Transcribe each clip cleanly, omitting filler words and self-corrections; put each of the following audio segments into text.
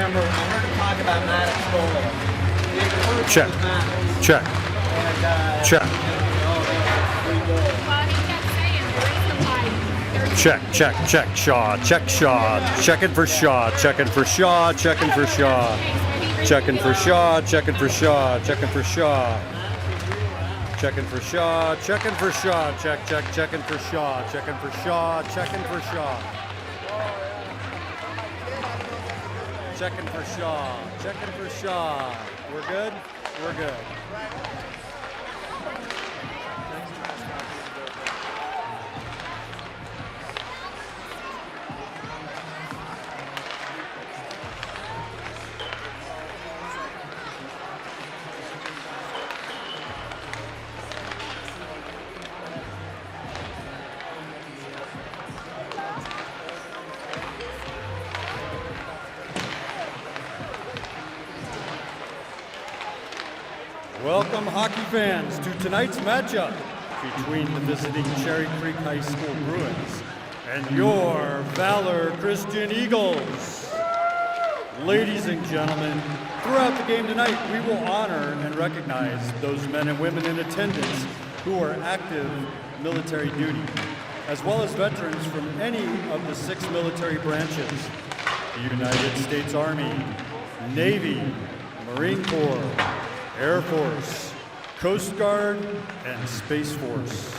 remember, I heard him talk about Matt at school. The encouragement Check. was Matt. Check. And, Check. Well, he kept saying the reason why there's Check. Shaw. Check Shaw. Checking for Shaw. Checking for Shaw. Checking for Shaw. Checking for Shaw. Checking for Shaw. Checking for Shaw. Checking for Shaw. Checking for Shaw. Checking for Shaw. Checking for Shaw. Checking for Shaw. Checking for Shaw. Checking for Shaw. We're good? We're good. Welcome, hockey fans, to tonight's matchup between the visiting Cherry Creek High School Bruins and your Valor Christian Eagles. Ladies and gentlemen, throughout the game tonight, we will honor and recognize those men and women in attendance who are active military duty, as well as veterans from any of the 6 military branches: the United States Army, Navy, Marine Corps, Air Force, Coast Guard, and Space Force.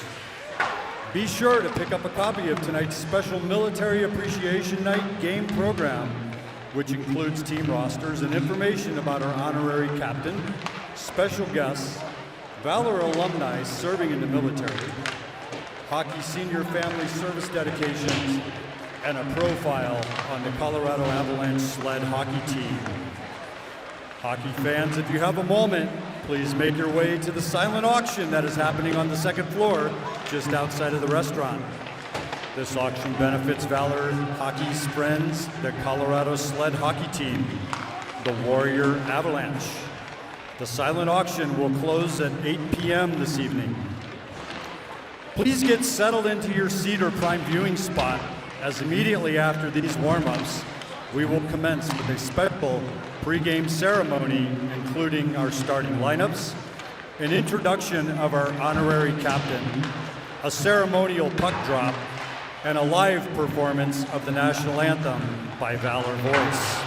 Be sure to pick up a copy of tonight's special Military Appreciation Night game program, which includes team rosters and information about our honorary captain, special guests, Valor alumni serving in the military, hockey senior family service dedications, and a profile on the Colorado Avalanche sled hockey team. Hockey fans, if you have a moment, please make your way to the silent auction that is happening on the 2nd floor, just outside of the restaurant. This auction benefits Valor Hockey's friends, the Colorado sled hockey team, the Warrior Avalanche. The silent auction will close at 8 p.m. this evening. Please get settled into your seat or prime viewing spot, as immediately after these warm-ups, we will commence with a special pregame ceremony, including our starting lineups, an introduction of our honorary captain, a ceremonial puck drop, and a live performance of the national anthem by Valor Voice.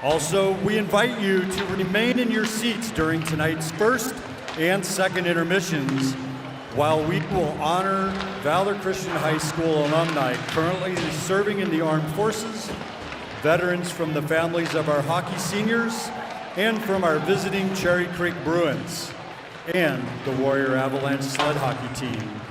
Also, we invite you to remain in your seats during tonight's first and second intermissions while we will honor Valor Christian High School alumni currently serving in the armed forces, veterans from the families of our hockey seniors, and from our visiting Cherry Creek Bruins, and the Warrior Avalanche sled hockey team.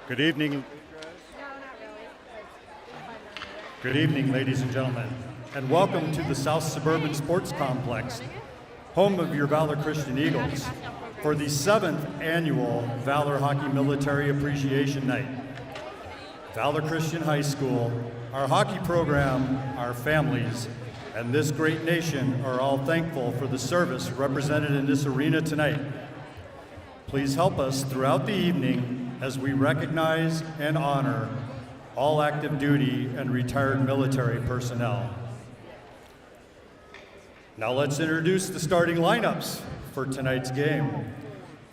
Good evening. Good evening, ladies and gentlemen, and welcome to the South Suburban Sports Complex, home of your Valor Christian Eagles, for the 7th annual Valor Hockey Military Appreciation Night. Valor Christian High School, our hockey program, our families, and this great nation are all thankful for the service represented in this arena tonight. Please help us throughout the evening as we recognize and honor all active duty and retired military personnel. Now let's introduce the starting lineups for tonight's game.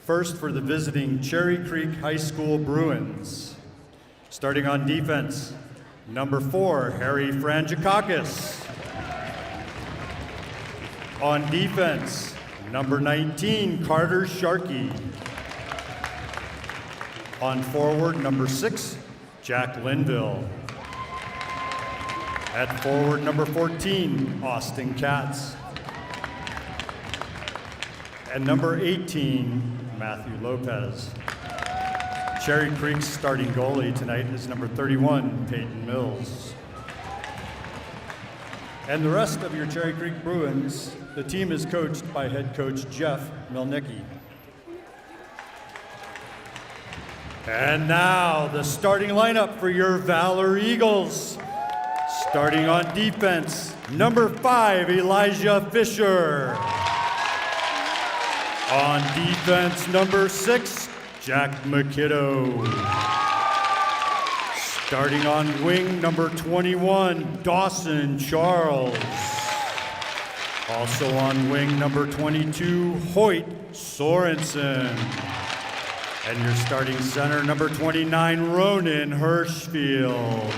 First, for the visiting Cherry Creek High School Bruins. Starting on defense, number 4, Harry Frangikakis. On defense, number 19, Carter Sharkey. On forward, number 6, Jack Linville. At forward, number 14, Austin Katz. And number 18, Matthew Lopez. Cherry Creek's starting goalie tonight is number 31, Peyton Mills. And the rest of your Cherry Creek Bruins, the team is coached by head coach Jeff Milnicki. And now the starting lineup for your Valor Eagles. Starting on defense, number 5, Elijah Fisher. On defense, number 6, Jack McKiddo. Starting on wing, number 21, Dawson Charles. Also on wing, number 22, Hoyt Sorensen. And your starting center, number 29, Ronan Hirschfield.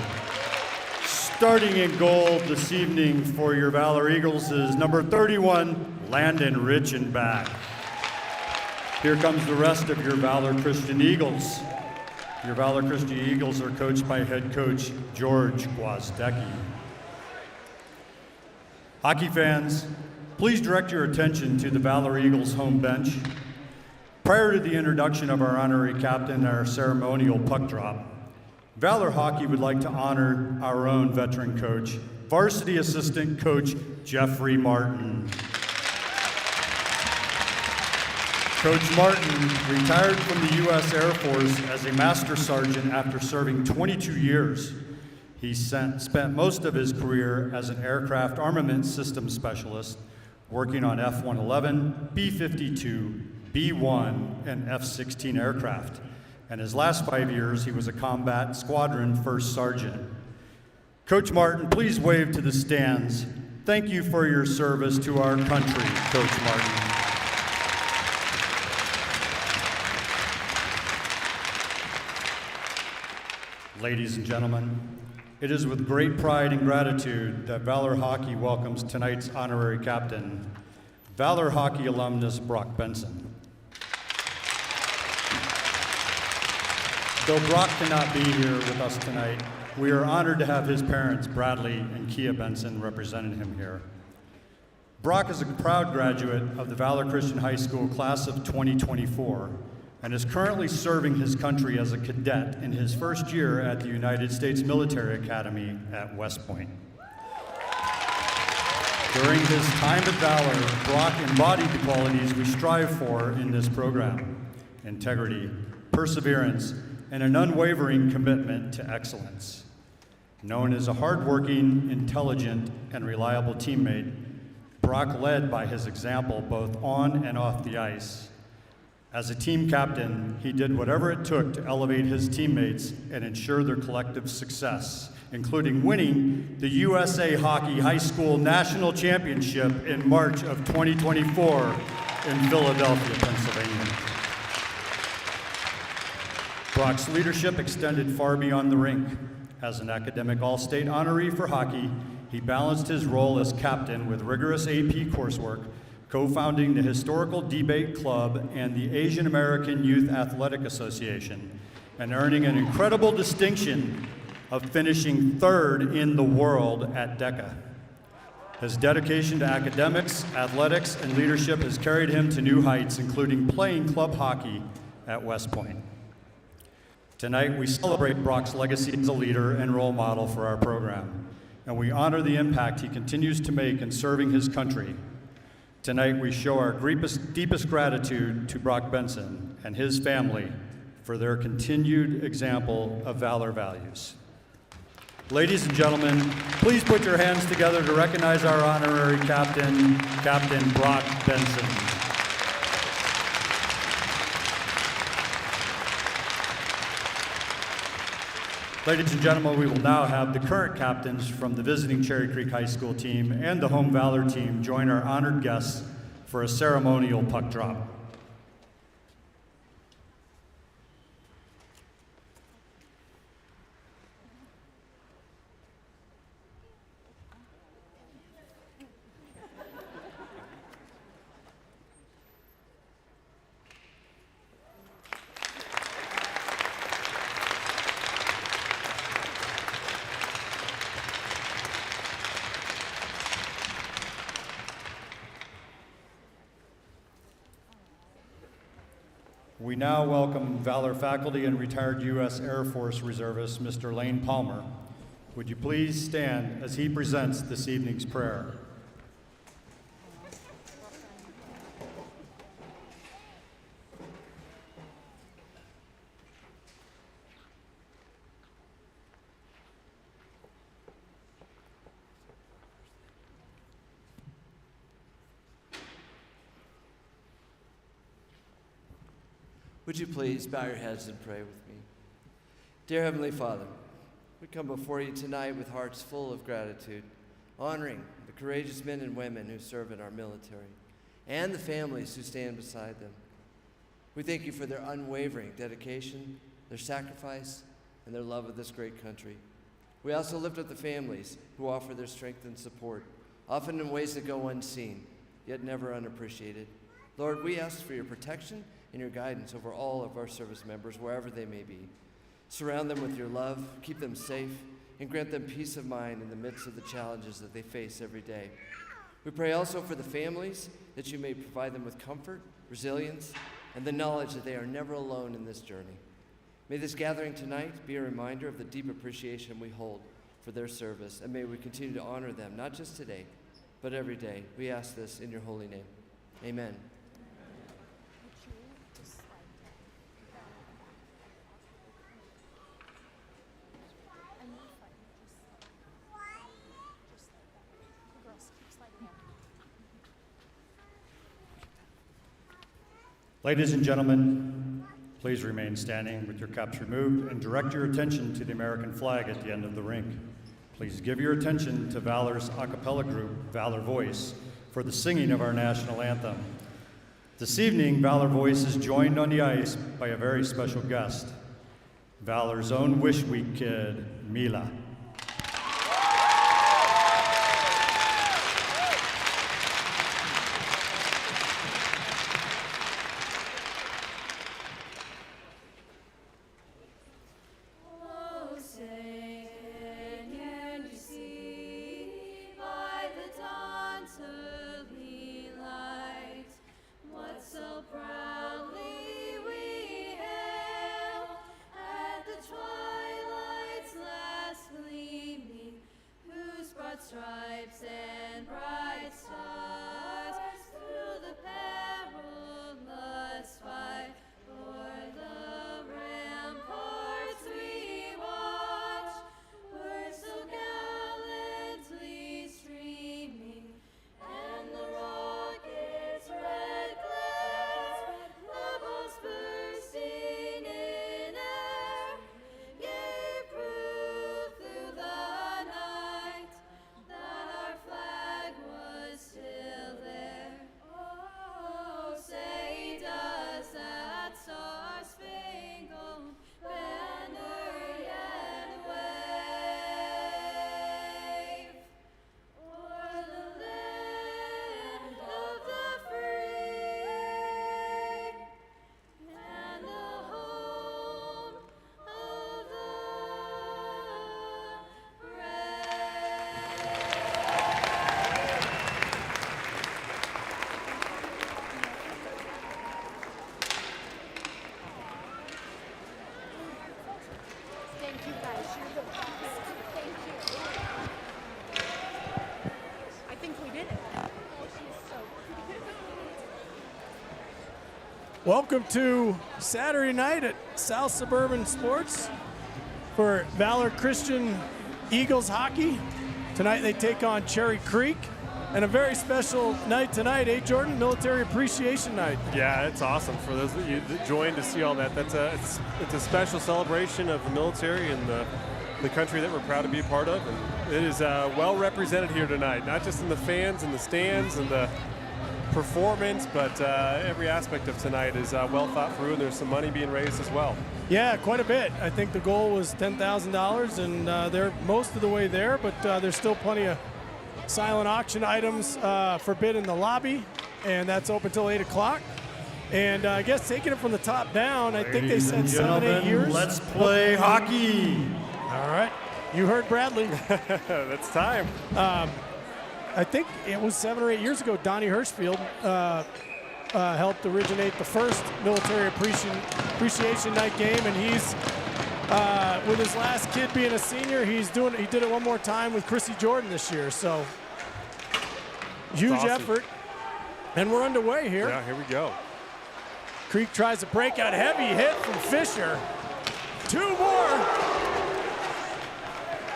Starting in goal this evening for your Valor Eagles is number 31, Landon Richenbach. Here comes the rest of your Valor Christian Eagles. Your Valor Christian Eagles are coached by head coach George Gwozdecki. Hockey fans, please direct your attention to the Valor Eagles home bench. Prior to the introduction of our honorary captain and our ceremonial puck drop, Valor Hockey would like to honor our own veteran coach, varsity assistant coach Jeffrey Martin. Coach Martin retired from the U.S. Air Force as a master sergeant after serving 22 years. He spent most of his career as an aircraft armament systems specialist, working on F-111, B-52, B-1, and F-16 aircraft. And his last 5 years, he was a combat squadron first sergeant. Coach Martin, please wave to the stands. Thank you for your service to our country, Coach Martin. Ladies and gentlemen, it is with great pride and gratitude that Valor Hockey welcomes tonight's honorary captain, Valor Hockey alumnus Brock Benson. Though Brock cannot be here with us tonight, we are honored to have his parents, Bradley and Kia Benson, representing him here. Brock is a proud graduate of the Valor Christian High School class of 2024 and is currently serving his country as a cadet in his first year at the United States Military Academy at West Point. During his time at Valor, Brock embodied the qualities we strive for in this program: integrity, perseverance, and an unwavering commitment to excellence. Known as a hardworking, intelligent, and reliable teammate, Brock led by his example both on and off the ice. As a team captain, he did whatever it took to elevate his teammates and ensure their collective success, including winning the USA Hockey High School National Championship in March of 2024 in Philadelphia, Pennsylvania. Brock's leadership extended far beyond the rink. As an academic All-State honoree for hockey, he balanced his role as captain with rigorous AP coursework, co-founding the Historical Debate Club and the Asian American Youth Athletic Association, and earning an incredible distinction of finishing 3rd in the world at DECA. His dedication to academics, athletics, and leadership has carried him to new heights, including playing club hockey at West Point. Tonight, we celebrate Brock's legacy as a leader and role model for our program, and we honor the impact he continues to make in serving his country. Tonight, we show our deepest gratitude to Brock Benson and his family for their continued example of Valor values. Ladies and gentlemen, please put your hands together to recognize our honorary captain, Captain Brock Benson. Ladies and gentlemen, we will now have the current captains from the visiting Cherry Creek High School team and the home Valor team join our honored guests for a ceremonial puck drop. We now welcome Valor faculty and retired U.S. Air Force reservist, Mr. Lane Palmer. Would you please stand as he presents this evening's prayer? Would you please bow your heads and pray with me? Dear Heavenly Father, we come before you tonight with hearts full of gratitude, honoring the courageous men and women who serve in our military and the families who stand beside them. We thank you for their unwavering dedication, their sacrifice, and their love of this great country. We also lift up the families who offer their strength and support, often in ways that go unseen, yet never unappreciated. Lord, we ask for your protection and your guidance over all of our service members, wherever they may be. Surround them with your love, keep them safe, and grant them peace of mind in the midst of the challenges that they face every day. We pray also for the families, that you may provide them with comfort, resilience, and the knowledge that they are never alone in this journey. May this gathering tonight be a reminder of the deep appreciation we hold for their service, and may we continue to honor them, not just today, but every day. We ask this in your holy name. Amen. Ladies and gentlemen, please remain standing with your caps removed and direct your attention to the American flag at the end of the rink. Please give your attention to Valor's a cappella group, Valor Voice, for the singing of our national anthem. This evening, Valor Voice is joined on the ice by a very special guest, Valor's own Wish Week kid, Mila. Stripes and bright stars through the perilous fight. O'er the ramparts we watch, were so gallantly streaming, and the rocket's red glare, the balls bursting in air, gave proof through the night that our flag was still there. Oh, say does that star-spangled banner yet wave o'er the land of the free and the home of the brave? Thank you guys. You're the best. Thank you. I think we did it. Oh, she's so Welcome to Saturday night at South Suburban Sports for Valor Christian Eagles hockey. Tonight they take on Cherry Creek, and a very special night tonight, Jordan? Military Appreciation Night. Yeah, it's awesome for those of you that joined to see all that. It's a special celebration of the military and the the country that we're proud to be a part of. And it is well represented here tonight, not just in the fans and the stands and the performance, but every aspect of tonight is well thought through, and there's some money being raised as well. Yeah, quite a bit. I think the goal was $10,000, and they're most of the way there, but there's still plenty of silent auction items for bid in the lobby, and that's open till 8 o'clock. And I guess taking it from the top down, I think they said 7-8 years. Let's play hockey. All right. You heard Bradley. That's time. I think it was 7 or 8 years ago, Donnie Hirschfield helped originate the first military appreciation night game, and he's with his last kid being a senior, he did it one more time with Chrissy Jordan this year. So huge awesome. effort, and we're underway here. Yeah, here we go. Creek tries a breakout, heavy hit from Fisher. 2 more,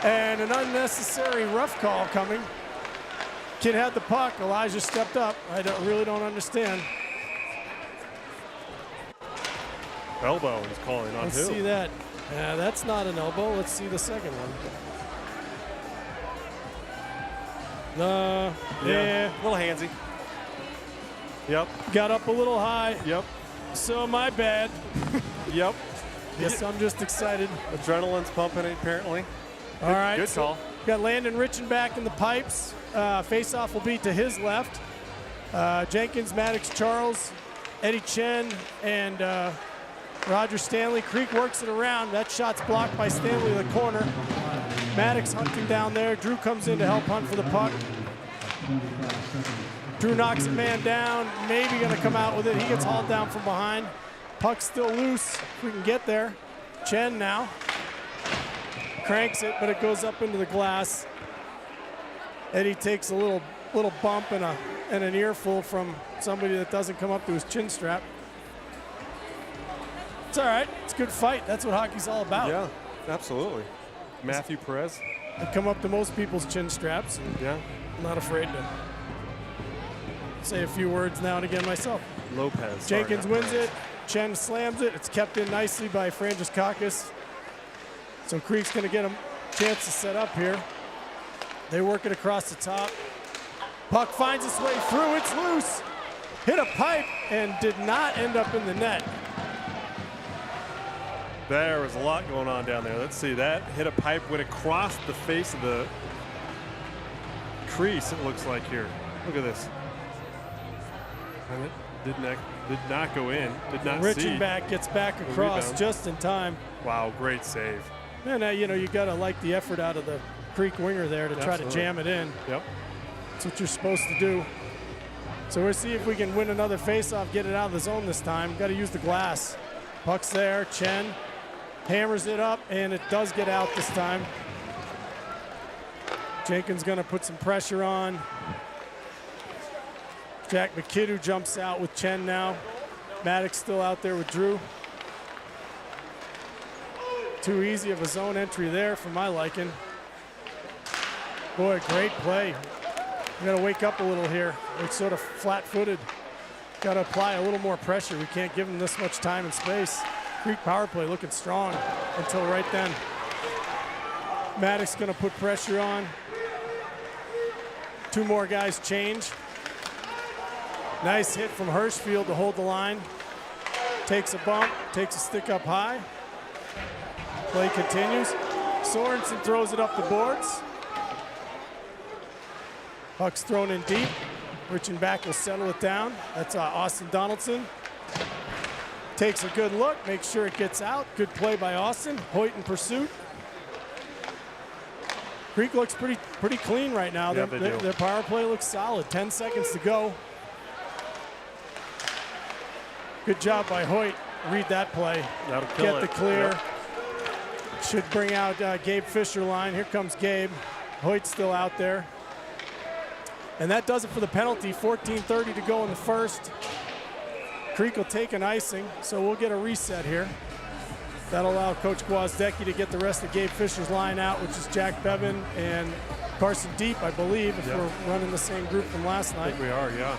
and an unnecessary rough call coming. Kid had the puck. Elijah stepped up. I really don't understand. Elbow is calling on Let's who? see that. That's not an elbow. Let's see the second one. Yeah. A little handsy. Yep. Got up a little high. Yep. So my bad. Yep. Guess I'm just excited. Adrenaline's pumping apparently. All right. Good call. Got Landon Richen back in the pipes. Face-off will be to his left. Jenkins, Maddox, Charles, Eddie Chen, and Roger Stanley. Creek works it around. That shot's blocked by Stanley in the corner. Maddox hunting down there. Drew comes in to help hunt for the puck. Drew knocks a man down, maybe gonna come out with it. He gets hauled down from behind. Puck's still loose, if we can get there. Chen now. Cranks it, but it goes up into the glass. Eddie takes a little bump and an earful from somebody that doesn't come up to his chin strap. It's all right, it's a good fight. That's what hockey's all about. Yeah, absolutely. Matthew Perez. I come up to most people's chin straps, and Yeah. I'm not afraid to say a few words now and again myself. Lopez. Jenkins sorry, not wins Perez. it. Chen slams it. It's kept in nicely by Frangiskakis. So Creek's going to get a chance to set up here. They work it across the top. Puck finds its way through. It's loose. Hit a pipe and did not end up in the net. There was a lot going on down there. Let's see. That hit a pipe, went across the face of the crease, it looks like here. Look at this. And it did not go in. Did not see. Richenback gets back across rebound. just in time. Wow, great save. And you got to like the effort out of the Creek winger there to try to Absolutely. jam it in. Yep. That's what you're supposed to do. So we'll see if we can win another faceoff, get it out of the zone this time. Got to use the glass. Puck's there. Chen hammers it up, and it does get out this time. Jenkins going to put some pressure on. Jack McKidoo jumps out with Chen now. Maddox still out there with Drew. Too easy of a zone entry there for my liking. Boy, great play. We got to wake up a little here. We're sort of flat-footed. Got to apply a little more pressure. We can't give them this much time and space. Creek power play looking strong until right then. Maddox going to put pressure on. 2 more guys change. Nice hit from Hirschfield to hold the line. Takes a bump, takes a stick up high. Play continues. Sorensen throws it up the boards. Puck's thrown in deep. Richenback will settle it down. That's Austin Donaldson. Takes a good look, makes sure it gets out. Good play by Austin. Hoyt in pursuit. Creek looks pretty clean right now. Yeah, they do. Their power play looks solid. 10 seconds to go. Good job by Hoyt. Read that play. That'll kill Get it. the clear. Yep. Should bring out Gabe Fisher line. Here comes Gabe. Hoyt's still out there. And that does it for the penalty. 14:30 to go in the first. Creek will take an icing, so we'll get a reset here. That'll allow Coach Gwozdecki to get the rest of Gabe Fisher's line out, which is Jack Bevan and Carson Deep, I believe, if Yep. we're running the same group from last I night. think we are, yeah.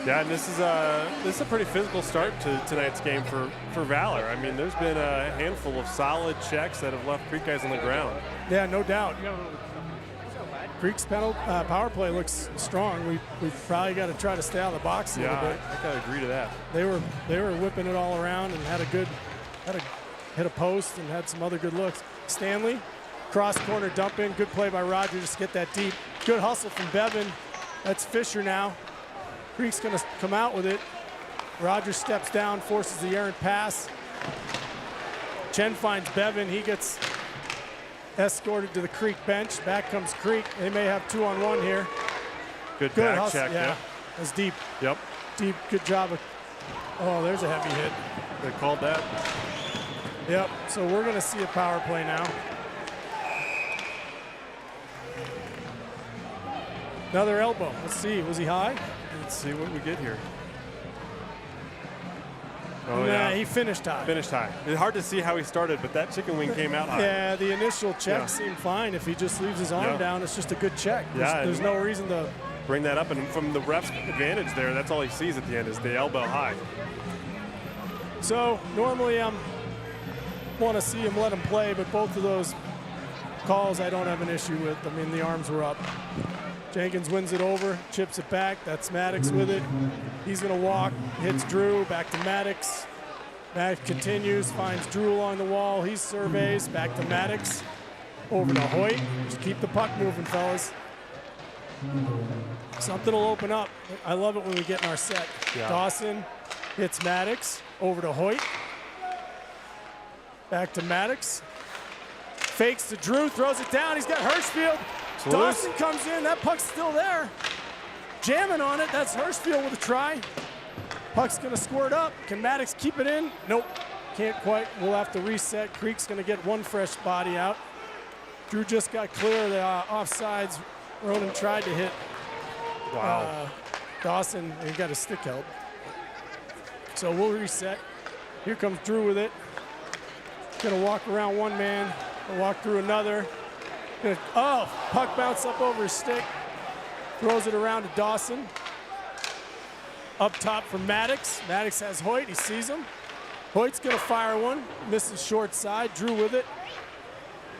Yeah, and this is a pretty physical start to tonight's game for Valor. I mean, there's been a handful of solid checks that have left Creek guys on the ground. Yeah, no doubt. Creek's power play looks strong. We probably got to try to stay out of the box a little bit. I gotta agree to that. They were whipping it all around and had a hit a post and had some other good looks. Stanley, cross corner dump in, good play by Roger just to get that deep. Good hustle from Bevan. That's Fisher now. Creek's gonna come out with it. Roger steps down, forces the errant pass. Chen finds Bevan. He gets escorted to the Creek bench. Back comes Creek. They may have 2-on-1 here. Good back hustle. check. Yeah, that's deep. Yep. Deep. Good job of. Oh, there's a heavy hit. They called that. Yep. So we're gonna see a power play now. Another elbow. Let's see. Was he high? Let's see what we get here. Oh, Nah, yeah. he finished high. Finished high. It's hard to see how he started, but that chicken wing came out high. Yeah, the initial check seemed fine. If he just leaves his arm down, it's just a good check. There's no reason to bring that up. And from the ref's advantage there, that's all he sees at the end is the elbow high. So normally I want to see him let him play, but both of those calls I don't have an issue with. I mean, the arms were up. Jenkins wins it over, chips it back. That's Maddox with it. He's going to walk, hits Drew, back to Maddox. Maddox continues, finds Drew along the wall. He surveys, back to Maddox. Over to Hoyt. Just keep the puck moving, fellas. Something will open up. I love it when we get in our set. Yeah. Dawson hits Maddox. Over to Hoyt. Back to Maddox. Fakes to Drew, throws it down. He's got Hirschfield. Dawson comes in. That puck's still there. Jamming on it. That's Hirschfield with a try. Puck's going to squirt up. Can Maddox keep it in? Nope. Can't quite. We'll have to reset. Creek's going to get one fresh body out. Drew just got clear of the offsides. Ronan tried to hit Dawson. He got his stick held. So we'll reset. Here comes Drew with it. Going to walk around one man. Walk through another. Puck bounced up over his stick. Throws it around to Dawson. Up top for Maddox. Maddox has Hoyt. He sees him. Hoyt's going to fire one. Misses short side. Drew with it.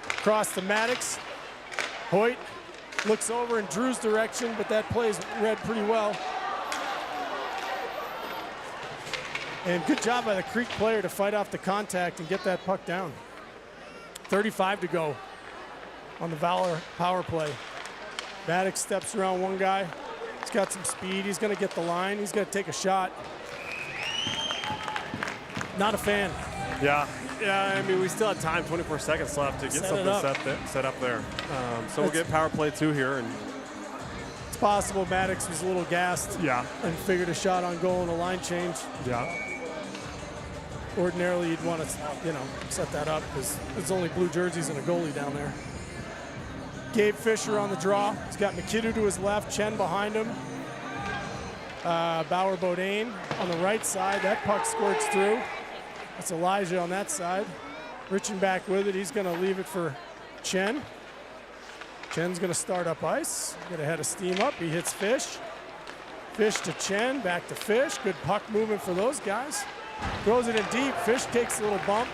Cross to Maddox. Hoyt looks over in Drew's direction, but that play's read pretty well. And good job by the Creek player to fight off the contact and get that puck down. 35 to go on the Valor power play. Maddox steps around one guy. He's got some speed. He's going to get the line. He's going to take a shot. Not a fan. Yeah, I mean, we still have time, 24 seconds left to get something set up there. So we'll get power play 2 here. And it's possible Maddox was a little gassed. Yeah. And figured a shot on goal and a line change. Yeah. Ordinarily, you'd want to, set that up because there's only blue jerseys and a goalie down there. Gabe Fisher on the draw. He's got McKidoo to his left, Chen behind him. Bauer Bodine on the right side. That puck squirts through. That's Elijah on that side. Riching back with it. He's going to leave it for Chen. Chen's going to start up ice. Get a head of steam up. He hits Fish. Fish to Chen. Back to Fish. Good puck movement for those guys. Throws it in deep. Fish takes a little bump.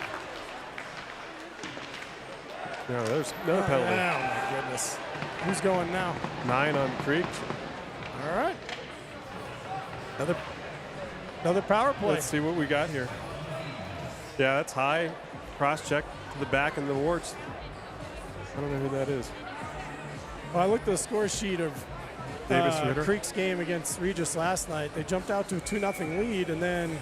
No, there's no penalty. Oh, my goodness. Who's going now? 9 on Creek. All right. Another power play. Let's see what we got here. Yeah, that's high. Cross check to the back and the warts. I don't know who that is. Well, I looked at the score sheet of Davis Ritter. Creek's game against Regis last night. They jumped out to a 2-0 lead, and then,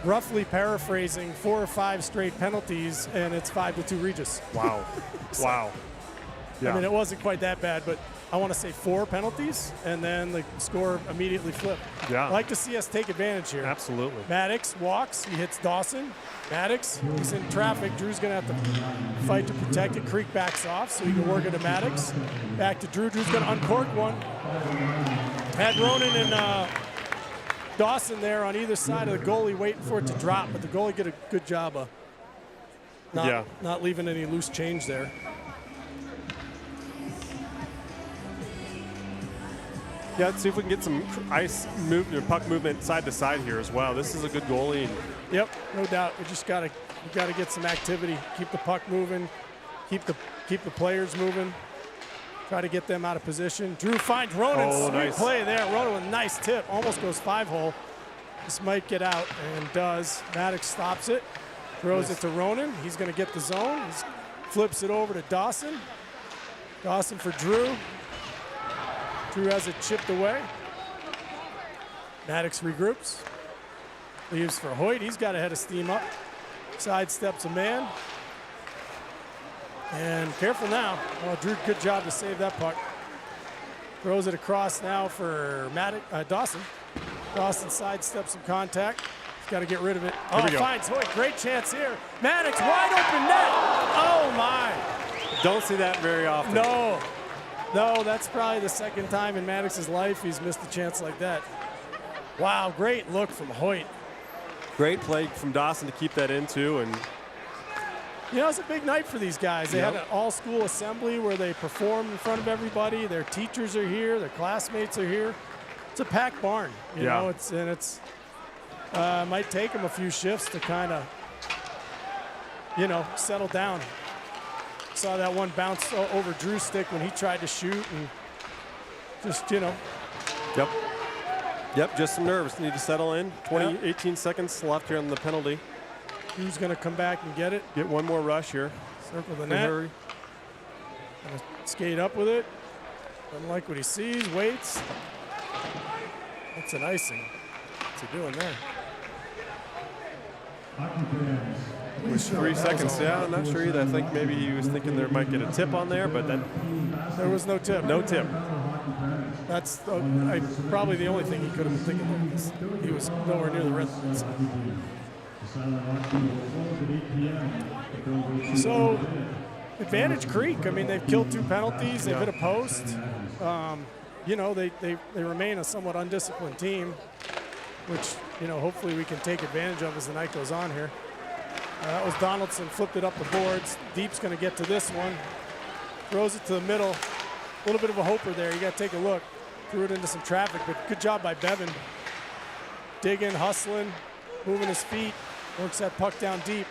roughly paraphrasing, 4 or 5 straight penalties, and it's 5-2 Regis. Wow. Wow. Yeah. I mean, it wasn't quite that bad, but I want to say 4 penalties, and then the score immediately flipped. Yeah. I'd like to see us take advantage here. Absolutely. Maddox walks. He hits Dawson. Maddox, he's in traffic. Drew's going to have to fight to protect it. Creek backs off so he can work it to Maddox. Back to Drew. Drew's going to uncork one. Had Ronan and Dawson there on either side of the goalie waiting for it to drop, but the goalie did a good job of not leaving any loose change there. Yeah, let's see if we can get some puck movement side to side here as well. This is a good goalie. Yep, no doubt. We just gotta get some activity, keep the puck moving, keep the players moving, try to get them out of position. Drew finds Ronan. Oh, Sweet nice play there. Ronan with a nice tip, almost goes 5-hole. This might get out, and does. Maddox stops it, throws it to Ronan. He's going to get the zone. He flips it over to Dawson. Dawson for Drew. Drew has it chipped away. Maddox regroups. Leaves for Hoyt. He's got a head of steam up. Sidesteps a man. And careful now. Oh, Drew, good job to save that puck. Throws it across now for Dawson. Dawson sidesteps some contact. He's got to get rid of it. Oh, finds Hoyt. Great chance here. Maddox, wide open net. Oh, my. Don't see that very often. No, that's probably the second time in Maddox's life he's missed a chance like that. Wow, great look from Hoyt. Great play from Dawson to keep that in, too. And you know, it's a big night for these guys. They had an all-school assembly where they perform in front of everybody. Their teachers are here. Their classmates are here. It's a packed barn. You know, it's might take them a few shifts to kind of, settle down. Saw that one bounce over Drew's stick when he tried to shoot, and just, Yep, just some nerves. Need to settle in. 18 seconds left here on the penalty. Drew's going to come back and get it. Get one more rush here. Circle the net. Gonna skate up with it. Doesn't like what he sees. Waits. That's an icing. What's he doing there? With 3 seconds, I'm not sure either. I think maybe he was thinking there might get a tip on there, but then there was no tip. No tip. That's probably the only thing he could have been thinking of. He was nowhere near the red line. So, advantage Creek. I mean, they've killed 2 penalties. They've hit a post. They remain a somewhat undisciplined team, which, hopefully we can take advantage of as the night goes on here. That was Donaldson, flipped it up the boards. Deep's going to get to this one. Throws it to the middle. A little bit of a hoper there. You got to take a look. Threw it into some traffic, but good job by Bevan. Digging, hustling, moving his feet. Works that puck down deep.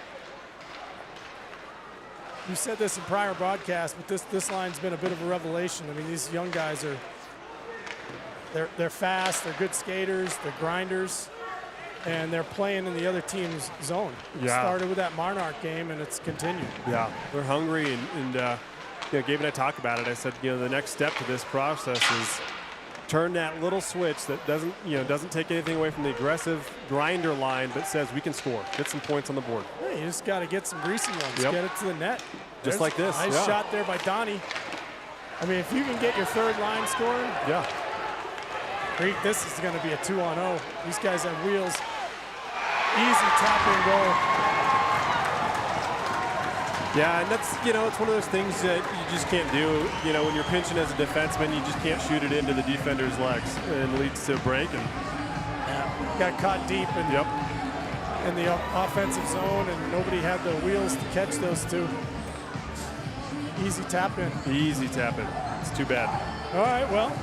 You said this in prior broadcasts, but this line's been a bit of a revelation. I mean, these young guys they're fast, they're good skaters, they're grinders, and they're playing in the other team's zone. It started with that Marnark game, and it's continued. Yeah, they're hungry, and Gabe and I talk about it. I said, the next step to this process is turn that little switch that doesn't take anything away from the aggressive grinder line, but says we can score, get some points on the board. Yeah, you just got to get some greasy ones, get it to the net. Just like this. Nice shot there by Donnie. I mean, if you can get your third line scoring, Creek, this is going to be a 2-on-0. These guys have wheels. Easy tap-in goal. Yeah, and that's, it's one of those things that you just can't do. When you're pinching as a defenseman, you just can't shoot it into the defender's legs, and it leads to a break. And got caught deep in the offensive zone, and nobody had the wheels to catch those two. Easy tap-in. Easy tap-in. It's too bad. All right, well.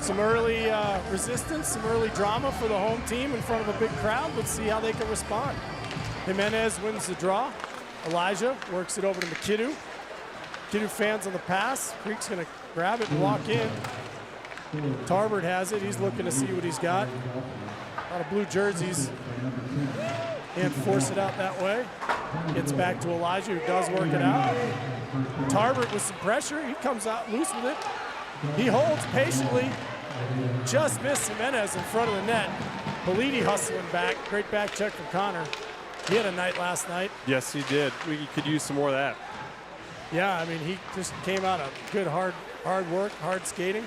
Some early resistance, some early drama for the home team in front of a big crowd. Let's see how they can respond. Jimenez wins the draw. Elijah works it over to McKidoo. McKidoo fans on the pass. Creek's going to grab it and walk in. Tarbert has it. He's looking to see what he's got. A lot of blue jerseys. Can't force it out that way. Gets back to Elijah, who does work it out. Tarbert with some pressure. He comes out loose with it. He holds patiently. Just missed Jimenez in front of the net. Belidi hustling back. Great back check from Connor. He had a night last night. Yes, he did. We could use some more of that. Yeah, I mean, he just came out of good, hard work, hard skating.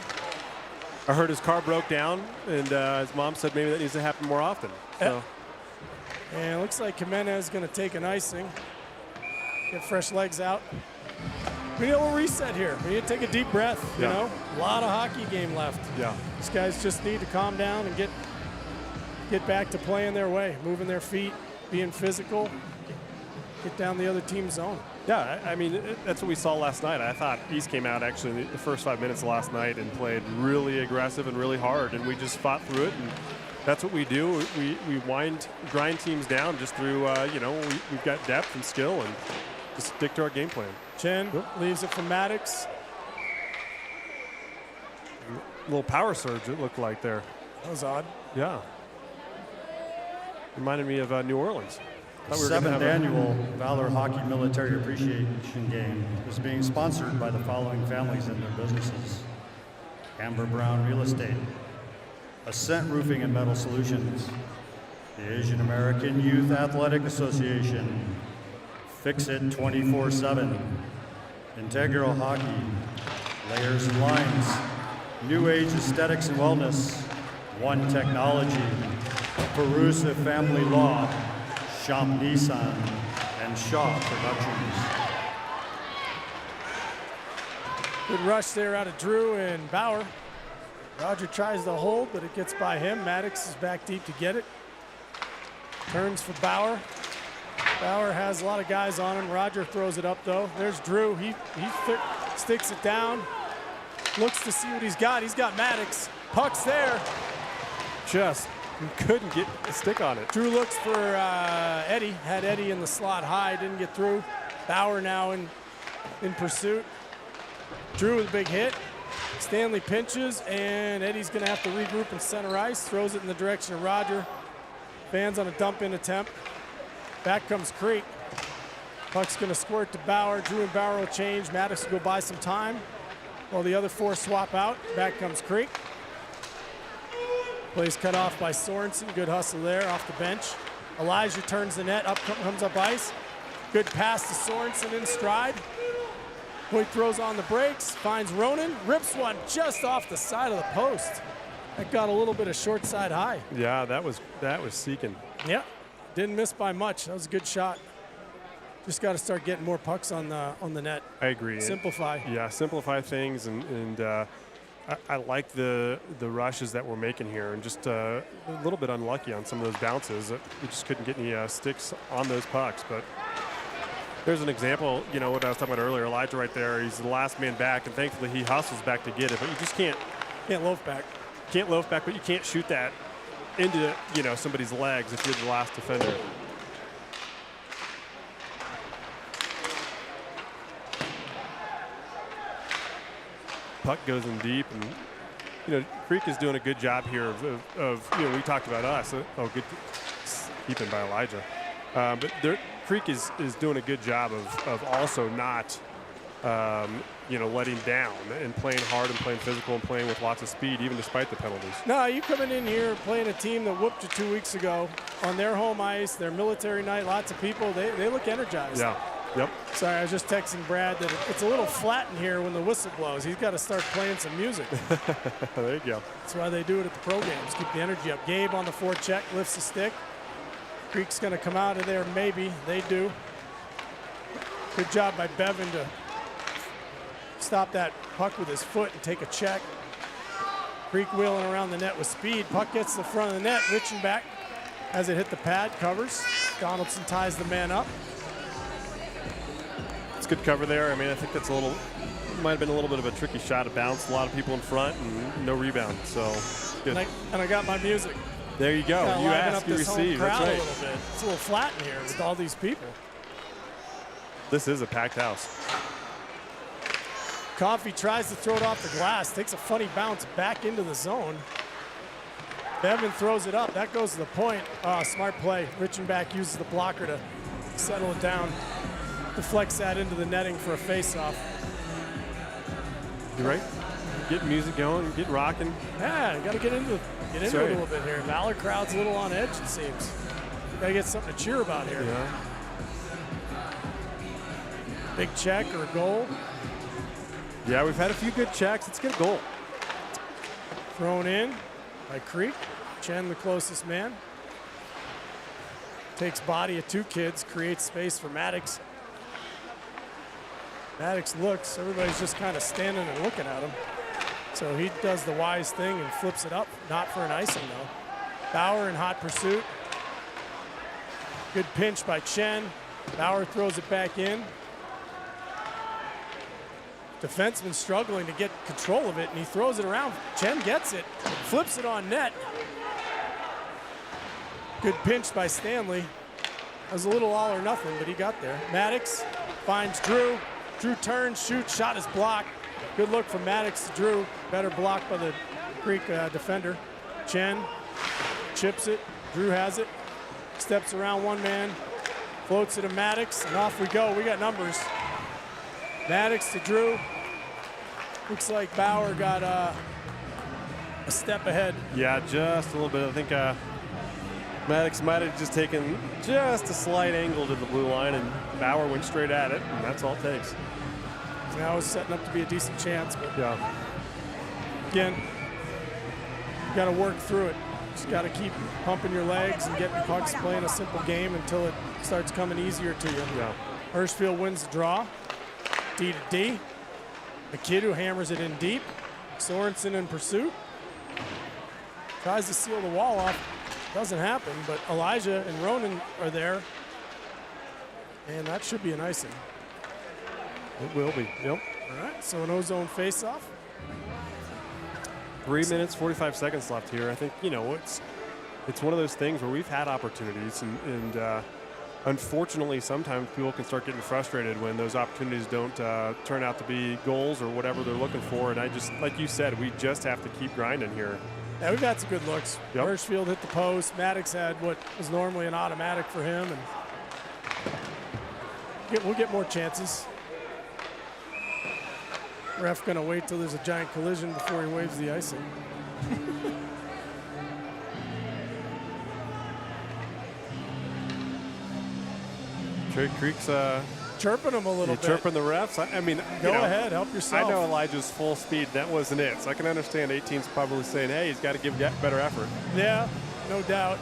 I heard his car broke down, and his mom said maybe that needs to happen more often. So. And it looks like Jimenez is going to take an icing. Get fresh legs out. We need a little reset here. We need to take a deep breath, you know. A lot of hockey game left. Yeah. These guys just need to calm down and get back to playing their way, moving their feet, being physical, get down the other team's zone. Yeah, I mean, that's what we saw last night. I thought East came out actually the first 5 minutes of last night and played really aggressive and really hard, and we just fought through it. And that's what we do. We grind teams down just through, we've got depth and skill and just stick to our game plan. Chen leaves it for Maddox. A little power surge it looked like there. That was odd. Yeah. Reminded me of New Orleans. The seventh annual Valor Hockey Military Appreciation Game is being sponsored by the following families and their businesses: Amber Brown Real Estate, Ascent Roofing and Metal Solutions, the Asian American Youth Athletic Association, Fix It 24/7, Integral Hockey, Layers and Lines, New Age Aesthetics and Wellness, One Technology, Perusa Family Law, Shop Nissan, and Shaw Productions. Good rush there out of Drew and Bauer. Roger tries to hold, but it gets by him. Maddox is back deep to get it. Turns for Bauer. Bauer has a lot of guys on him. Roger throws it up, though. There's Drew. He sticks it down. Looks to see what he's got. He's got Maddox. Puck's there. Just couldn't get a stick on it. Drew looks for Eddie. Had Eddie in the slot high. Didn't get through. Bauer now in pursuit. Drew with a big hit. Stanley pinches, and Eddie's going to have to regroup in center ice. Throws it in the direction of Roger. Fans on a dump-in attempt. Back comes Creek. Puck's going to squirt to Bauer. Drew and Bauer will change. Maddox will go buy some time while the other four swap out. Back comes Creek. Plays cut off by Sorensen. Good hustle there off the bench. Elijah turns the net. Up comes up ice. Good pass to Sorensen in stride. Hoyt throws on the brakes. Finds Ronan. Rips one just off the side of the post. That got a little bit of short side high. Yeah, that was seeking. Yep. Didn't miss by much. That was a good shot. Just got to start getting more pucks on the net. I agree. Simplify. Yeah, simplify things, and I like the rushes that we're making here, and just a little bit unlucky on some of those bounces. We just couldn't get any sticks on those pucks. But there's an example, what I was talking about earlier. Elijah right there, he's the last man back, and thankfully he hustles back to get it. But you just can't loaf back. Can't loaf back, but you can't shoot that into somebody's legs if you're the last defender. Puck goes in deep, and Creek is doing a good job here of we talked about us. Good keeping by Elijah, but Creek is doing a good job of also not letting down and playing hard and playing physical and playing with lots of speed, even despite the penalties. No, you coming in here playing a team that whooped you 2 weeks ago on their home ice, their military night, lots of people. They look energized. Yeah. Yep. Sorry, I was just texting Brad that it's a little flat in here when the whistle blows. He's got to start playing some music. There you go. That's why they do it at the pro games. Keep the energy up. Gabe on the forecheck, lifts the stick. Creek's going to come out of there, maybe. They do. Good job by Bevan to stop that puck with his foot and take a check. Creek wheeling around the net with speed. Puck gets to the front of the net. Richenbach has it hit the pad, covers. Donaldson ties the man up. It's good cover there. I mean, I think that's might have been a little bit of a tricky shot to bounce. A lot of people in front and no rebound. So good. And I got my music. There you go. You ask, you receive. That's right. It's a little flat in here with all these people. This is a packed house. Coffey tries to throw it off the glass, takes a funny bounce back into the zone. Bevan throws it up. That goes to the point. Smart play. Richenbach uses the blocker to settle it down. Deflects that into the netting for a face-off. You're right. Get music going, get rocking. Yeah, you got to get into it a little bit here. Valor crowd's a little on edge, it seems. Got to get something to cheer about here. Yeah. Big check or a goal. Yeah, we've had a few good checks. Let's get a goal. Thrown in by Creek. Chen, the closest man. Takes body of two kids, creates space for Maddox. Maddox looks, everybody's just kind of standing and looking at him. So he does the wise thing and flips it up, not for an icing though. Bauer in hot pursuit. Good pinch by Chen. Bauer throws it back in. defenseman struggling to get control of it, and he throws it around. Chen gets it, flips it on net. Good pinch by Stanley. It was a little all or nothing, but he got there. Maddox finds Drew. Drew turns, shoots, shot is blocked. Good look from Maddox to Drew. Better block by the Creek defender. Chen chips it. Drew has it. Steps around one man. Floats it to Maddox, and off we go. We got numbers. Maddox to Drew. Looks like Bauer got a step ahead. Yeah, just a little bit. I think Maddox might have just taken just a slight angle to the blue line, and Bauer went straight at it, and that's all it takes. So now it's setting up to be a decent chance, but Yeah. again, you got to work through it. Just got to keep pumping your legs and getting pucks, playing a simple game until it starts coming easier to you. Yeah. Hirschfield wins the draw. D to D. McKidoo hammers it in deep. Sorensen in pursuit. Tries to seal the wall off. Doesn't happen, but Elijah and Ronan are there. And that should be an icing. It will be. Yep. All right, so an ozone face-off. 3 minutes, 45 seconds left here. I think, you know, it's one of those things where we've had opportunities, and unfortunately, sometimes people can start getting frustrated when those opportunities don't turn out to be goals or whatever they're looking for. And I just, like you said, we just have to keep grinding here. Yeah, we've had some good looks. Yep. Hirschfield hit the post. Maddox had what was normally an automatic for him, and we'll get more chances. Ref gonna wait till there's a giant collision before he waves the icing. Cherry Creek's Chirping him a little bit. chirping the refs. I mean, Go ahead, help yourself. I know Elijah's full speed. That wasn't it. So I can understand 18's probably saying, hey, he's got to give better effort. Yeah, no doubt.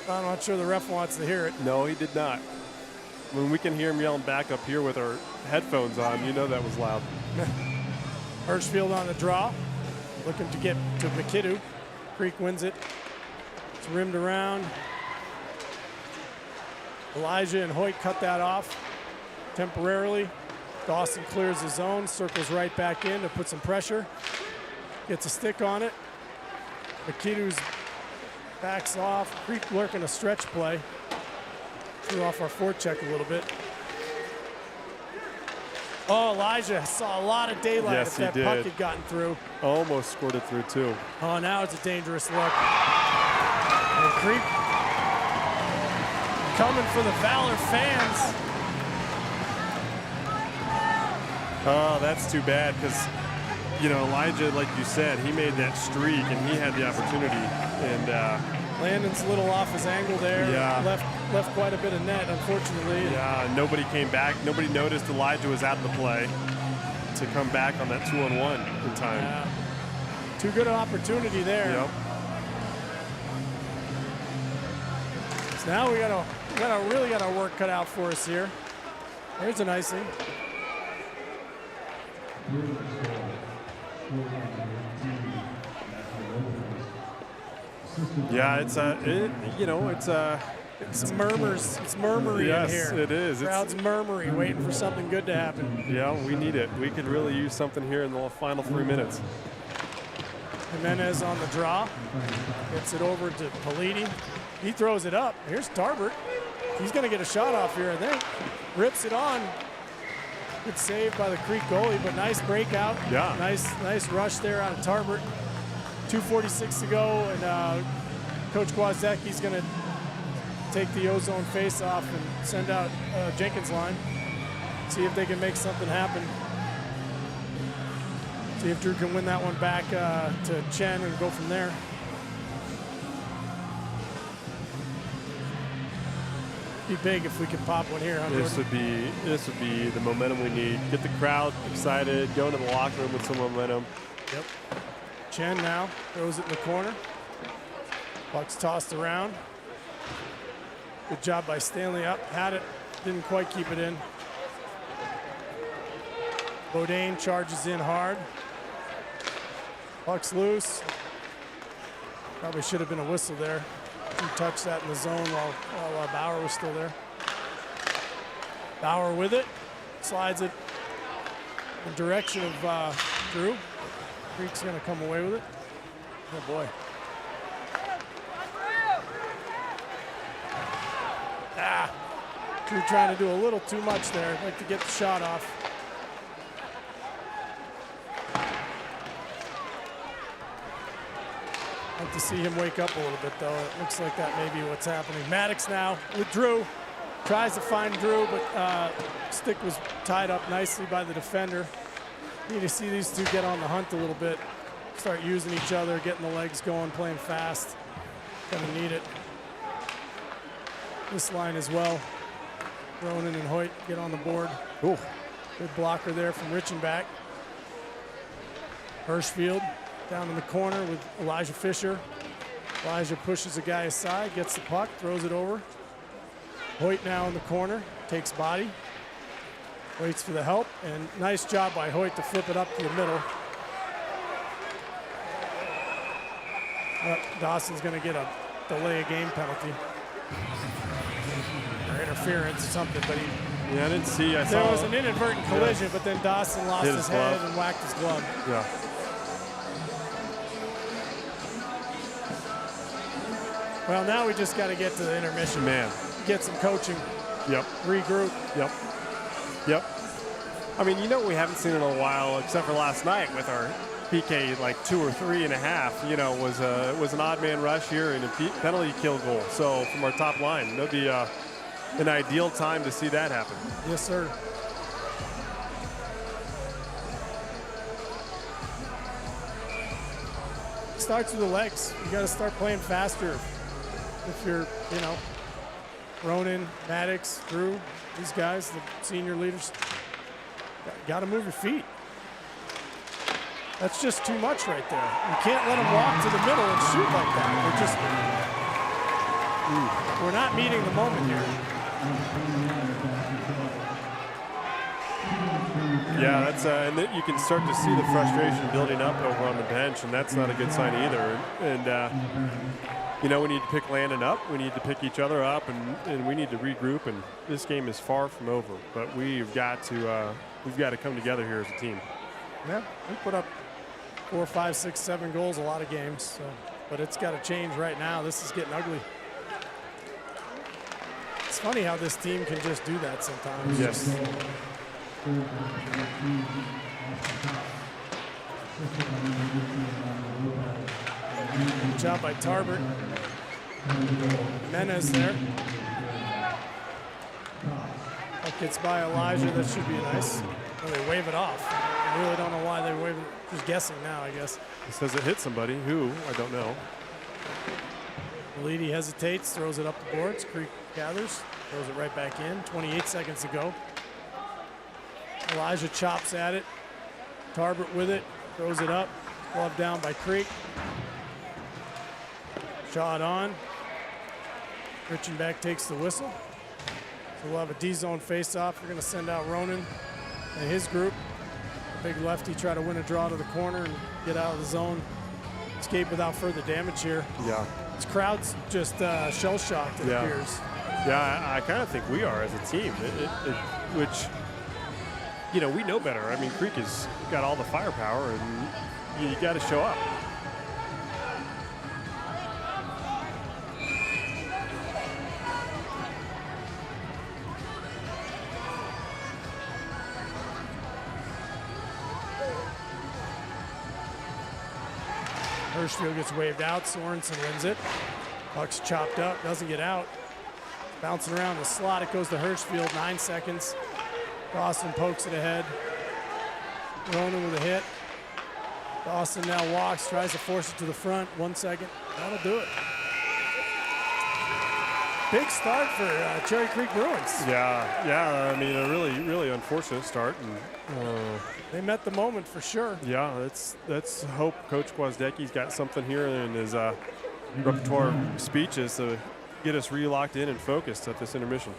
I'm not sure the ref wants to hear it. No, he did not. When we can hear him yelling back up here with our headphones on, you know that was loud. Hirschfield on the draw, looking to get to McKidoo. Creek wins it. It's rimmed around. Elijah and Hoyt cut that off temporarily. Dawson clears the zone, circles right back in to put some pressure. Gets a stick on it. McKidoo's backs off. Creek working a stretch play. Threw off our forecheck a little bit. Oh, Elijah saw a lot of daylight Yes, if that he puck did. had gotten through. Almost scored it through, too. Oh, now it's a dangerous look. And Creek coming for the Valor fans. Oh, that's too bad because, you know, Elijah, like you said, he made that streak and he had the opportunity. And Landon's a little off his angle there. Yeah. Left quite a bit of net, unfortunately. yeah, nobody came back. Nobody noticed Elijah was out of the play to come back on that 2-on-1 in time. Yeah. Too good an opportunity there. Yep. So now we really got our work cut out for us here. There's an icing. Yeah, it's It's murmurs. It's murmuring yes, in here. it is. Crowd's murmuring, waiting for something good to happen. Yeah, we need it. We could really use something here in the final 3 minutes. Jimenez on the draw. Gets it over to Politi. He throws it up. Here's Tarbert. He's going to get a shot off here, I think. Rips it on. Good save by the Creek goalie, but nice breakout. Yeah. Nice rush there out of Tarbert. 2:46 to go, and Coach Gwazecki's going to take the ozone face off and send out Jenkins line. See if they can make something happen. See if Drew can win that one back to Chen and go from there. Be big if we could pop one here. Huh, This Jordan? would be the momentum we need. Get the crowd excited. Go into the locker room with some momentum. Yep. Chen now throws it in the corner. Puck's tossed around. Good job by Stanley up. Had it. Didn't quite keep it in. Bodine charges in hard. Puck's loose. Probably should have been a whistle there. He touched that in the zone while Bauer was still there. Bauer with it. Slides it the direction of Drew. Creek's going to come away with it. Oh, boy. Drew trying to do a little too much there. I'd like to get the shot off. Like to see him wake up a little bit, though. It looks like that may be what's happening. Maddox now with Drew. Tries to find Drew, but stick was tied up nicely by the defender. Need to see these two get on the hunt a little bit. Start using each other, getting the legs going, playing fast. Gonna need it. This line as well. Ronan and Hoyt get on the board. Ooh. Good blocker there from Richenbach. Hirschfield down in the corner with Elijah Fisher. Elijah pushes the guy aside, gets the puck, throws it over. Hoyt now in the corner, takes body. Waits for the help, and nice job by Hoyt to flip it up to the middle. Dawson's gonna get a delay of game penalty. Or interference or something, but Yeah, I didn't see. there was an inadvertent collision, but then Dawson lost his head and whacked his glove. Yeah. Well, now we just got to get to the intermission. Man. Get some coaching. Yep. Regroup. Yep. I mean, we haven't seen in a while, except for last night with our PK like 2 or 3.5. Was an odd man rush here and a penalty kill goal. So from our top line, that'd be an ideal time to see that happen. Yes, sir. Starts with the legs. You got to start playing faster. If you're, Ronan, Maddox, Drew, these guys, the senior leaders, got to move your feet. That's just too much right there. You can't let them walk to the middle and shoot like that. We're not meeting the moment here. Yeah, that's and you can start to see the frustration building up over on the bench, and that's not a good sign either. And we need to pick Landon up. We need to pick each other up, and we need to regroup. And this game is far from over, but we've got to come together here as a team. Yeah, we put up 4, 5, 6, 7 goals a lot of games, so, but it's got to change right now. This is getting ugly. It's funny how this team can just do that sometimes. Yes. Good job by Tarbert. Menez there. That gets by Elijah. That should be nice. Oh, they wave it off. I really don't know why they wave it. Just guessing now, I guess. It says it hit somebody. Who? I don't know. Leedy hesitates, throws it up the boards. Creek gathers, throws it right back in. 28 seconds to go. Elijah chops at it. Tarbert with it, throws it up. Glove down by Creek. Shot on. Richenbach takes the whistle. So we'll have a D-zone face-off. We're going to send out Ronan and his group. The big lefty try to win a draw to the corner and get out of the zone. Escape without further damage here. Yeah. This crowd's just shell-shocked, it appears. Yeah, I kind of think we are as a team, which, we know better. I mean, Creek has got all the firepower, and you got to show up. Hirschfield gets waved out. Sorensen wins it. Puck's chopped up, doesn't get out. Bouncing around the slot, it goes to Hirschfield, 9 seconds. Dawson pokes it ahead. Ronan with a hit. Dawson now walks, tries to force it to the front. 1 second, that'll do it. Big start for Cherry Creek Bruins. Yeah. I mean, a really unfortunate start. And, they met the moment for sure. Yeah, let's hope Coach Gwozdecki's got something here in his repertoire speeches to get us re-locked in and focused at this intermission.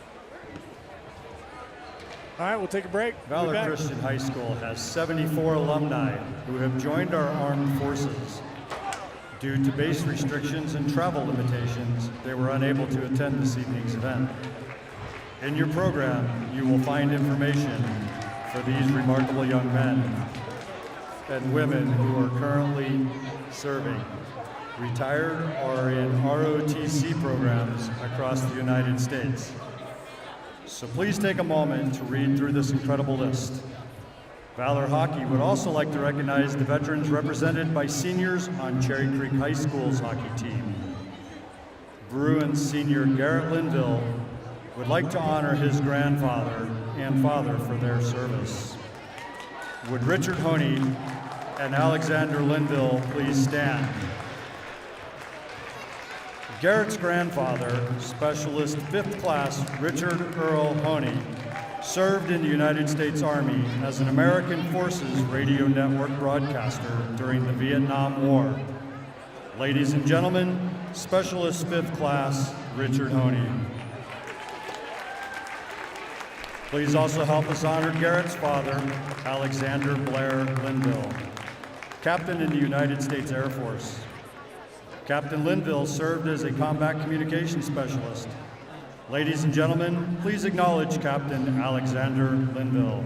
All right, we'll take a break. Valor Christian High School has 74 alumni who have joined our armed forces. Due to base restrictions and travel limitations, they were unable to attend this evening's event. In your program, you will find information for these remarkable young men and women who are currently serving, retired or in ROTC programs across the United States. So please take a moment to read through this incredible list. Valor Hockey would also like to recognize the veterans represented by seniors on Cherry Creek High School's hockey team. Bruins senior Garrett Linville would like to honor his grandfather and father for their service. Would Richard Honey and Alexander Linville please stand? Garrett's grandfather, Specialist 5th Class Richard Earl Honey, served in the United States Army as an American Forces Radio Network broadcaster during the Vietnam War. Ladies and gentlemen, Specialist 5th Class Richard Honey. Please also help us honor Garrett's father, Alexander Blair Linville, Captain in the United States Air Force. Captain Linville served as a combat communications specialist. Ladies and gentlemen, please acknowledge Captain Alexander Linville.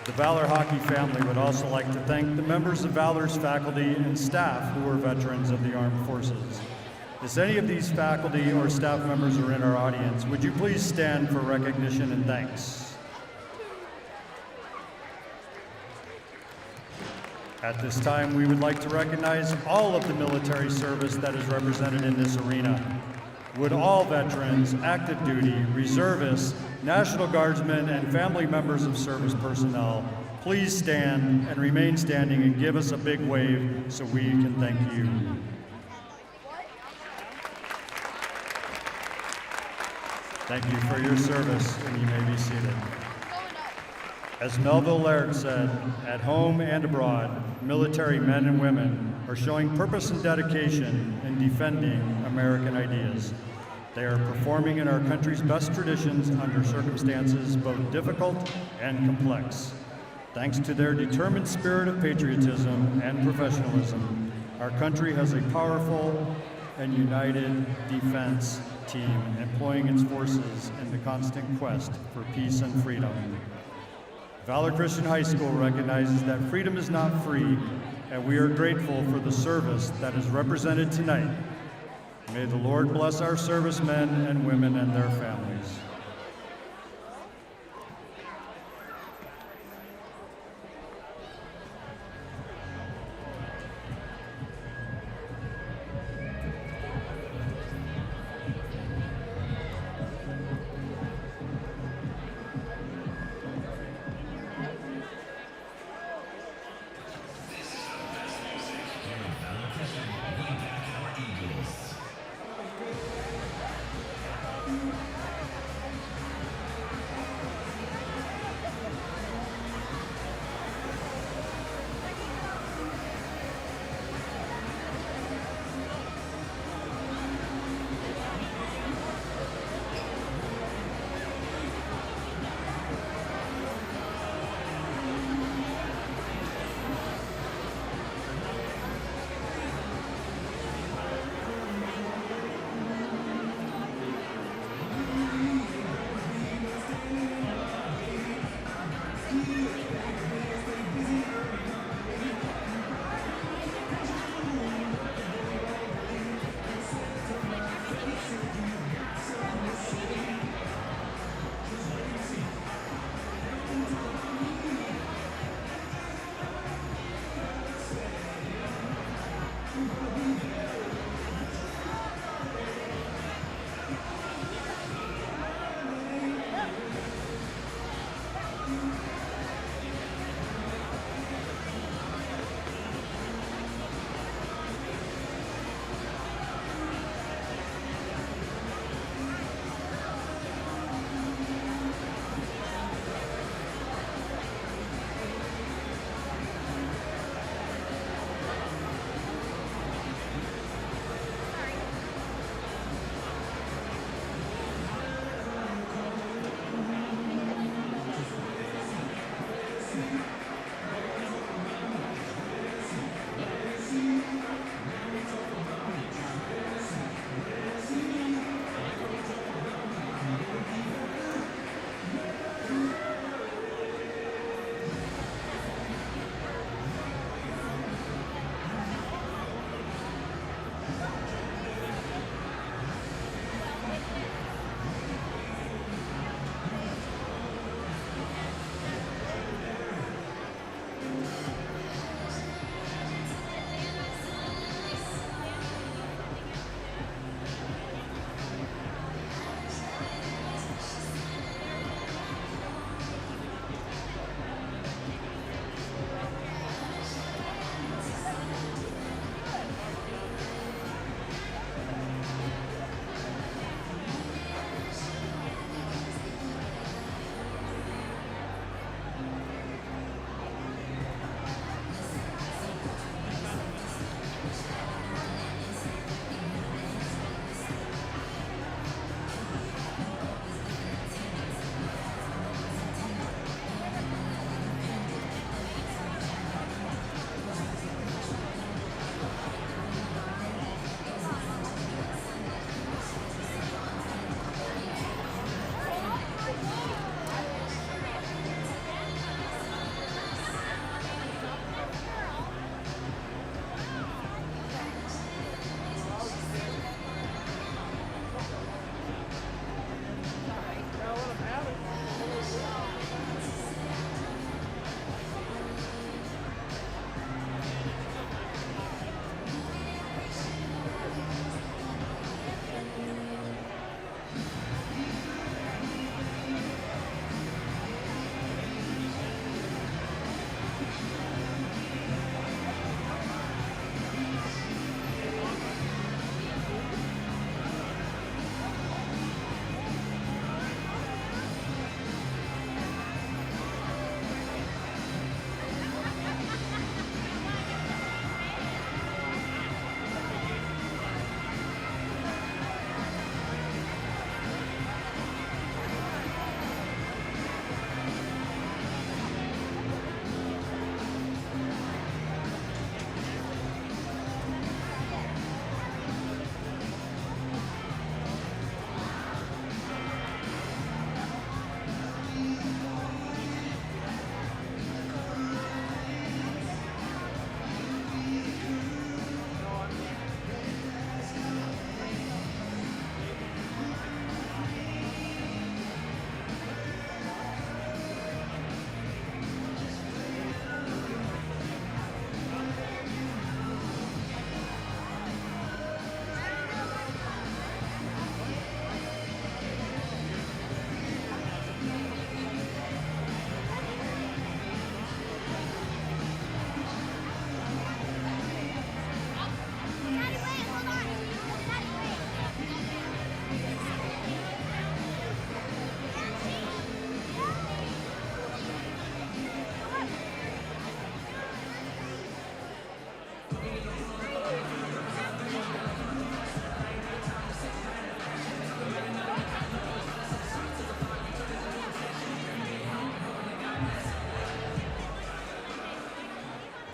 The Valor Hockey family would also like to thank the members of Valor's faculty and staff who are veterans of the Armed Forces. If any of these faculty or staff members are in our audience, would you please stand for recognition and thanks? At this time, we would like to recognize all of the military service that is represented in this arena. Would all veterans, active duty, reservists, National Guardsmen, and family members of service personnel please stand and remain standing and give us a big wave so we can thank you. Thank you for your service, and you may be seated. As Melville Laird said, at home and abroad, military men and women are showing purpose and dedication in defending American ideas. They are performing in our country's best traditions under circumstances both difficult and complex. Thanks to their determined spirit of patriotism and professionalism, our country has a powerful and united defense team employing its forces in the constant quest for peace and freedom. Valor Christian High School recognizes that freedom is not free, and we are grateful for the service that is represented tonight. May the Lord bless our servicemen and women and their families.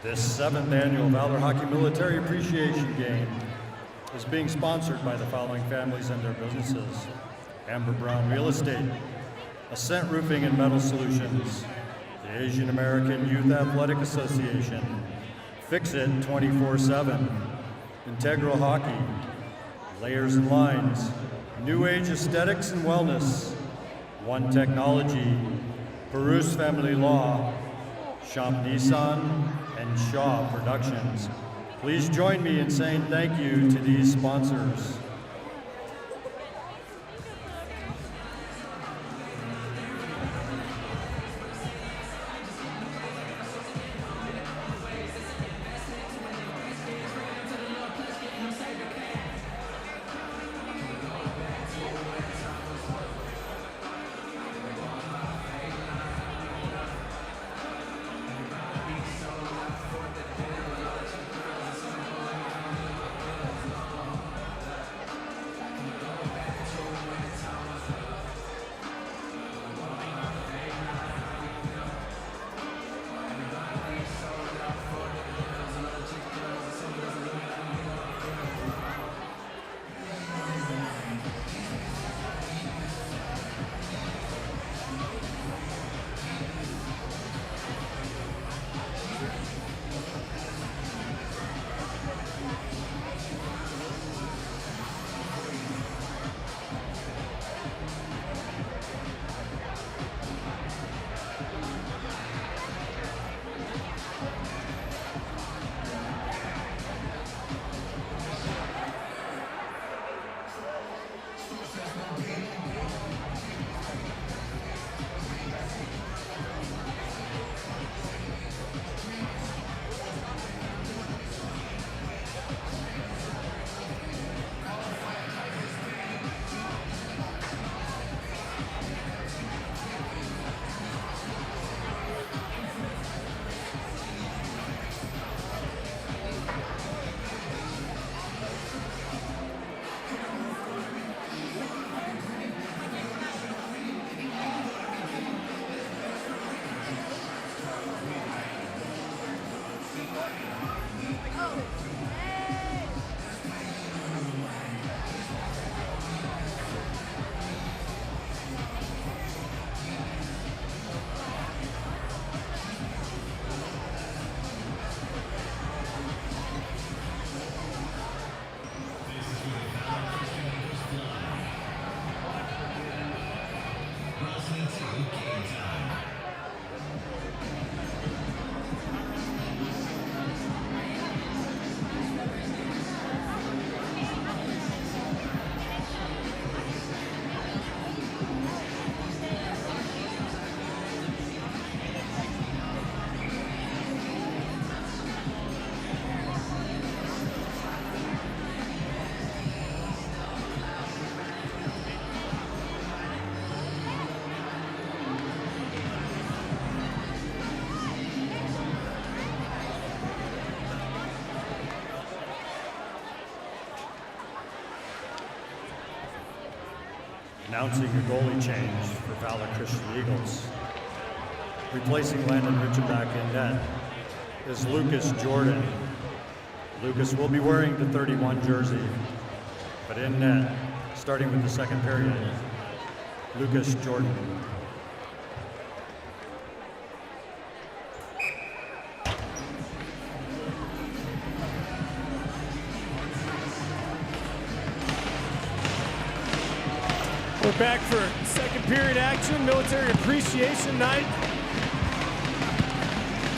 This 7th annual Valor Hockey Military Appreciation Game is being sponsored by the following families and their businesses: Amber Brown Real Estate, Ascent Roofing and Metal Solutions, the Asian American Youth Athletic Association, Fix It 24/7, Integral Hockey, Layers and Lines, New Age Aesthetics and Wellness, One Technology, Perus Family Law, Champ Nissan, and Shaw Productions. Please join me in saying thank you to these sponsors. Announcing a goalie change for Valor Christian Eagles. Replacing Landon Ritchenbach in net is Lucas Jordan. Lucas will be wearing the 31 jersey, but in net, starting with the second period, Lucas Jordan. We're back for second period action, military appreciation night.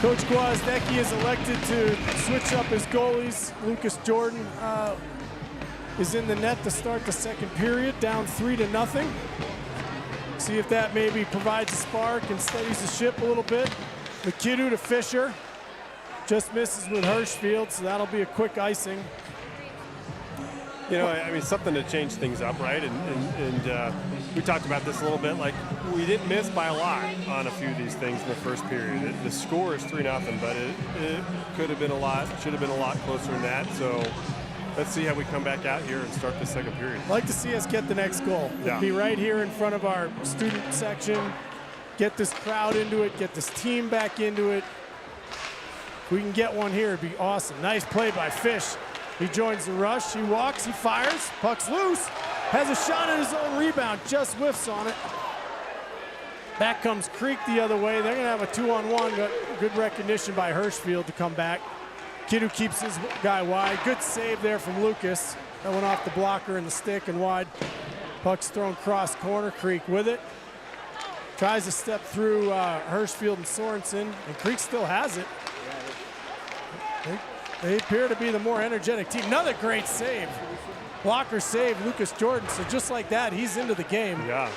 Coach Gwozdecki is elected to switch up his goalies. Lucas Jordan is in the net to start the second period, down 3-0. See if that maybe provides a spark and steadies the ship a little bit. McKidoo to Fisher. Just misses with Hirschfield, so that'll be a quick icing. You know, I mean, something to change things up, right? And we talked about this a little bit. Like, we didn't miss by a lot on a few of these things in the first period. The score is 3-0, but it could have been a lot, should have been a lot closer than that. So let's see how we come back out here and start the second period. I'd like to see us get the next goal. Yeah. Be right here in front of our student section, get this crowd into it, get this team back into it. If we can get one here, it'd be awesome. Nice play by Fish. He joins the rush, he walks, he fires, puck's loose, has a shot at his own rebound, just whiffs on it. Back comes Creek the other way. They're gonna have a 2-on-1, but good recognition by Hirschfield to come back. Kiddu keeps his guy wide. Good save there from Lucas. That went off the blocker and the stick and wide. Puck's thrown cross corner, Creek with it. Tries to step through Hirschfield and Sorensen, and Creek still has it. They appear to be the more energetic team. Another great save. Blocker save, Lucas Jordan. So just like that, he's into the game. Yeah.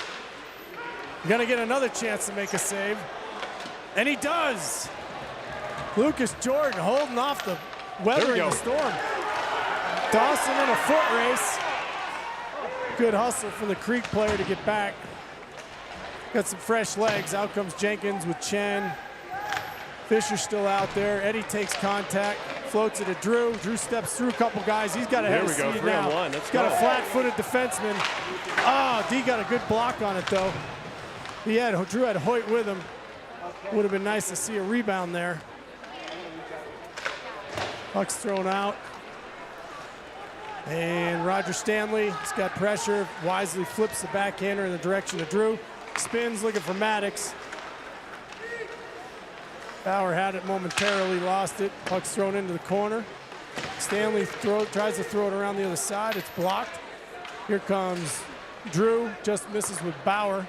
Gonna get another chance to make a save. And he does. Lucas Jordan holding off the weathering the storm. Dawson in a foot race. Good hustle from the Creek player to get back. Got some fresh legs. Out comes Jenkins with Chen. Fisher still out there. Eddie takes contact, floats it to Drew. Drew steps through a couple guys. He's got a head of speed now. 3-on-1. Let's He's got go. a flat-footed defenseman. Oh, D got a good block on it though. Drew had Hoyt with him. Would have been nice to see a rebound there. Puck's thrown out. And Roger Stanley has got pressure. Wisely flips the backhander in the direction of Drew. Spins looking for Maddox. Bauer had it momentarily, lost it. Puck's thrown into the corner. Stanley tries to throw it around the other side. It's blocked. Here comes Drew, just misses with Bauer.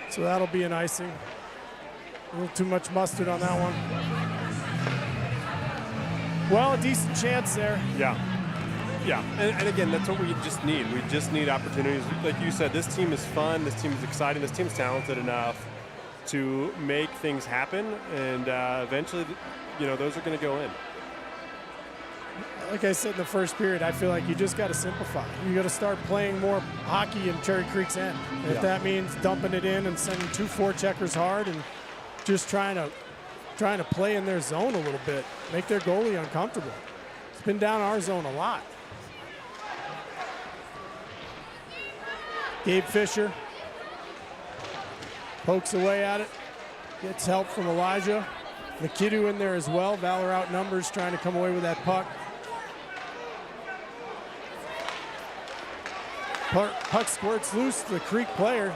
So that'll be an icing. A little too much mustard on that one. Well, a decent chance there. Yeah. Yeah, and again, that's what we just need. We just need opportunities. Like you said, this team is fun. This team is exciting. This team's talented enough to make things happen, and eventually, those are going to go in. Like I said in the first period, I feel like you just got to simplify. You got to start playing more hockey in Cherry Creek's end. If that means dumping it in and sending 2 forecheckers hard and just trying to play in their zone a little bit, make their goalie uncomfortable. It's been down our zone a lot. Gabe Fisher pokes away at it, gets help from Elijah. McKiddu in there as well. Valor outnumbers, trying to come away with that puck. Puck squirts loose to the Creek player.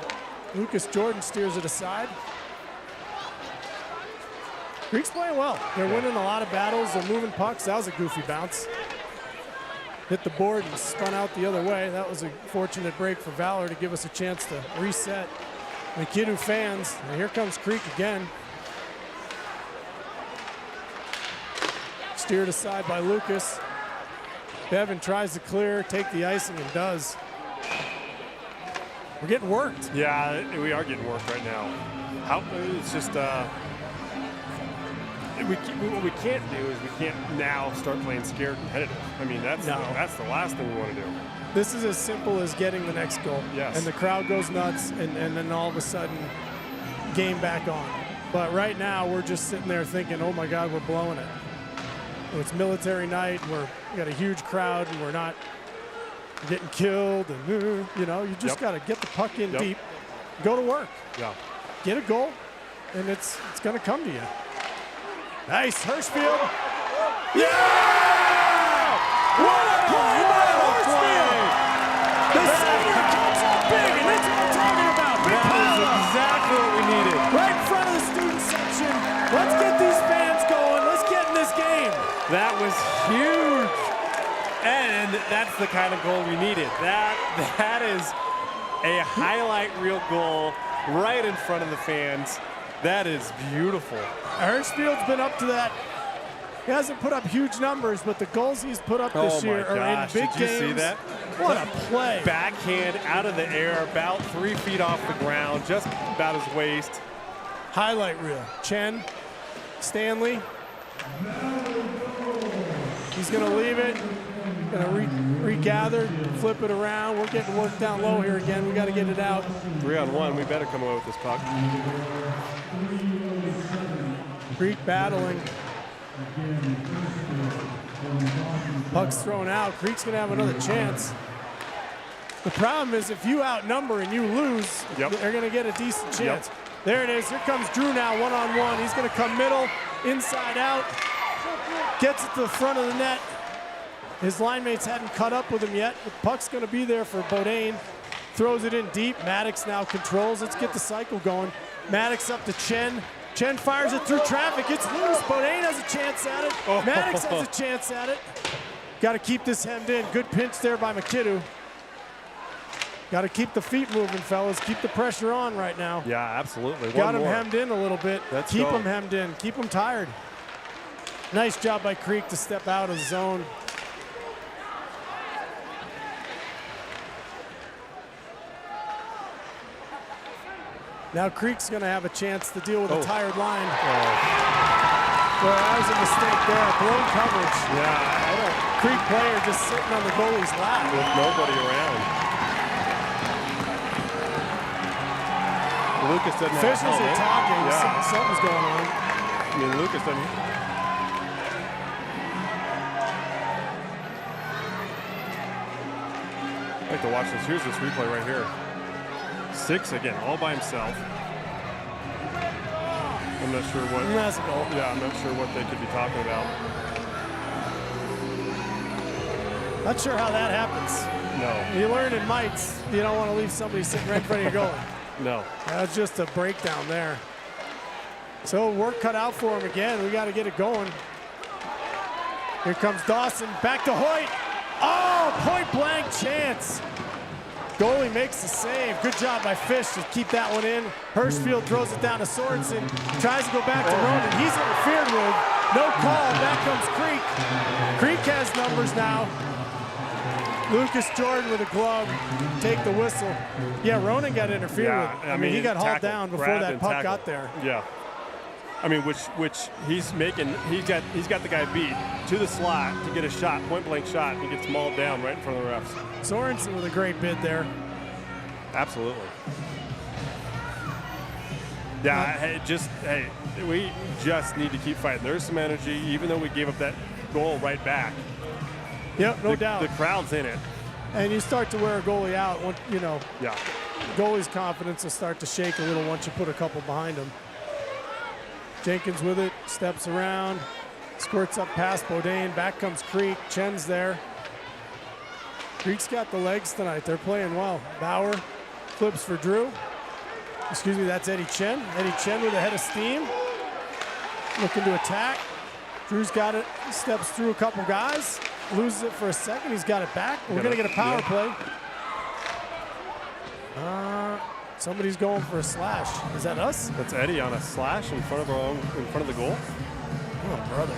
Lucas Jordan steers it aside. Creek's playing well. They're winning a lot of battles. They're moving pucks. That was a goofy bounce. Hit the board and spun out the other way. That was a fortunate break for Valor to give us a chance to reset. McKiddu fans, and here comes Creek again. Steered aside by Lucas. Bevan tries to clear, take the icing, and does. We're getting worked. Yeah, we are getting worked right now. It's just what we can't do is we can't now start playing scared competitive. I mean, that's the last thing we want to do. This is as simple as getting the next goal. Yes. And the crowd goes nuts, and then all of a sudden, game back on. But right now, we're just sitting there thinking, oh my God, we're blowing it. It's military night, we got a huge crowd, and we're not getting killed, and you just got to get the puck in deep, go to work. Yeah. Get a goal, and it's going to come to you. Nice, Hirschfield. Yeah! What a play by Hirschfield! The senior comes up big, and that's what I'm talking about. Big That is exactly what we needed. right in front of the student section. Let's get these fans going. Let's get in this game. That was huge. And that's the kind of goal we needed. That is a highlight reel goal right in front of the fans. That is beautiful. Hirschfield's been up to that. He hasn't put up huge numbers, but the goals he's put up this year are in big games. Did you see that? What a play. Backhand out of the air, about 3 feet off the ground, just about his waist. Highlight reel. Chen, Stanley. He's going to leave it. Going to regather, flip it around. We're getting worked down low here again. We got to get it out. 3-on-1. We better come away with this puck. Creek battling. Puck's thrown out. Creek's going to have another chance. The problem is if you outnumber and you lose, they're going to get a decent chance. There it is. Here comes Drew now, one-on-one. He's going to come middle. inside out, gets it to the front of the net. His line mates hadn't caught up with him yet. The puck's gonna be there for Bodine. Throws it in deep. Maddox now controls. Let's get the cycle going. Maddox up to Chen. Chen fires it through traffic. It's loose. Bodine has a chance at it. Maddox has a chance at it. Got to keep this hemmed in. Good pinch there by McKidoo. Got to keep the feet moving, fellas. Keep the pressure on right now. Yeah, absolutely. Got him hemmed in a little bit. Keep go. him hemmed in. Keep him tired. Nice job by Creek to step out of the zone. Now Creek's going to have a chance to deal with a tired line. Well, that was a mistake there. Blown coverage. Yeah, Creek player just sitting on the goalie's lap. with nobody around. Lucas doesn't have Officials are talking. Yeah. Something's going on. I mean, Lucas doesn't. I like to watch this. Here's this replay right here. 6 again, all by himself. I'm not sure what. That's a goal. Yeah, I'm not sure what they could be talking about. Not sure how that happens. No, You learn in mites, you don't want to leave somebody sitting right in front of your goalie. no. That's just a breakdown there. So work cut out for him again. We got to get it going. Here comes Dawson. Back to Hoyt. Oh, point blank chance. Goalie makes the save. Good job by Fish to keep that one in. Hirschfield throws it down to Sorensen. Tries to go back to Ronan. He's interfered with. No call. Back comes Creek. Creek has numbers now. Lucas Jordan with a glove. Take the whistle. Yeah, Ronan got interfered with. I mean, he got hauled down before that puck got there. Yeah. I mean, which he's making. He's got the guy beat to the slot to get a shot, point blank shot. He gets mauled down right in front of the refs. Sorensen with a great bid there. Absolutely. Yeah, we just need to keep fighting. There's some energy, even though we gave up that goal right back. Yep, no doubt. The crowd's in it. And you start to wear a goalie out, Yeah. goalie's confidence will start to shake a little once you put a couple behind him. Jenkins with it, steps around, squirts up past Bodine. Back comes Creek. Chen's there. Creek's got the legs tonight. They're playing well. Bauer flips for Drew. Excuse me, that's Eddie Chen. Eddie Chen with a head of steam. Looking to attack. Drew's got it. He steps through a couple guys. Loses it for a second. He's got it back. We're going to get a power play. Somebody's going for a slash. Is that us? That's Eddie on a slash in front of the goal. Oh, brother.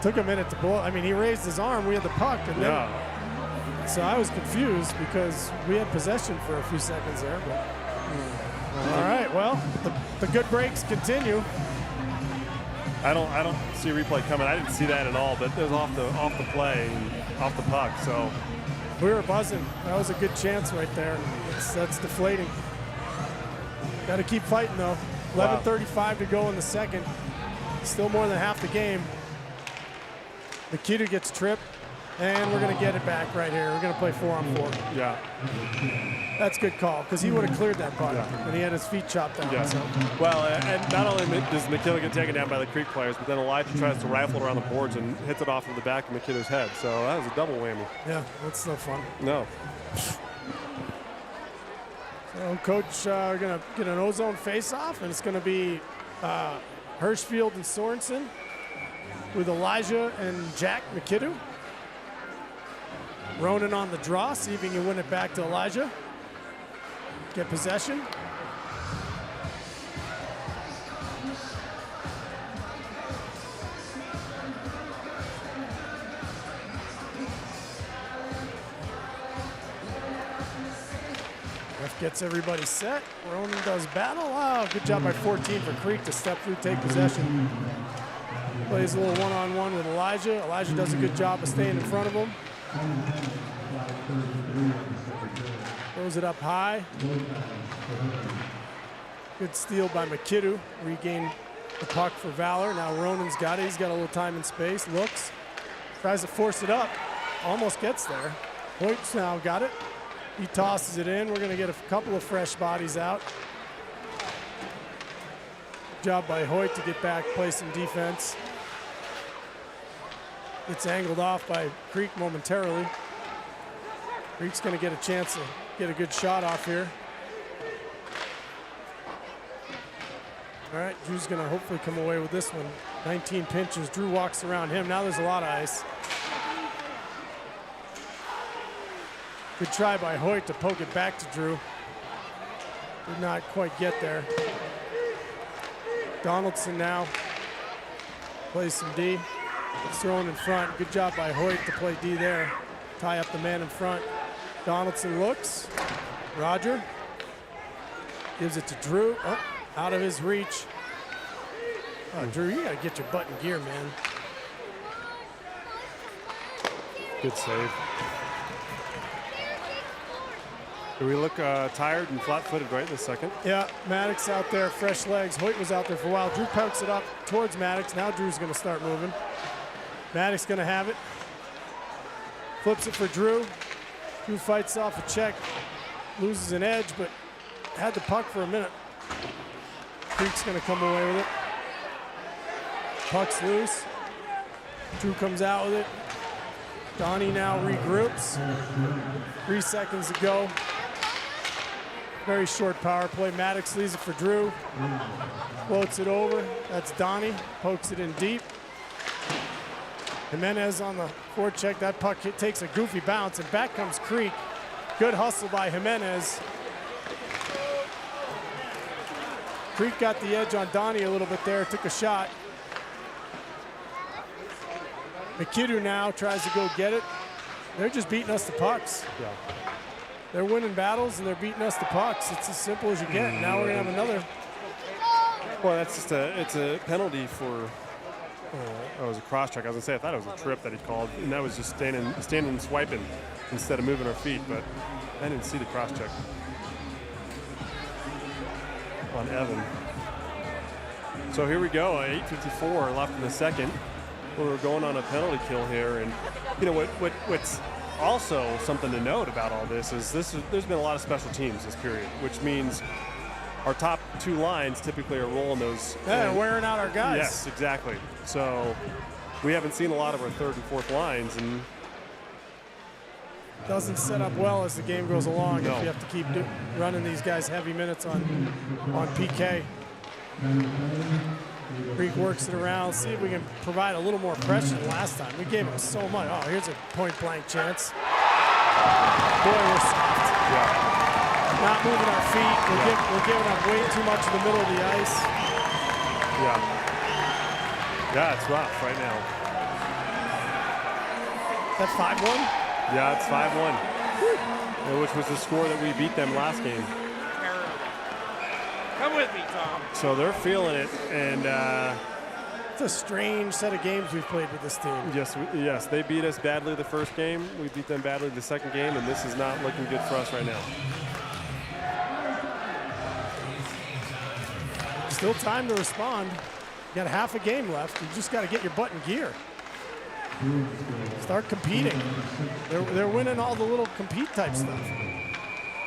Took a minute to blow. I mean, he raised his arm. We had the puck. And then, so I was confused because we had possession for a few seconds there. But, all right, well, the good breaks continue. I don't see a replay coming. I didn't see that at all, but it was off the play, and off the puck. So we were buzzing. That was a good chance right there. That's deflating. Got to keep fighting though. 11:35 to go in the second. Still more than half the game. Nikita gets tripped, and we're going to get it back right here. We're going to play 4-on-4. Yeah. That's a good call because he would have cleared that puck, and he had his feet chopped out. Yeah. So. Well, and not only does McKinnell get taken down by the Creek players, but then Elijah tries to rifle it around the boards and hits it off of the back of McKinnell's head. So that was a double whammy. Yeah, that's no fun. No. So Coach, we're going to get an ozone face-off, and it's going to be Hirschfield and Sorensen with Elijah and Jack McKidoo. Ronan on the draw, see if he can win it back to Elijah. Get possession. Ref gets everybody set. Ronan does battle. Oh, good job by 14 for Creek to step through, take possession. Plays a little one-on-one with Elijah. Elijah does a good job of staying in front of him. Throws it up high. Good steal by McKidoo. Regain the puck for Valor. Now Ronan's got it. He's got a little time and space. Looks. Tries to force it up. Almost gets there. Hoyt's now got it. He tosses it in. We're going to get a couple of fresh bodies out. Job by Hoyt to get back, play some defense. Gets angled off by Creek momentarily. Creek's going to get a chance to get a good shot off here. All right, Drew's going to hopefully come away with this one. 19 pinches. Drew walks around him. Now there's a lot of ice. Good try by Hoyt to poke it back to Drew. Did not quite get there. Donaldson now plays some D. It's thrown in front. Good job by Hoyt to play D there. Tie up the man in front. Donaldson looks. Roger gives it to Drew. Oh, out of his reach. Oh, Drew, you gotta get your butt in gear, man. Good save. Do we look tired and flat-footed right this second? Yeah, Maddox out there, fresh legs. Hoyt was out there for a while. Drew pokes it up towards Maddox. Now Drew's gonna start moving. Maddox gonna have it. Flips it for Drew. Drew fights off a check. Loses an edge, but had the puck for a minute. Creek's gonna come away with it. Puck's loose. Drew comes out with it. Donnie now regroups. 3 seconds to go. Very short power play. Maddox leaves it for Drew. Floats it over. That's Donnie. Pokes it in deep. Jimenez on the forecheck. That puck takes a goofy bounce, and back comes Creek. Good hustle by Jimenez. Creek got the edge on Donnie a little bit there. Took a shot. McKidoo now tries to go get it. They're just beating us to pucks. Yeah. They're winning battles and they're beating us to pucks. It's as simple as you get. Now we're gonna have another. Well, that's just it's a penalty for. It was a cross check. I was gonna say I thought it was a trip that he called, and that was just standing and swiping instead of moving our feet. But I didn't see the cross check on Evan. So here we go. 8:54 left in the second. We're going on a penalty kill here, and you know what's also something to note about all this is there's been a lot of special teams this period, which means our top 2 lines typically are rolling those. Yeah, wearing out our guys. Yes, exactly. So we haven't seen a lot of our 3rd and 4th lines, and doesn't set up well as the game goes along. No. If you have to keep running these guys heavy minutes on PK. Creek works it around. See if we can provide a little more pressure than last time. We gave him so much. Oh, here's a point-blank chance. Boy, we're soft. yeah, Not moving our feet. We're giving up way too much in the middle of the ice. yeah, it's rough right now. That 5-1? Yeah, it's 5-1, which was the score that we beat them last game. Come with me, Tom. So they're feeling it, and It's a strange set of games we've played with this team. yes, they beat us badly the first game. We beat them badly the second game, and this is not looking good for us right now. Still time to respond. You got half a game left. You just got to get your butt in gear. Start competing. They're winning all the little compete type stuff.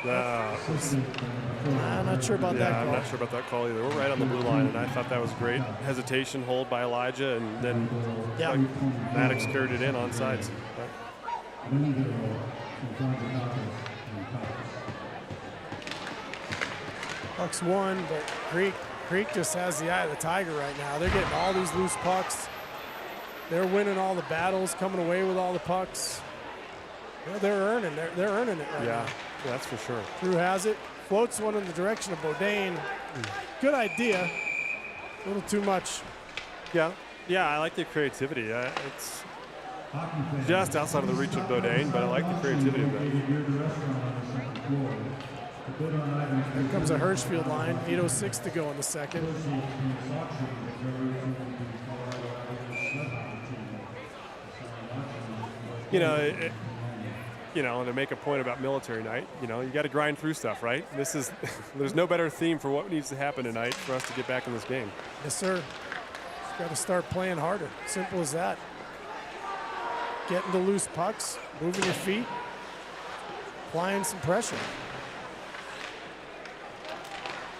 I'm not sure about that call. I'm not sure about that call either. We're right on the blue line, and I thought that was great. Hesitation, hold by Elijah, and then Maddox carried it in on sides. Puck's won, but Creek just has the eye of the tiger right now. They're getting all these loose pucks. They're winning all the battles, coming away with all the pucks. Yeah, they're earning it right now. Yeah, that's for sure. Drew has it, floats one in the direction of Bourdain. Good idea, a little too much. Yeah, I like the creativity. It's just outside of the reach of Bourdain, but I like the creativity of that. Here comes a Hirschfield line, 8:06 to go in the second. To make a point about military night, you got to grind through stuff, right? There's no better theme for what needs to happen tonight for us to get back in this game. Yes, sir. Got to start playing harder. Simple as that. Getting the loose pucks, moving your feet, applying some pressure.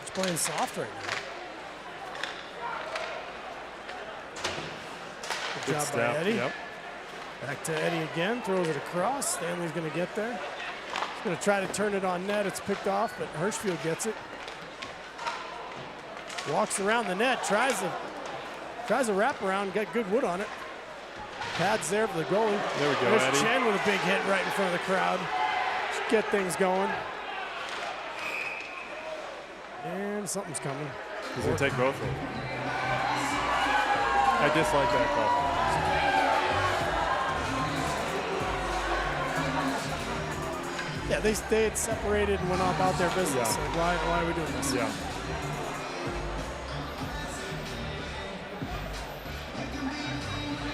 Just playing soft right now. job step, by Eddie. yep. Back to Eddie again, throws it across. Stanley's going to get there. He's going to try to turn it on net. It's picked off, but Hirschfield gets it. Walks around the net, tries a wrap around, got good wood on it. Pads there for the goalie. There we go, There's Eddie. Chen with a big hit right in front of the crowd. Just get things going. And something's coming. He's going to take both of them. I dislike that call. Yeah, they had separated and went on about their business. Yeah. Like, why are we doing this? Yeah.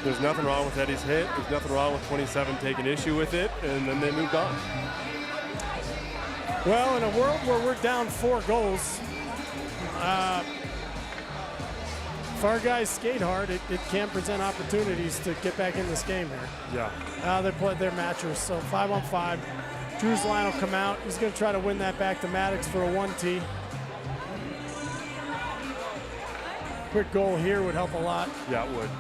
There's nothing wrong with Eddie's hit. There's nothing wrong with 27 taking issue with it, and then they moved on. Well, in a world where we're down 4 goals, if our guys skate hard, it can present opportunities to get back in this game here. Yeah. They played their matchers, so 5-on-5. Drew's line will come out. He's going to try to win that back to Maddox for a 1T. Quick goal here would help a lot. Yeah, it would.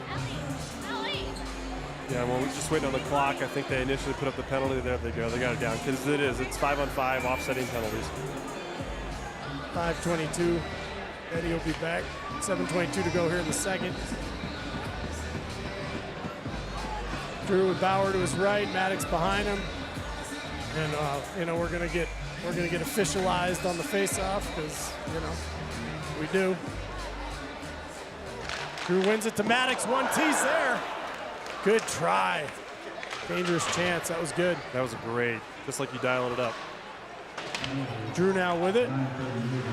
Yeah, well, we're just waiting on the clock. I think they initially put up the penalty. There they go. They got it down. Because it's 5-on-5 offsetting penalties. 5:22. Eddie will be back. 7:22 to go here in the second. Drew with Bauer to his right, Maddox behind him. And we're gonna get officialized on the face-off because we do. Drew wins it to Maddox. 1T's there. Good try. Dangerous chance. That was good. That was great. Just like you dialing it up. Drew now with it.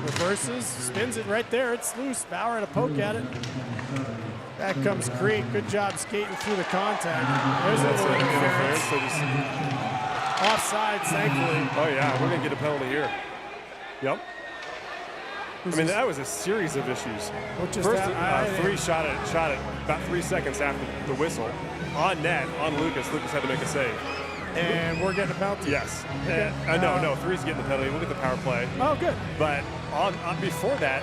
Reverses. Spins it right there. It's loose. Bauer had a poke at it. Back comes Creek. Good job skating through the contact. There's a little interference. So just, Offside, thankfully. oh, yeah. We're going to get a penalty here. Yep. I mean, that was a series of issues. First, 3 shot it about 3 seconds after the whistle. On net, on Lucas. Lucas had to make a save. And we're getting a penalty. Yes. Okay. No, 3's getting the penalty. Look at the power play. Oh, good. But on before that,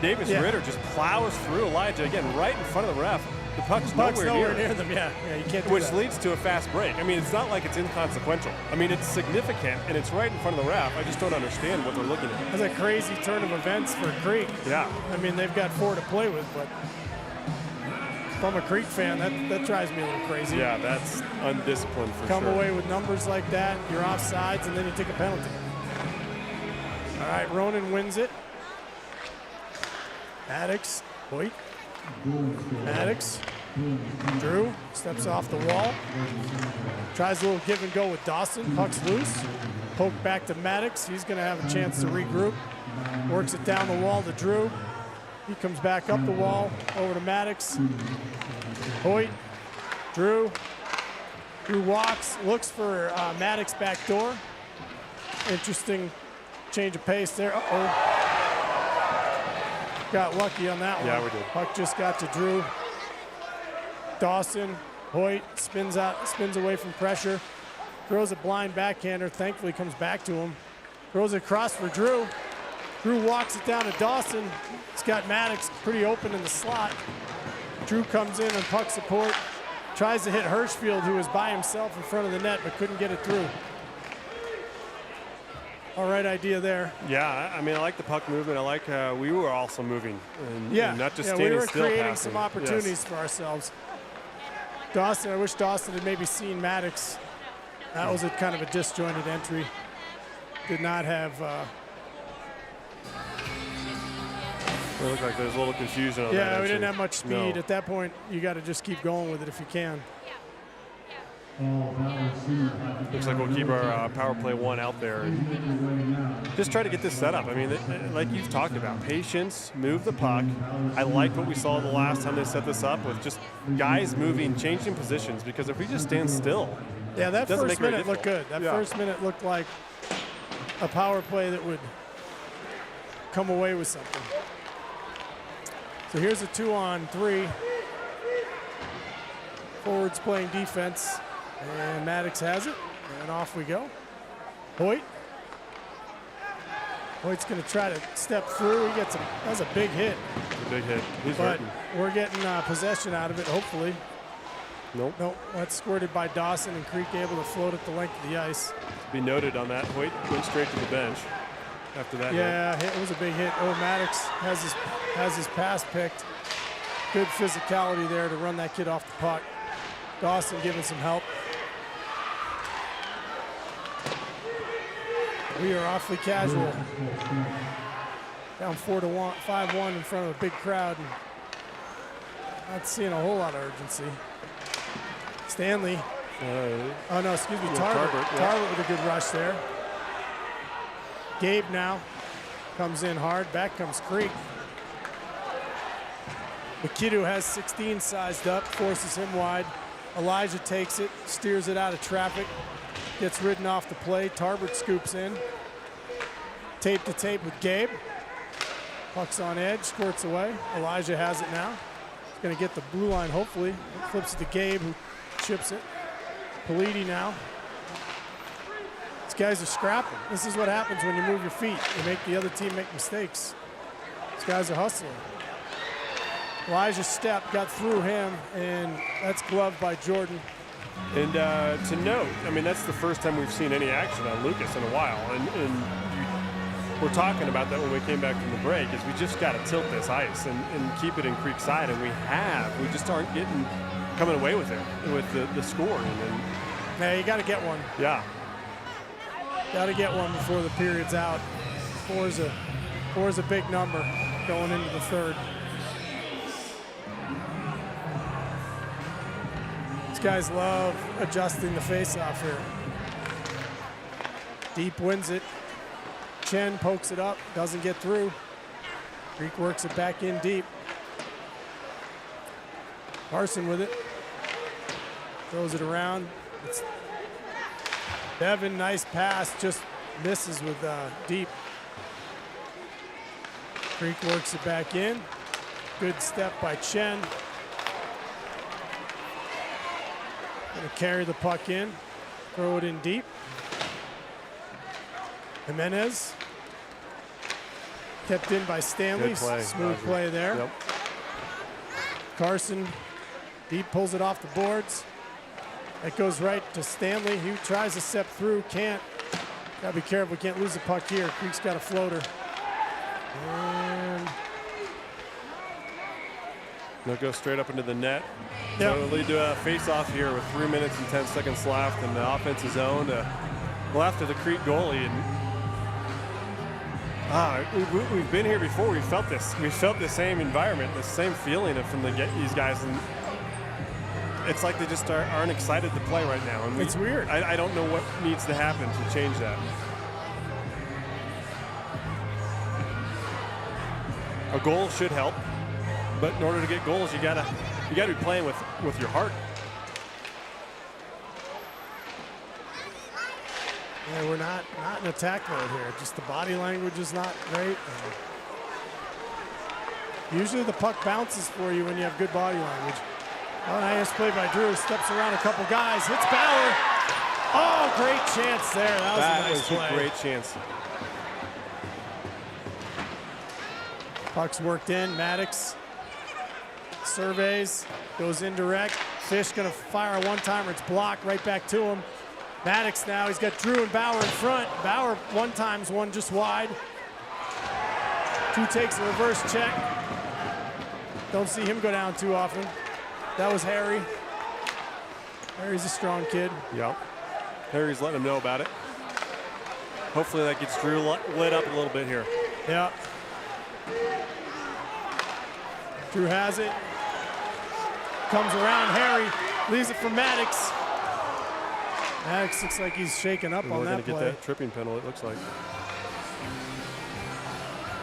Davis Ritter just plows through Elijah again right in front of the ref. The puck's nowhere near them. Yeah, you can't do which that. leads to a fast break. I mean, it's not like it's inconsequential. I mean, it's significant, and it's right in front of the ref. I just don't understand what they're looking at. That's a crazy turn of events for Creek. Yeah. I mean, they've got 4 to play with, but if I'm a Creek fan, that drives me a little crazy. Yeah, that's undisciplined for Come sure. away with numbers like that, you're offsides, and then you take a penalty. All right, Ronan wins it. Maddox, Hoyt. Maddox. Drew steps off the wall. Tries a little give and go with Dawson. Puck's loose. Poke back to Maddox. He's going to have a chance to regroup. Works it down the wall to Drew. He comes back up the wall over to Maddox. Hoyt. Drew. Drew walks, looks for Maddox back door. Interesting change of pace there. Uh-oh. Got lucky on that one. Yeah, we did. Puck just got to Drew. Dawson, Hoyt spins away from pressure. Throws a blind backhander. Thankfully comes back to him. Throws it across for Drew. Drew walks it down to Dawson. It's got Maddox pretty open in the slot. Drew comes in on puck support. Tries to hit Hirschfield, who was by himself in front of the net, but couldn't get it through. All right idea there. Yeah, I mean, I like the puck movement. I like we were also moving. And not just standing we were still creating passing. some opportunities for ourselves. Dawson, I wish Dawson had maybe seen Maddox. That was a kind of a disjointed entry. Did not have... It looked like there's a little confusion on that. Yeah, we entry. didn't have much speed. No. At that point, you got to just keep going with it if you can. Looks like we'll keep our power play 1 out there and just try to get this set up. I mean, like you've talked about, patience, move the puck. I like what we saw the last time they set this up with just guys moving, changing positions, because if we just stand still, yeah, that doesn't first make it very minute looked good. That first minute looked like a power play that would come away with something. So here's a 2-on-3. Forwards playing defense. And Maddox has it, and off we go. Hoyt. Hoyt's going to try to step through. He gets that's a big hit. a big hit. He's but hurting. we're getting possession out of it, hopefully. Nope. Nope, that's squirted by Dawson, and Creek able to float it the length of the ice. Be noted on that. Hoyt went straight to the bench after that. Yeah, it was a big hit. Oh, Maddox has his pass picked. Good physicality there to run that kid off the puck. Dawson giving some help. We are awfully casual. Down 4-1, 5-1 in front of a big crowd. And not seeing a whole lot of urgency. Stanley. Oh no, excuse me, Tarbert. Tarbert with a good rush there. Gabe now comes in hard. Back comes Creek. McKidoo has 16 sized up, forces him wide. Elijah takes it, steers it out of traffic, gets ridden off the play. Tarbert scoops in. Tape to tape with Gabe. Puck's on edge, squirts away. Elijah has it now. He's going to get the blue line, hopefully. Flips it to Gabe, who chips it. Politi now. These guys are scrapping. This is what happens when you move your feet. You make the other team make mistakes. These guys are hustling. Elijah's step got through him, and that's gloved by Jordan. And to note, I mean, that's the first time we've seen any action on Lucas in a while. And we're talking about that when we came back from the break, is we just got to tilt this ice and keep it in Creek side, and we have. We just aren't coming away with it, with the scoring. And Yeah, you got to get one. yeah. Got to get one before the period's out. Four's a big number going into the third. These guys love adjusting the face-off here. Deep wins it. Chen pokes it up, doesn't get through. Creek works it back in deep. Carson with it. Throws it around. It's Bevan, nice pass, just misses with deep. Creek works it back in. Good step by Chen. Gonna carry the puck in, throw it in deep. Jimenez. Kept in by Stanley. Good play, Smooth Roger. play there. Yep. Carson, deep, pulls it off the boards. That goes right to Stanley, who tries to step through, can't. Gotta be careful, can't lose the puck here. Creek's got a floater. And They'll go straight up into the net. Yep. So it'll lead to a face-off here with 3 minutes and 10 seconds left in the offensive zone. Left of the Creek goalie. And we've been here before. We felt this. We felt the same environment, the same feeling from these guys. And it's like they just aren't excited to play right now. And it's weird. I don't know what needs to happen to change that. A goal should help, but in order to get goals, you gotta be playing with your heart. Yeah, we're not in attack mode here. Just the body language is not great. Usually the puck bounces for you when you have good body language. Oh, nice play by Drew. Steps around a couple guys. Hits Valor. Oh, great chance there. That was a nice play. A great chance. Puck's worked in. Maddox surveys, goes indirect. Fish gonna fire a one-timer. It's blocked right back to him. Maddox now, he's got Drew and Bauer in front. Bauer one-times one just wide. Drew takes a reverse check. Don't see him go down too often. That was Harry. Harry's a strong kid. Yep. Harry's letting him know about it. Hopefully that gets Drew lit up a little bit here. Yeah. Drew has it. Comes around Harry. Leaves it for Maddox. Maddox looks like he's shaken up on that play. We're going to get that tripping penalty, it looks like.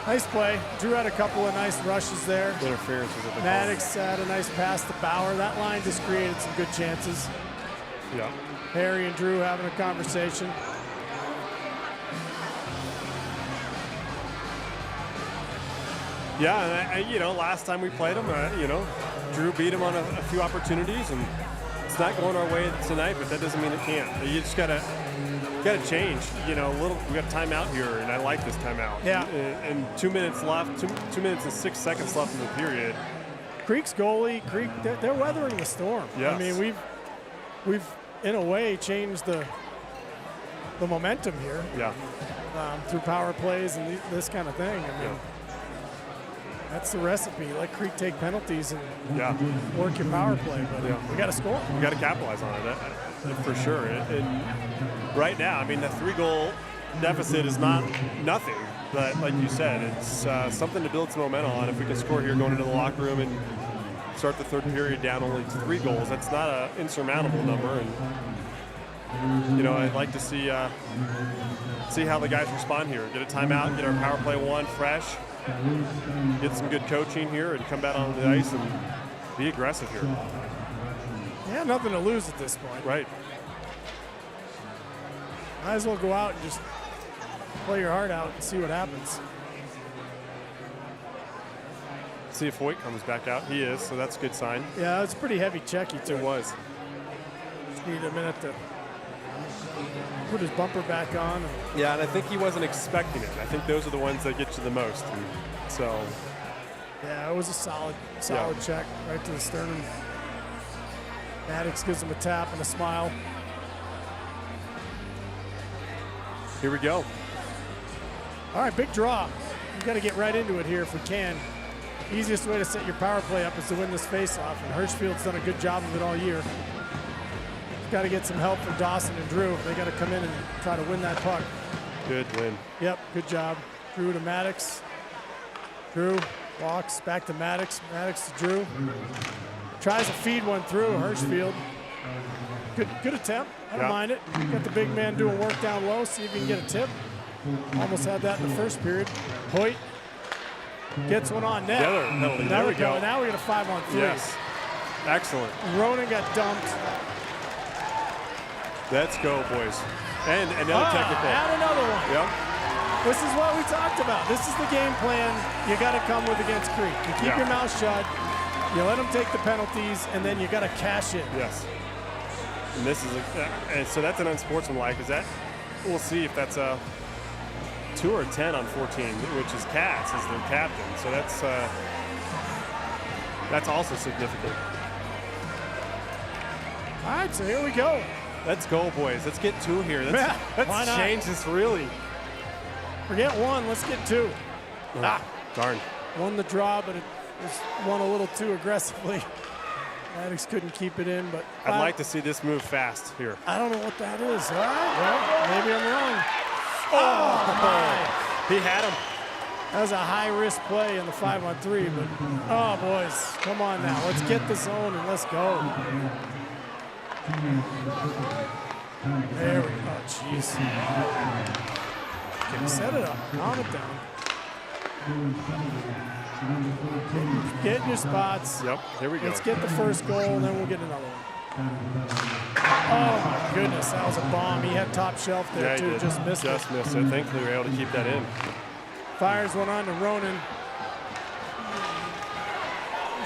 Nice play. Drew had a couple of nice rushes there. Interference with it. Maddox had a nice pass to Bauer. That line just created some good chances. Yeah. Harry and Drew having a conversation. Yeah, and last time we played him, Drew beat him on a few opportunities, and it's not going our way tonight, but that doesn't mean it can't. You just gotta change. We got a timeout here, and I like this timeout. Yeah. And 2 minutes left, 2 minutes and 6 seconds left in the period. Creek's goalie, Creek, they're weathering the storm. Yes. I mean, we've in a way changed the momentum here. Yeah. Through power plays and this kind of thing. I mean, that's the recipe. Let Creek take penalties and work your power play, but we got to score. We got to capitalize on it, for sure. And right now, I mean, the 3-goal deficit is not nothing, but like you said, it's something to build some momentum on. If we can score here going into the locker room and start the third period down only 3 goals, that's not an insurmountable number. And you know, I'd like to see how the guys respond here. Get a timeout, get our power play one fresh, get some good coaching here, and come back onto the ice and be aggressive here. Yeah, nothing to lose at this point. Right. Might as well go out and just play your heart out and see what happens. See if Hoyt comes back out. He is, so that's a good sign. Yeah, it's a pretty heavy check he took. It was. Just needed a minute to put his bumper back on. Yeah, and I think he wasn't expecting it. I think those are the ones that get you the most. And so. Yeah, it was a solid check right to the sternum. Maddox gives him a tap and a smile. Here we go. All right, big draw. We've got to get right into it here if we can. Easiest way to set your power play up is to win this faceoff, and Hirschfield's done a good job of it all year. Got to get some help from Dawson and Drew. They got to come in and try to win that puck. Good win. Yep, good job. Drew to Maddox. Drew walks back to Maddox. Maddox to Drew. Tries to feed one through Hirschfield. Good attempt. I don't mind it. Got the big man doing work down low. See if he can get a tip. Almost had that in the first period. Hoyt gets one on net. The other penalty. There we go. Now we got a 5-on-3. Yes. Excellent. Ronan got dumped. Let's go, boys. And another technical. And another one. Yep. This is what we talked about. This is the game plan you got to come with against Creek. You keep your mouth shut. You let them take the penalties, and then you got to cash in. Yes. And this is and so that's an unsportsmanlike. Is that? We'll see if that's a 2 or 10 on 14, which is Katz as their captain. So that's also significant. All right, so here we go. Let's go, boys. Let's get 2 here. Let's change this really. Forget 1. Let's get 2. Darn. Won the draw, but it was won a little too aggressively. Maddox couldn't keep it in, but I'd like to see this move fast here. I don't know what that is. All right, well, maybe I'm wrong. Oh, he had him. That was a high-risk play in the 5-on-3, but oh, boys, come on now. Let's get the zone and let's go. There we go. Oh, jeez. Okay, set it up. Calm it down. Get in your spots. Yep, here we go. Let's get the first goal, and then we'll get another one. Oh, my goodness. That was a bomb. He had top shelf there, too. Just missed it. Just missed it. Thankfully, we were able to keep that in. Fires one on to Ronan.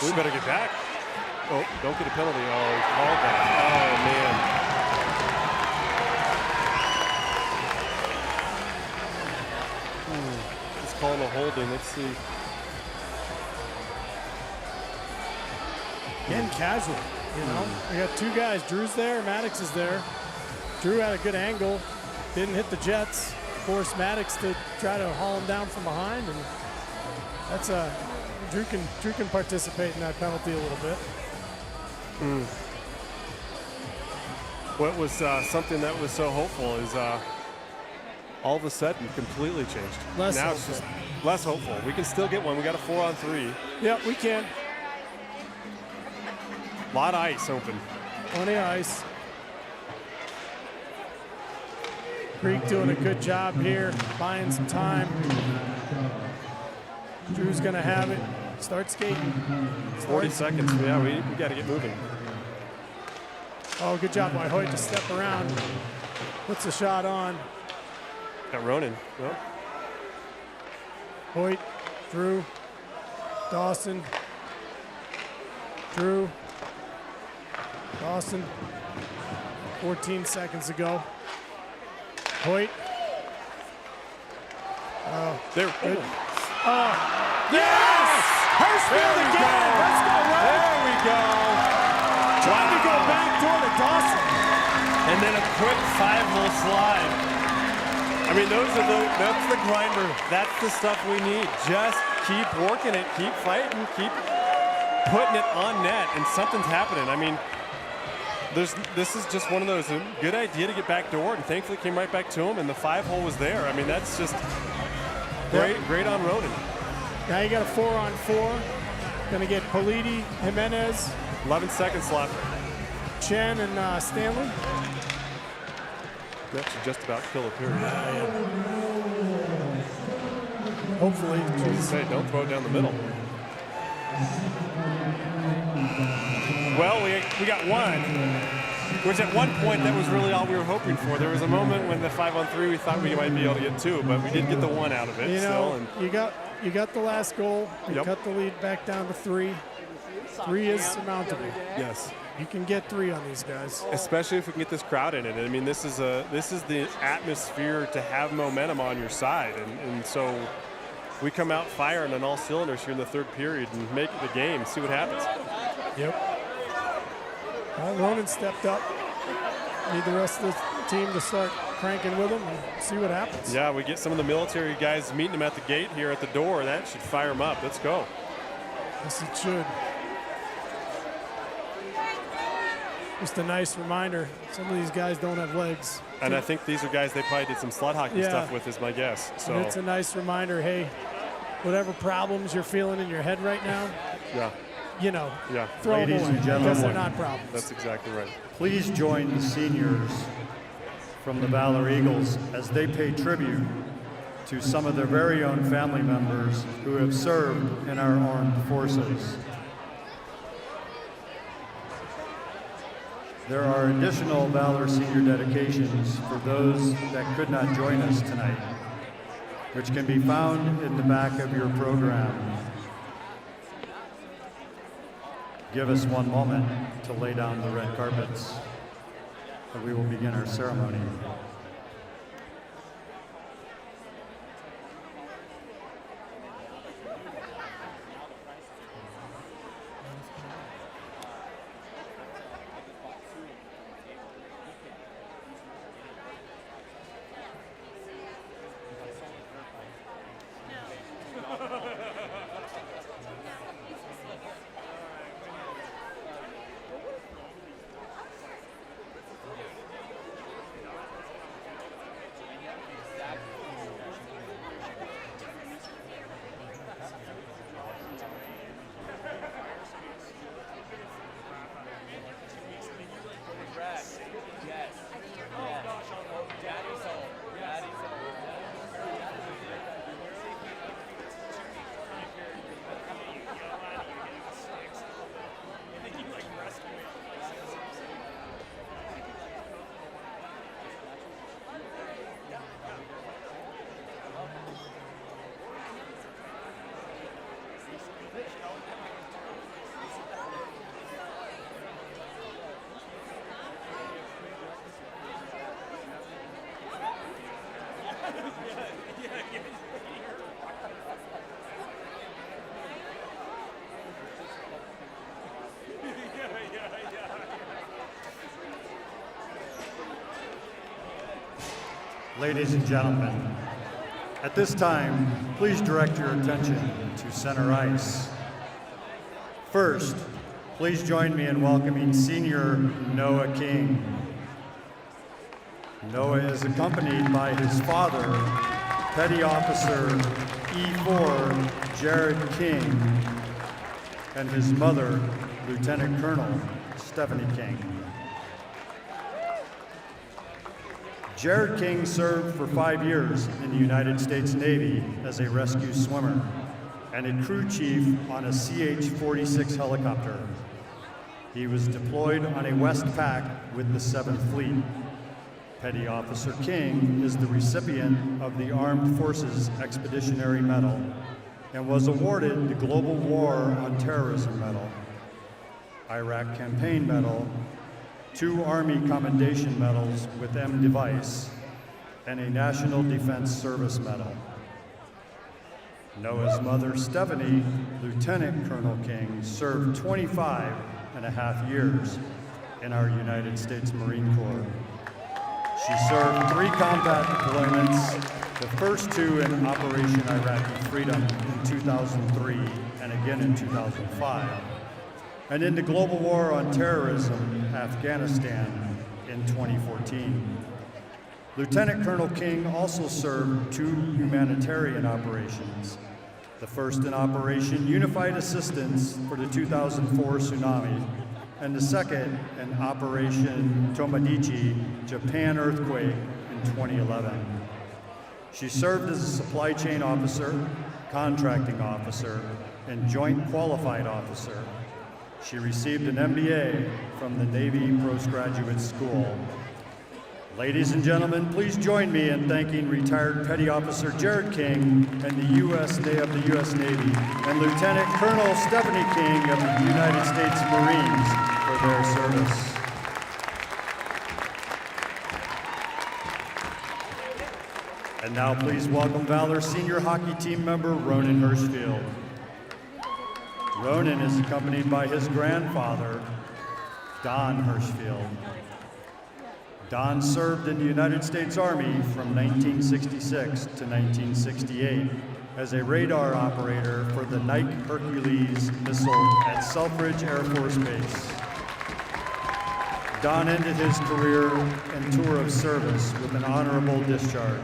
We better get back. Oh, don't get a penalty. Oh, he called that. Oh, man. He's calling a holding. Let's see. Getting casual, you know. We got 2 guys. Drew's there. Maddox is there. Drew had a good angle. Didn't hit the Jets. Forced Maddox to try to haul him down from behind, and that's a Drew can participate in that penalty a little bit. What was something that was so hopeful is all of a sudden completely changed. Less now hopeful. it's just less hopeful. We can still get one. We got a 4-on-3. Yep, we can. A lot of ice open. Plenty of ice. Creek doing a good job here, buying some time. Drew's gonna have it. Start skating. 40 seconds. Yeah, we got to get moving. Oh, good job by Hoyt to step around. Puts a shot on. Got Ronan. Well, Hoyt, Drew, Dawson, Drew, Dawson. 14 seconds ago. Hoyt. there. Good. Yes! Hurstfield we again. go. Let's go, Red. There we go. Trying to go back door to Dawson. And then a quick 5-hole slide. I mean, that's the grinder. That's the stuff we need. Just keep working it, keep fighting, keep putting it on net, and something's happening. I mean, this is just one of those, a good idea to get back door, and thankfully came right back to him, and the 5-hole was there. I mean, that's just great on Ronan. Now you got a 4-on-4. Gonna get Politi, Jimenez, 11 seconds left. Chen, and Stanley. That should just about kill a period. Hopefully. Say, don't throw it down the middle. Well, we got one, which at one point that was really all we were hoping for. There was a moment when the 5-on-3 we thought we might be able to get 2, but we did get the 1 out of it. You still, know, and you got the last goal. You Yep. cut the lead back down to 3. 3 is surmountable. yes, You can get 3 on these guys. especially if we can get this crowd in it. I mean, this is the atmosphere to have momentum on your side, and so we come out firing on all cylinders here in the third period and make it the game. See what happens. Yep. Well, Ronan stepped up. Need the rest of the team to start cranking with him and see what happens. Yeah, we get some of the military guys meeting him at the gate here at the door. That should fire him up. Let's go. Yes, it should. Just a nice reminder, some of these guys don't have legs. And I think these are guys they probably did some sled hockey Yeah. stuff with, is my guess. So And it's a nice reminder, hey, whatever problems you're feeling in your head right now, yeah, you know, yeah, throw them Ladies away and gentlemen. because they're not problems. that's exactly right. Please join the seniors from the Valor Eagles as they pay tribute to some of their very own family members who have served in our armed forces. There are additional Valor senior dedications for those that could not join us tonight, which can be found in the back of your program. Give us one moment to lay down the red carpets, and we will begin our ceremony. Ladies and gentlemen, at this time, please direct your attention to center ice. First, please join me in welcoming Senior Noah King. Noah is accompanied by his father, Petty Officer E4 Jared King, and his mother, Lieutenant Colonel Stephanie King. Jared King served for 5 years in the United States Navy as a rescue swimmer and a crew chief on a CH-46 helicopter. He was deployed on a Westpac with the 7th Fleet. Petty Officer King is the recipient of the Armed Forces Expeditionary Medal and was awarded the Global War on Terrorism Medal, Iraq Campaign Medal, 2 Army Commendation Medals with M device, and a National Defense Service Medal. Noah's mother, Stephanie, Lieutenant Colonel King, served 25 and a half years in our United States Marine Corps. She served 3 combat deployments, the first 2 in Operation Iraqi Freedom in 2003 and again in 2005, and in the global war on terrorism, Afghanistan, in 2014. Lieutenant Colonel King also served 2 humanitarian operations, the first in Operation Unified Assistance for the 2004 tsunami, and the second in Operation Tomadichi, Japan earthquake in 2011. She served as a supply chain officer, contracting officer, and joint qualified officer. She received an MBA from the Navy Postgraduate School. Ladies and gentlemen, please join me in thanking retired Petty Officer Jared King and the U.S. Navy and Lieutenant Colonel Stephanie King of the United States Marines for their service. And now please welcome Valor senior hockey team member Ronan Hirschfield. Ronan is accompanied by his grandfather, Don Hirschfield. Don served in the United States Army from 1966 to 1968 as a radar operator for the Nike Hercules missile at Selfridge Air Force Base. Don ended his career and tour of service with an honorable discharge.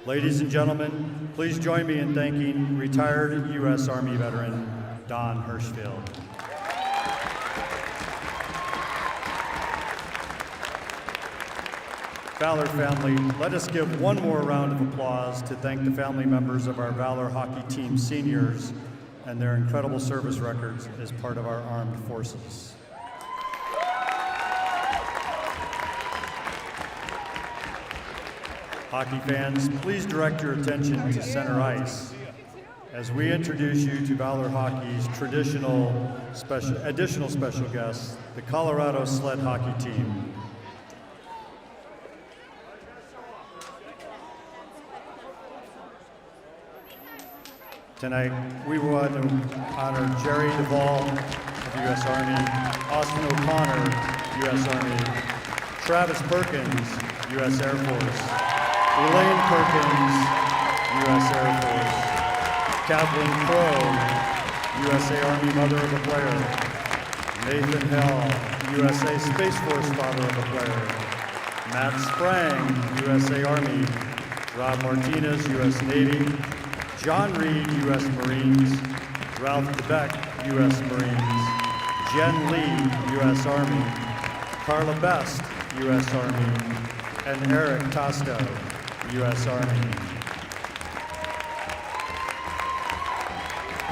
Ladies and gentlemen, please join me in thanking retired U.S. Army veteran Don Hirschfield. Valor family, let us give one more round of applause to thank the family members of our Valor hockey team seniors and their incredible service records as part of our armed forces. Hockey fans, please direct your attention to center ice as we introduce you to Valor Hockey's additional special guests, the Colorado Sled Hockey Team. Tonight, we want to honor Jerry Duvall of the U.S. Army, Austin O'Connor, U.S. Army, Travis Perkins, U.S. Air Force, Elaine Perkins, U.S. Air Force, Kathleen Crow, USA Army Mother of a Player, Nathan Hill, USA Space Force Father of a Player, Matt Sprang, USA Army, Rob Martinez, U.S. Navy, John Reed, U.S. Marines, Ralph DeBeck, U.S. Marines, Jen Lee, U.S. Army, Carla Best, U.S. Army, and Eric Tosto, U.S. Army.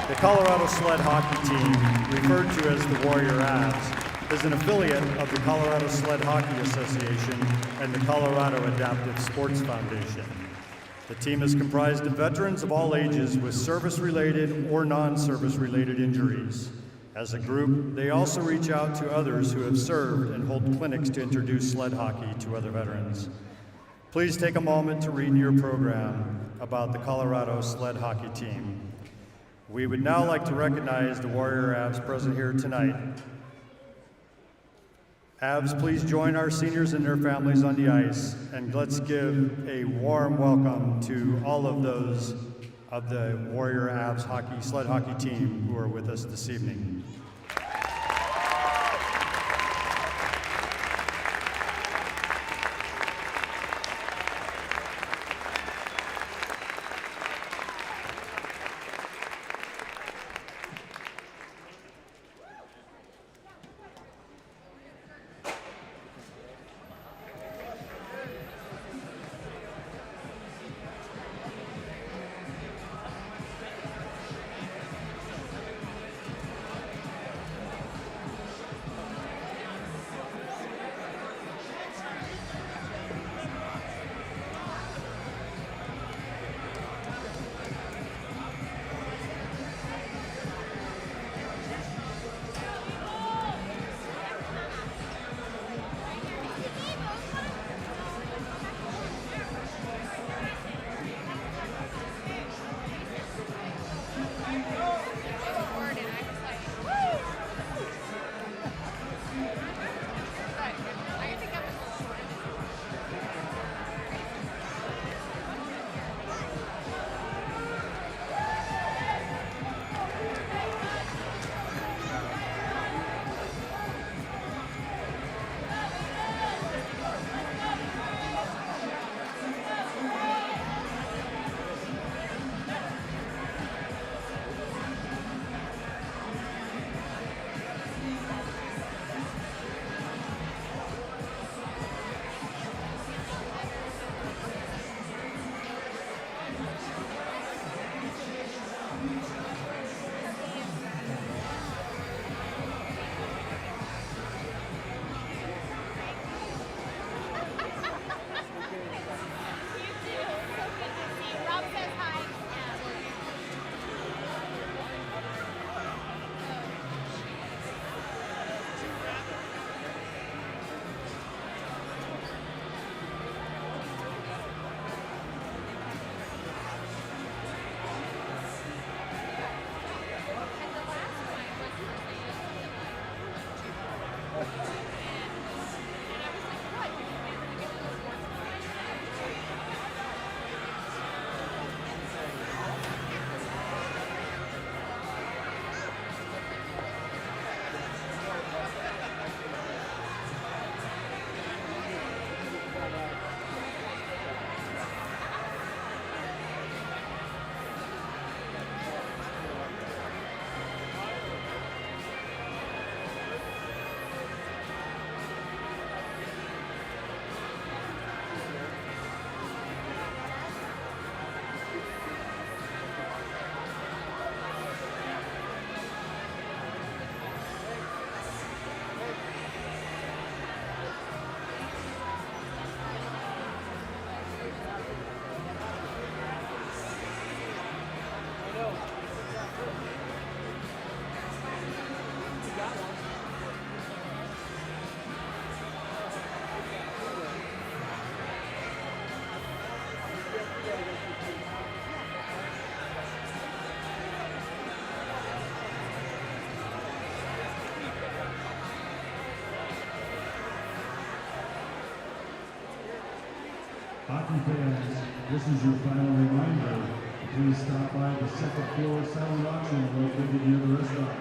The Colorado Sled Hockey Team, referred to as the Warrior Avs, is an affiliate of the Colorado Sled Hockey Association and the Colorado Adaptive Sports Foundation. The team is comprised of veterans of all ages with service-related or non-service-related injuries. As a group, they also reach out to others who have served and hold clinics to introduce sled hockey to other veterans. Please take a moment to read your program about the Colorado Sled Hockey Team. We would now like to recognize the Warrior Avs present here tonight. Avs, please join our seniors and their families on the ice, and let's give a warm welcome to all of those of the Warrior Avs sled hockey team who are with us this evening. Hockey fans, this is your final reminder. Please stop by the second floor silent auction located near the restaurant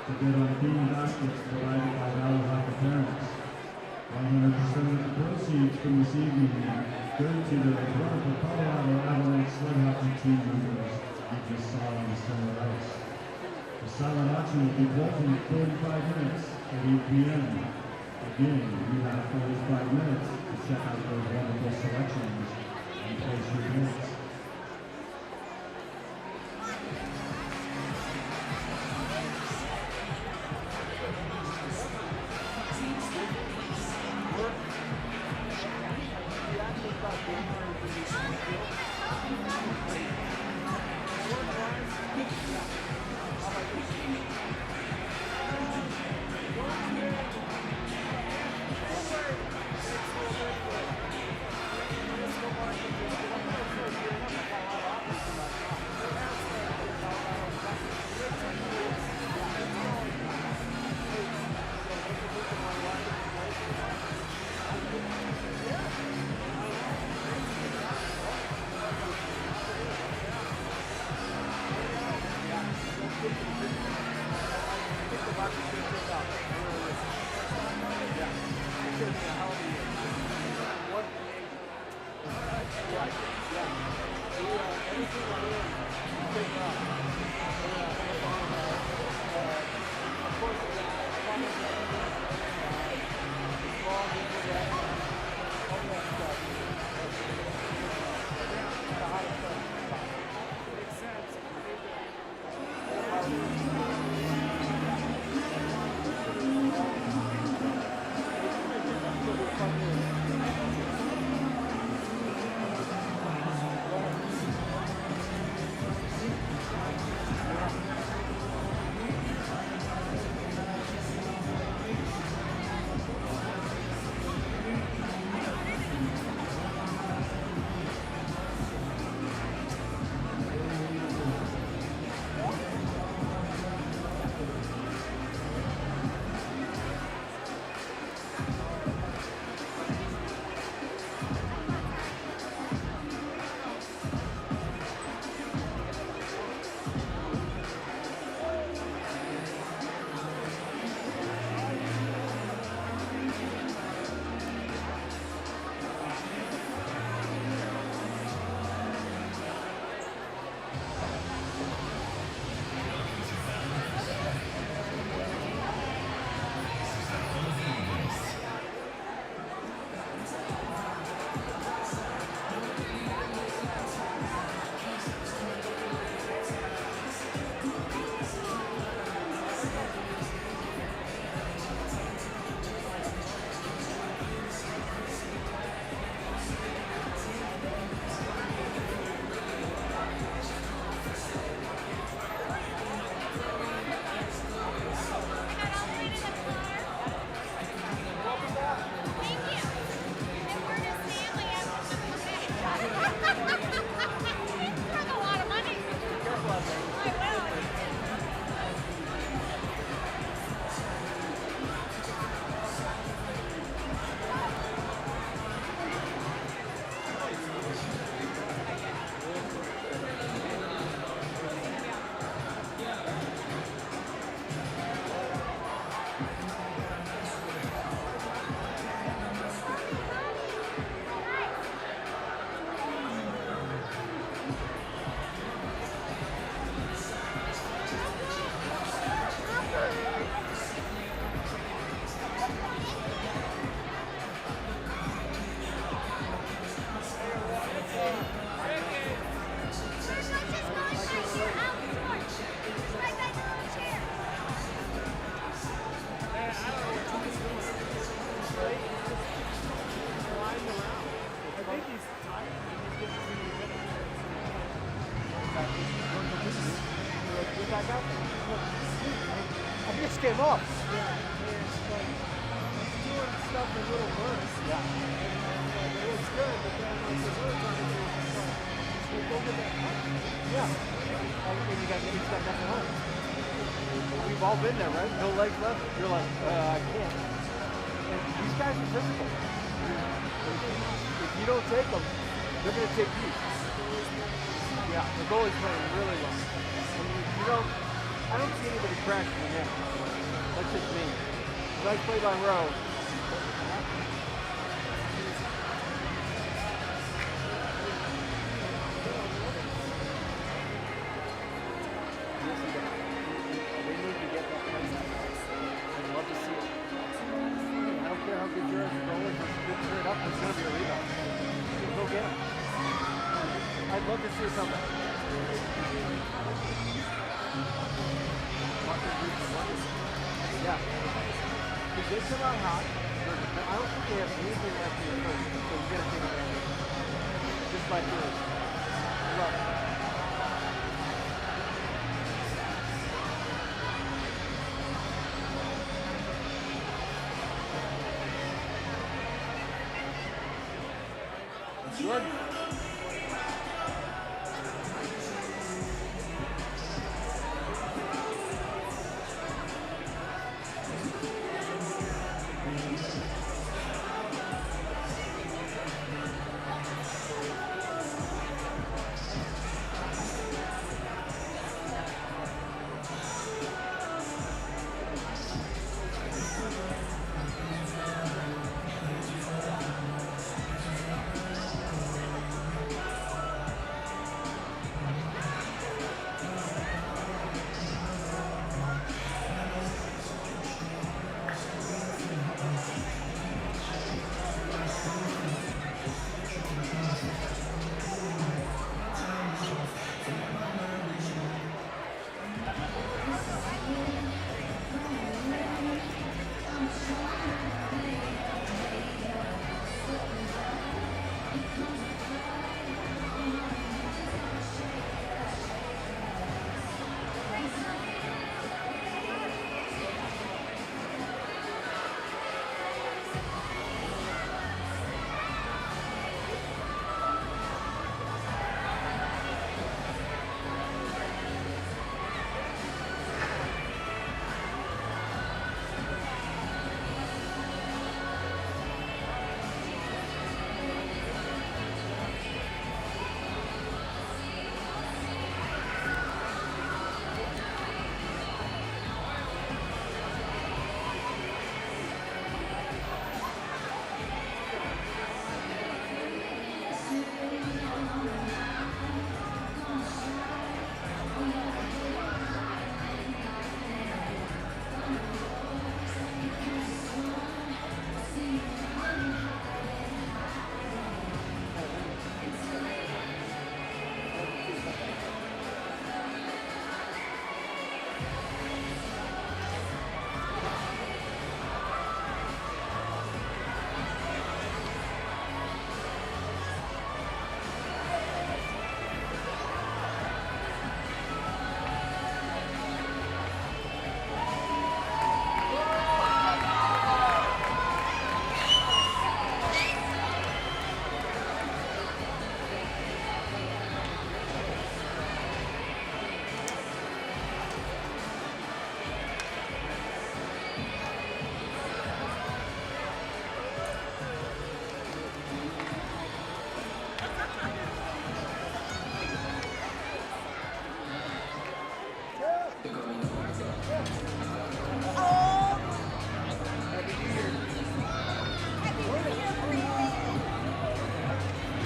to bid on bean baskets provided by Valor Hockey parents. 100% of the proceeds from this evening go to the Toronto Colorado Avalanche sled hockey team members you just saw on the center ice. The silent auction will be closing in 45 minutes at 8 p.m. Again, you have 45 minutes to check out those wonderful selections and place your bids. just came off. Doing stuff in little bursts. Yeah. It was good, but then like the other time go get that puck. Yeah. And you got nothing on. We've all been there, right? No legs left. You're like, I can't. And these guys are physical. If you don't take them, they're going to take you. Yeah, the goalie's playing really well. And I don't see anybody crashing the net. That's just me. Nice play by Rowe. They need to get that play. I'd love to see it. I don't care how good your goalie is. Good straight up. There's going to be a rebound. Go get him. I'd love to see it come back. Yeah. If they come out hot, I don't think they have anything left in the first, so you got to take advantage. Just like this. Love it. Good.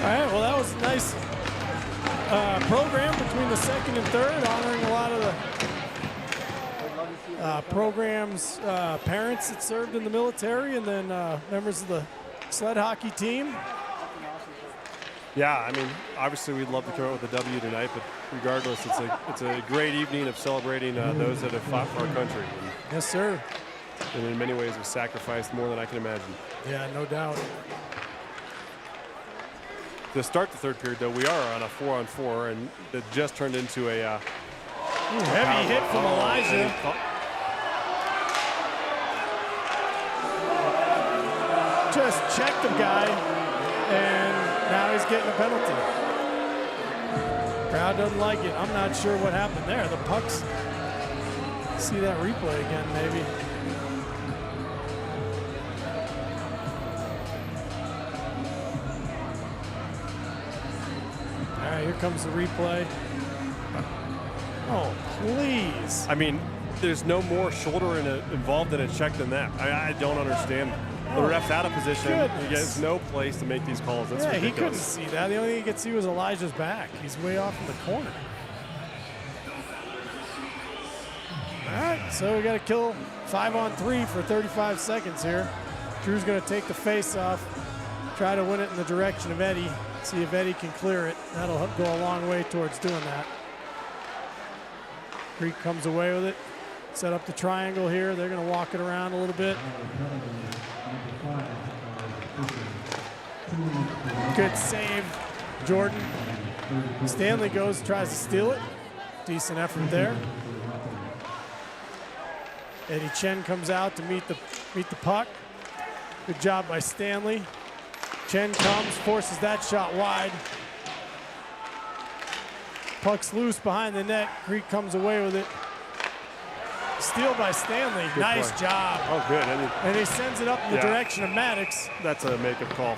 All right, well, that was a nice program between the second and third, honoring a lot of the program's parents that served in the military and then members of the sled hockey team. Yeah, I mean, obviously we'd love to come out with a W tonight, but regardless, it's a great evening of celebrating those that have fought for our country. And, yes, sir. And in many ways have sacrificed more than I can imagine. Yeah, no doubt. To start the third period, though, we are on a 4-on-4, and it just turned into a heavy hit from Elijah. Just checked the guy, and now he's getting a penalty. Crowd doesn't like it. I'm not sure what happened there. The pucks. See that replay again, maybe. comes the replay. Oh, please. I mean, there's no more shoulder involved in a check than that. I don't understand. The ref's out of position. Goodness. He has no place to make these calls. That's Yeah, he couldn't ridiculous. see that. The only thing he could see was Elijah's back. He's way off in the corner. All right, so we got to kill 5-on-3 for 35 seconds here. Drew's going to take the face off, try to win it in the direction of Eddie, see if Eddie can clear it. That'll go a long way towards doing that. Creek comes away with it. Set up the triangle here. They're going to walk it around a little bit. Good save, Jordan. Stanley goes, tries to steal it. Decent effort there. Eddie Chen comes out to meet the puck. Good job by Stanley. Chen comes, forces that shot wide. Puck's loose behind the net. Creek comes away with it. Steal by Stanley. Good nice play. job. Oh, good. I mean, And he sends it up in the Yeah. direction of Maddox. that's a make-up call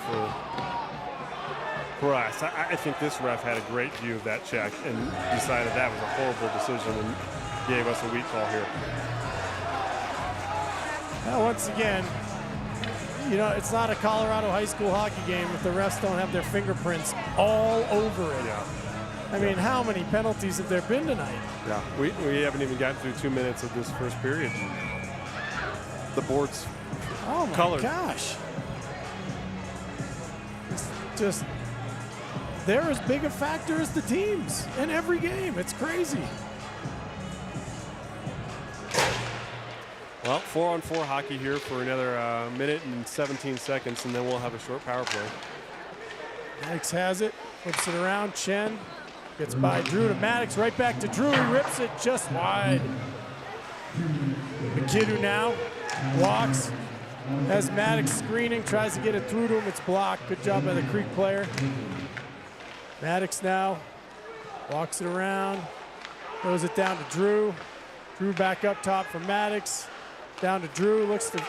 for us. I think this ref had a great view of that check and decided that was a horrible decision and gave us a weak call here. Now, once again, you know, it's not a Colorado high school hockey game if the refs don't have their fingerprints all over it. Yeah. I mean, how many penalties have there been tonight? Yeah, we haven't even gotten through 2 minutes of this first period. The board's Oh my colored. gosh. It's just, they're as big a factor as the teams in every game. It's crazy. Well, 4-on-4 hockey here for another minute and 17 seconds, and then we'll have a short power play. Maddox has it, flips it around. Chen gets by Drew to Maddox, right back to Drew. He rips it just wide. McKidoo now walks, has Maddox screening, tries to get it through to him. It's blocked. Good job by the Creek player. Maddox now walks it around, throws it down to Drew. Drew back up top for Maddox. Down to Drew, looks to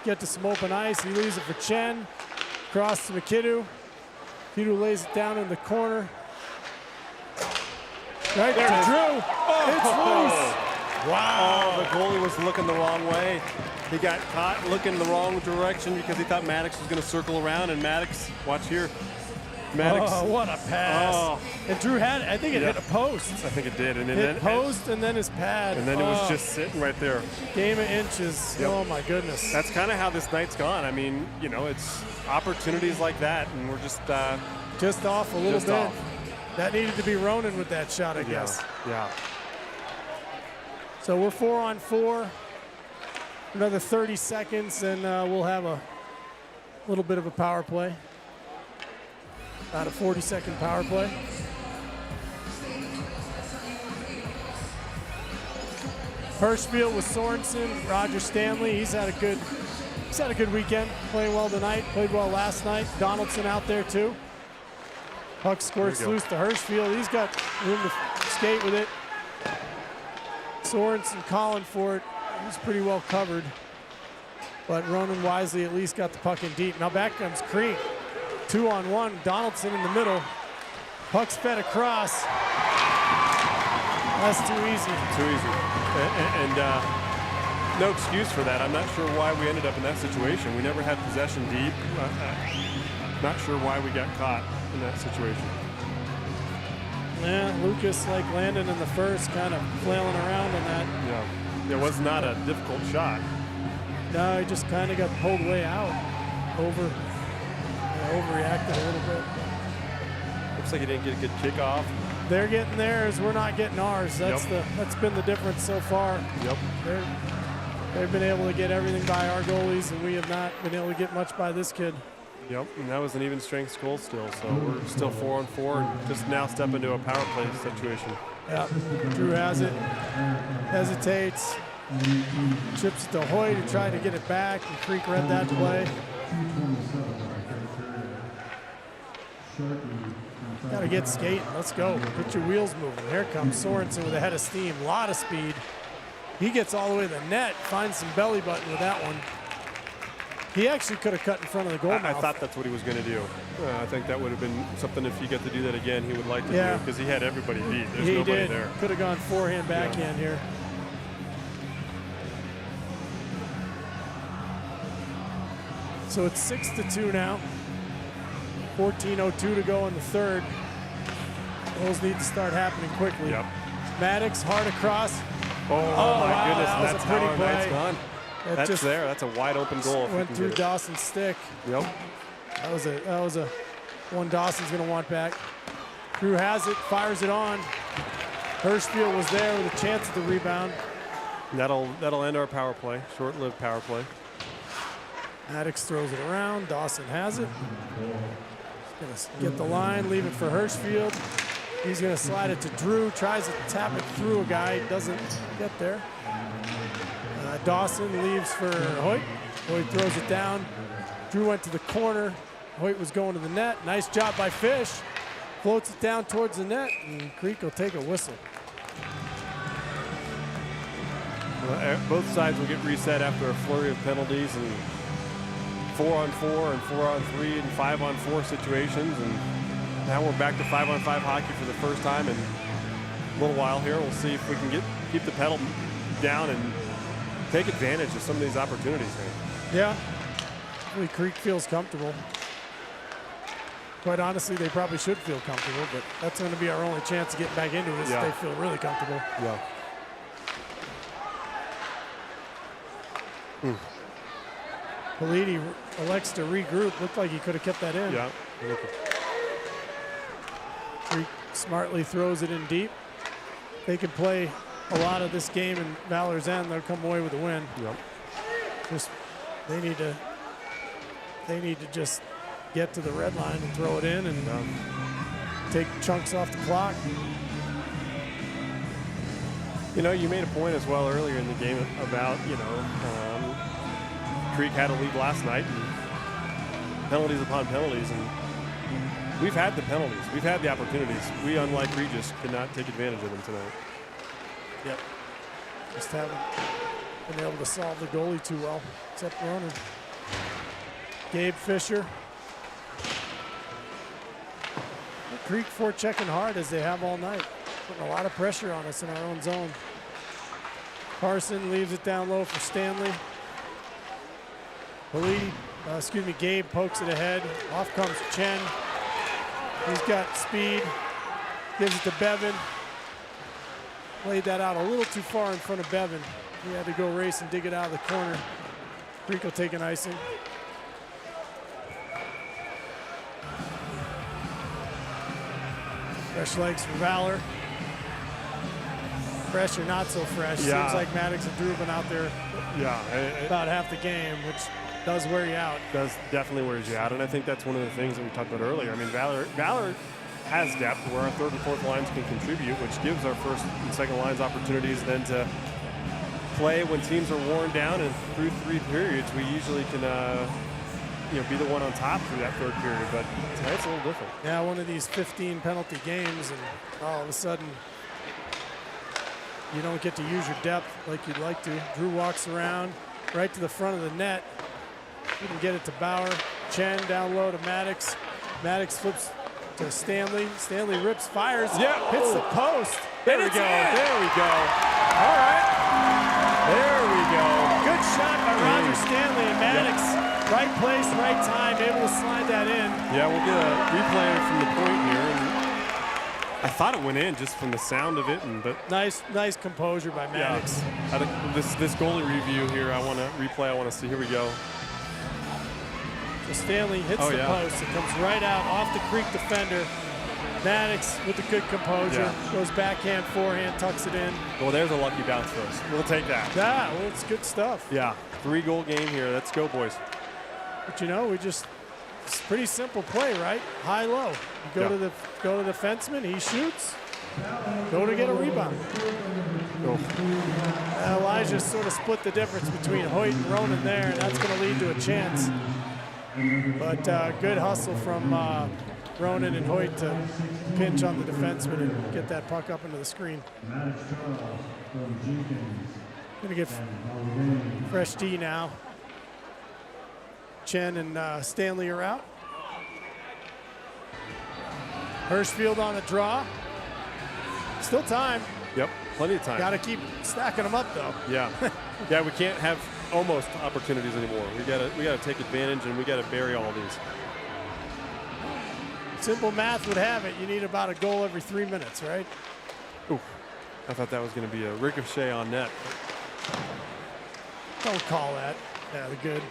get to some open ice. He leaves it for Chen. Cross to McKidoo. McKidoo lays it down in the corner. Right There to it is. Drew. It's loose. Wow. Oh, the goalie was looking the wrong way. He got caught looking the wrong direction because he thought Maddox was going to circle around, and Maddox, watch here. Maddox. Oh, what a pass. Oh. And Drew had it. I think it Yeah. hit a post. I think it did. And Hit then post and then his pad. and then it was Oh, just sitting right there. game of inches. Yep. Oh my goodness. That's kind of how this night's gone. I mean, you know, it's opportunities like that, and we're just Just off a little just bit. off. That needed to be Ronan with that shot, I guess. Yeah. So we're 4-on-4. Another 30 seconds, and we'll have a little bit of a power play. About a 40-second power play. Hirschfield with Sorensen, Roger Stanley. He's had a good weekend. Playing well tonight. Played well last night. Donaldson out there too. Puck squirts There we go. loose to Hirschfield. He's got room to skate with it. Sorensen calling for it. He's pretty well covered. But Ronan wisely at least got the puck in deep. Now back comes Creek. 2-on-1. Donaldson in the middle. Puck's fed across. That's too easy. Too easy. And no excuse for that. I'm not sure why we ended up in that situation. We never had possession deep. Not sure why we got caught in that situation. Yeah, Lucas, like Landon in the first, kind of flailing around on that. Yeah. It was not a difficult shot. No, he just kind of got pulled way out. Overreacted a little bit. Looks like he didn't get a good kickoff. They're getting theirs. We're not getting ours. That's been the difference so far. Yep. They've been able to get everything by our goalies, and we have not been able to get much by this kid. Yep. And that was an even strength goal still. So we're still 4-on-4 and just now step into a power play situation. Yeah. Drew has it. Hesitates. Chips it to Hoy to try to get it back, and Creek read that play. Got to get skating. Let's go. Get your wheels moving. Here comes Sorensen with a head of steam. A lot of speed. He gets all the way to the net. Finds some belly button with that one. He actually could have cut in front of the goal I mouth. thought that's what he was going to do. I think that would have been something if he got to do that again, he would like to Yeah. do because he had everybody beat. There's He nobody did. there. Could have gone forehand, backhand here. So it's 6-2 now. 14:02 to go in the third. Goals need to start happening quickly. Yep. Maddox hard across. Oh, my wow, goodness, that was that's a pretty how our night's play. gone. It That's just there. That's a wide open goal. if we went can through get it. Dawson's stick. Yep. That was a one Dawson's going to want back. Drew has it, fires it on. Hirschfield was there with a chance at the rebound. That'll end our power play. Short-lived power play. Maddox throws it around. Dawson has it. He's going to get the line, leave it for Hirschfield. He's going to slide it to Drew. Tries to tap it through a guy. Doesn't get there. Dawson leaves for Hoyt. Hoyt throws it down. Drew went to the corner. Hoyt was going to the net. Nice job by Fish. Floats it down towards the net, and Creek will take a whistle. Both sides will get reset after a flurry of penalties and 4-on-4 and 4-on-3 and 5-on-4 situations. And now we're back to 5-on-5 hockey for the first time in a little while here. We'll see if we can keep the pedal down and take advantage of some of these opportunities here. Yeah. Hopefully Creek feels comfortable. Quite honestly, they probably should feel comfortable, but that's going to be our only chance to get back into this if they feel really comfortable. Yeah. Politi elects to regroup. Looked like he could have kept that in. Yeah. Creek smartly throws it in deep. They can play a lot of this game in Valor's end. They'll come away with a win. Yep. Just they need to just get to the red line and throw it in and take chunks off the clock. You know, you made a point as well earlier in the game about, Creek had a lead last night and penalties upon penalties, and we've had the penalties. We've had the opportunities. We, unlike Regis, could not take advantage of them tonight. Yep. Just haven't been able to solve the goalie too well, except Ronan. Gabe Fisher. The Creek forechecking hard as they have all night. Putting a lot of pressure on us in our own zone. Carson leaves it down low for Stanley. Gabe pokes it ahead. Off comes Chen. He's got speed. Gives it to Bevan. Laid that out a little too far in front of Bevan. He had to go race and dig it out of the corner. Creek will take an icing. Fresh legs for Valor. Fresh or not so fresh. Yeah. Seems like Maddox and Drew have been out there about half the game, which does wear you out. Does definitely wears you out, and I think that's one of the things that we talked about earlier. I mean, Valor has depth where our third and fourth lines can contribute, which gives our first and second lines opportunities then to play when teams are worn down, and through three periods we usually can be the one on top through that third period, but tonight's a little different. Yeah, one of these 15 penalty games, and all of a sudden you don't get to use your depth like you'd like to. Drew walks around right to the front of the net. He can get it to Bauer. Chen down low to Maddox. Maddox flips to Stanley. Stanley rips, fires, hits the post. There we go. There we go. All right. There we go. Good shot by Roger Stanley and Maddox. Right place, right time, able to slide that in. Yeah, we'll get a replay from the point here. And I thought it went in just from the sound of it, but nice composure by Maddox. Yeah. I think this goalie review here, I want to replay. I want to see. Here we go. So Stanley hits the post. It comes right out off the Creek defender. Maddox with the good composure. Goes backhand, forehand, tucks it in. Well, there's a lucky bounce for us. We'll take that. Yeah, well, it's good stuff. Yeah, 3-goal game here. Let's go, boys. But it's pretty simple play, right? High low. You go to the defenseman, he shoots. Go to get a rebound. Elijah sort of split the difference between Hoyt and Ronan there, and that's going to lead to a chance. But good hustle from Ronan and Hoyt to pinch on the defenseman and get that puck up into the screen. Going to get fresh D now. Chen and Stanley are out. Hirschfield on the draw. Still time. Yep, plenty of time. Got to keep stacking them up, though. Yeah, yeah. We can't have almost opportunities anymore. We gotta take advantage, and we gotta bury all these. Simple math would have it. You need about a goal every 3 minutes, right? Ooh, I thought that was going to be a ricochet on net. Don't call that. Yeah, they're good.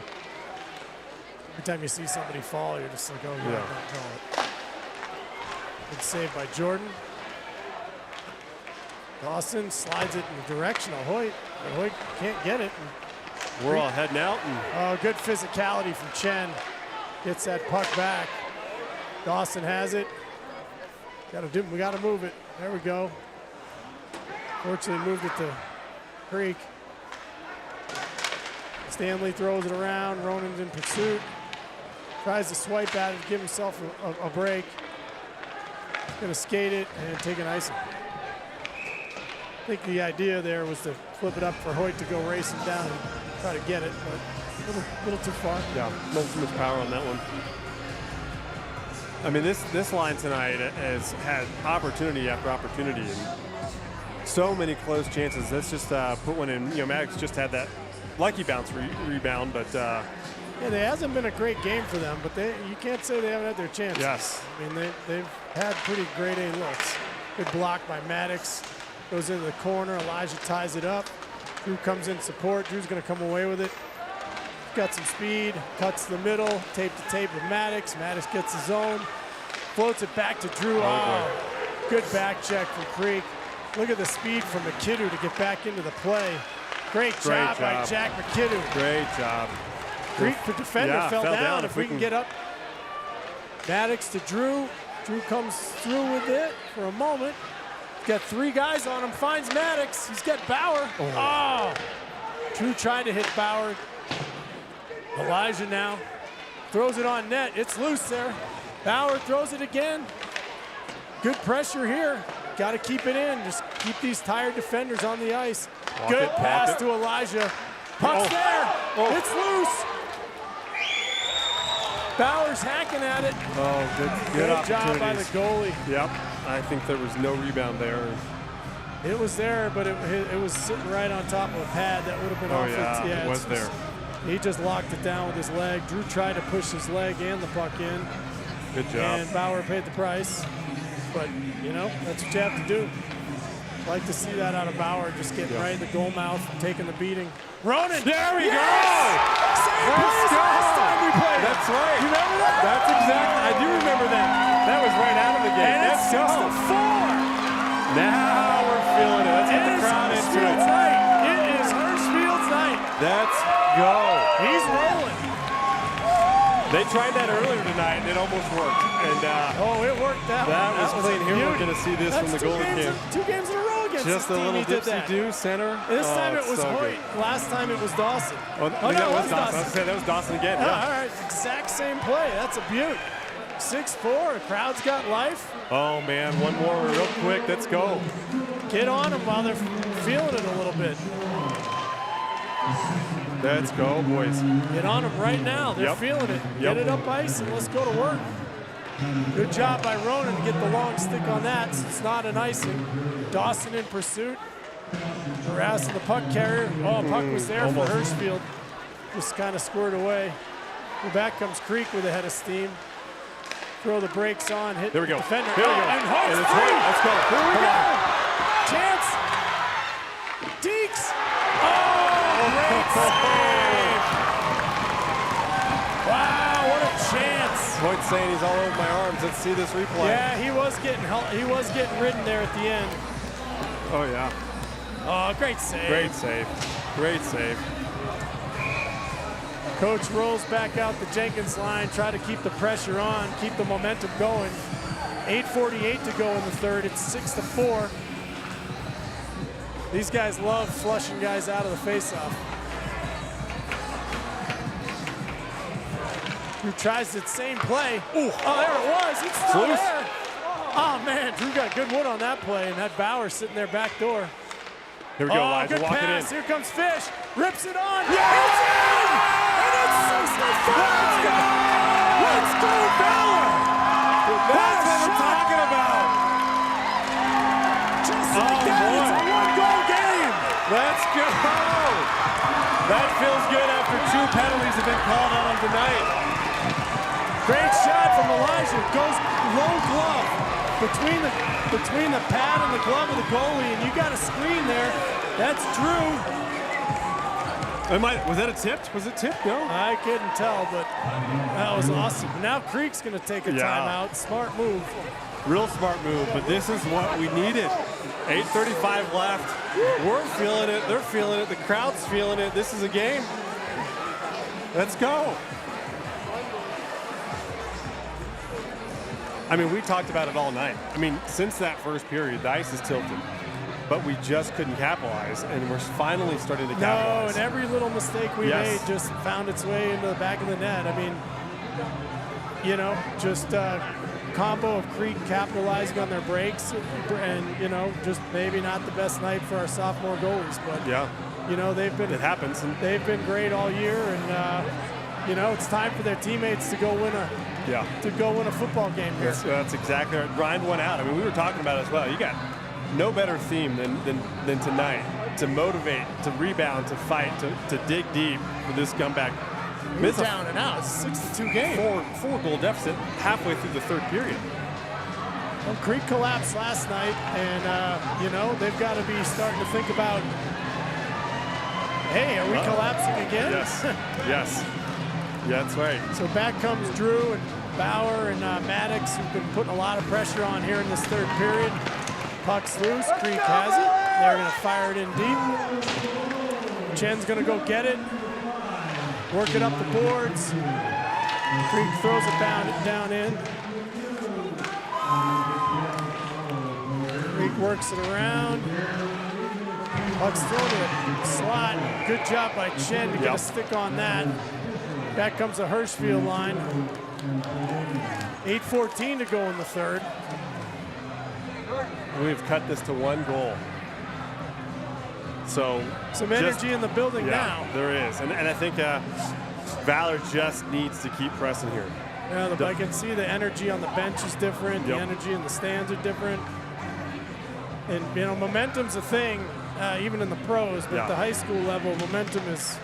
Every time you see somebody fall, you're just like, oh, yeah, don't call it. Good save by Jordan. Dawson slides it in the direction of Hoyt, but Hoyt can't get it. We're all heading out. Oh, good physicality from Chen. Gets that puck back. Dawson has it. We gotta move it. There we go. Fortunately, moved it to Creek. Stanley throws it around. Ronan's in pursuit. Tries to swipe at it to give himself a break. Gonna skate it and take an icing. I think the idea there was to flip it up for Hoyt to go racing down and try to get it, but a little too far. Yeah, not too much power on that one. I mean, this line tonight has had opportunity after opportunity and so many close chances. Let's just put one in. You know, Maddox just had that lucky bounce rebound, but yeah, it hasn't been a great game for them, but you can't say they haven't had their chances. Yes. I mean, they've had pretty grade A looks. Good block by Maddox. Goes into the corner. Elijah ties it up. Drew comes in support. Drew's going to come away with it. Got some speed. Cuts the middle. Tape to tape with Maddox. Maddox gets his own. Floats it back to Drew. Oh, good back check from Creek. Look at the speed from McKidoo to get back into the play. Great job by Jack McKidoo. Great job. Creek, the defender, fell down. If we can get up. Maddox to Drew. Drew comes through with it for a moment. Got 3 guys on him. Finds Maddox. He's got Bauer. Oh. Drew tried to hit Bauer. Elijah now throws it on net. It's loose there. Bauer throws it again. Good pressure here. Got to keep it in. Just keep these tired defenders on the ice. Good pass to Elijah. Puck's there. It's loose. Bauer's hacking at it. Oh, good job by the goalie. Yep. I think there was no rebound there. It was there, but it was sitting right on top of a pad. That would have been off. Yeah, it was there. He just locked it down with his leg. Drew tried to push his leg and the puck in. Good job. And Bauer paid the price. But, you know, that's what you have to do. Like to see that out of Bauer, just getting right in the goal mouth, taking the beating. Ronan! There we go! Same place last time we played. That's right. You remember that? That's exactly. I do remember that. That was right out of the game. And it's 6-4. Now we're feeling it. Let's get the crowd into it. Night. It is Hirschfield's night. Let's go. He's rolling. They tried that earlier tonight, and it almost worked. And it worked out. That was clean. Here we're going to see this from the goalie cam. 2 games in a row against Just a little dipsy-do center. This time it was so Hoyt. good. Last time it was Dawson. No, that was Dawson. I was saying that was Dawson again. Yeah. All right, exact same play. That's a beaut. 6-4. The crowd's got life. Oh man, one more real quick. Let's go. Get on them while they're feeling it a little bit. Let's go, boys. Get on them right now. They're feeling it. Get it up ice and let's go to work. Good job by Ronan to get the long stick on that. So it's not an icing. Dawson in pursuit. Harassing the puck carrier. Oh, puck was there for Hirschfield. Just kind of squared away. Well, back comes Creek with a head of steam. Throw the brakes on. Hit there we go. The defender. Here we go. And Hoyt's it's free. Let's go. Here we go. Chance. Deeks. Oh, great save. Wow, what a chance. Hoyt's saying he's all over my arms. Let's see this replay. Yeah, he was getting ridden there at the end. Oh yeah. Oh, great save. Great save. Great save. Coach rolls back out the Jenkins line, try to keep the pressure on, keep the momentum going. 8:48 to go in the third. It's 6-4. These guys love flushing guys out of the faceoff. Drew tries the same play. Ooh. Oh, there it was. It's still there. Oh, man. Drew got good wood on that play, and that Bauer sitting there back door. Here we go, Elijah. Good Walk pass. it in. Here comes Fish. Rips it on. Yeah! It's in! And it's 6-4! like that. It's a one-goal game. Let's go! That feels good after 2 penalties have been called out on tonight. Great shot from Elijah. Goes low glove between the pad and the glove of the goalie, and you got a screen there. That's Drew. Was that a tip? Was it tipped? No. I couldn't tell, but that was awesome. Now Creek's going to take a timeout. Smart move. Real smart move, but this is what we needed. 8:35 left. We're feeling it. They're feeling it. The crowd's feeling it. This is a game. Let's go. I mean, we talked about it all night. I mean, since that first period, the ice is tilted. But we just couldn't capitalize, and we're finally starting to capitalize. No, and every little mistake we made just found its way into the back of the net. I mean, you know, just a combo of Creek capitalizing on their breaks, and, you know, just maybe not the best night for our sophomore goalies. But, you know, it happens. They've been great all year, and, you know, it's time for their teammates to go win a football game here. That's exactly right. Grind one out. I mean, we were talking about it as well. You got no better theme than tonight to motivate, to rebound, to fight, to dig deep for this comeback. We're down and out. It's a 6-2 game. Four goal deficit halfway through the third period. Well, Creek collapsed last night, and you know, they've got to be starting to think about, hey, are we collapsing again? Yes. Yes. Yeah, that's right. So back comes Drew and Bauer and Maddox, who've been putting a lot of pressure on here in this third period. Puck's loose. Creek has it. They're going to fire it in deep. Chen's going to go get it. Work it up the boards. Creek throws it down in. Creek works it around. Puck's thrown to a slot. Good job by Chen to get a stick on that. Back comes the Hirschfield line. 8:14 to go in the third. We've cut this to 1 goal. So some energy in the building now. There is, and I think Valor just needs to keep pressing here. Yeah, I can see the energy on the bench is different. The energy in the stands are different. And, you know, momentum's a thing, even in the pros, but at the high school level, momentum is,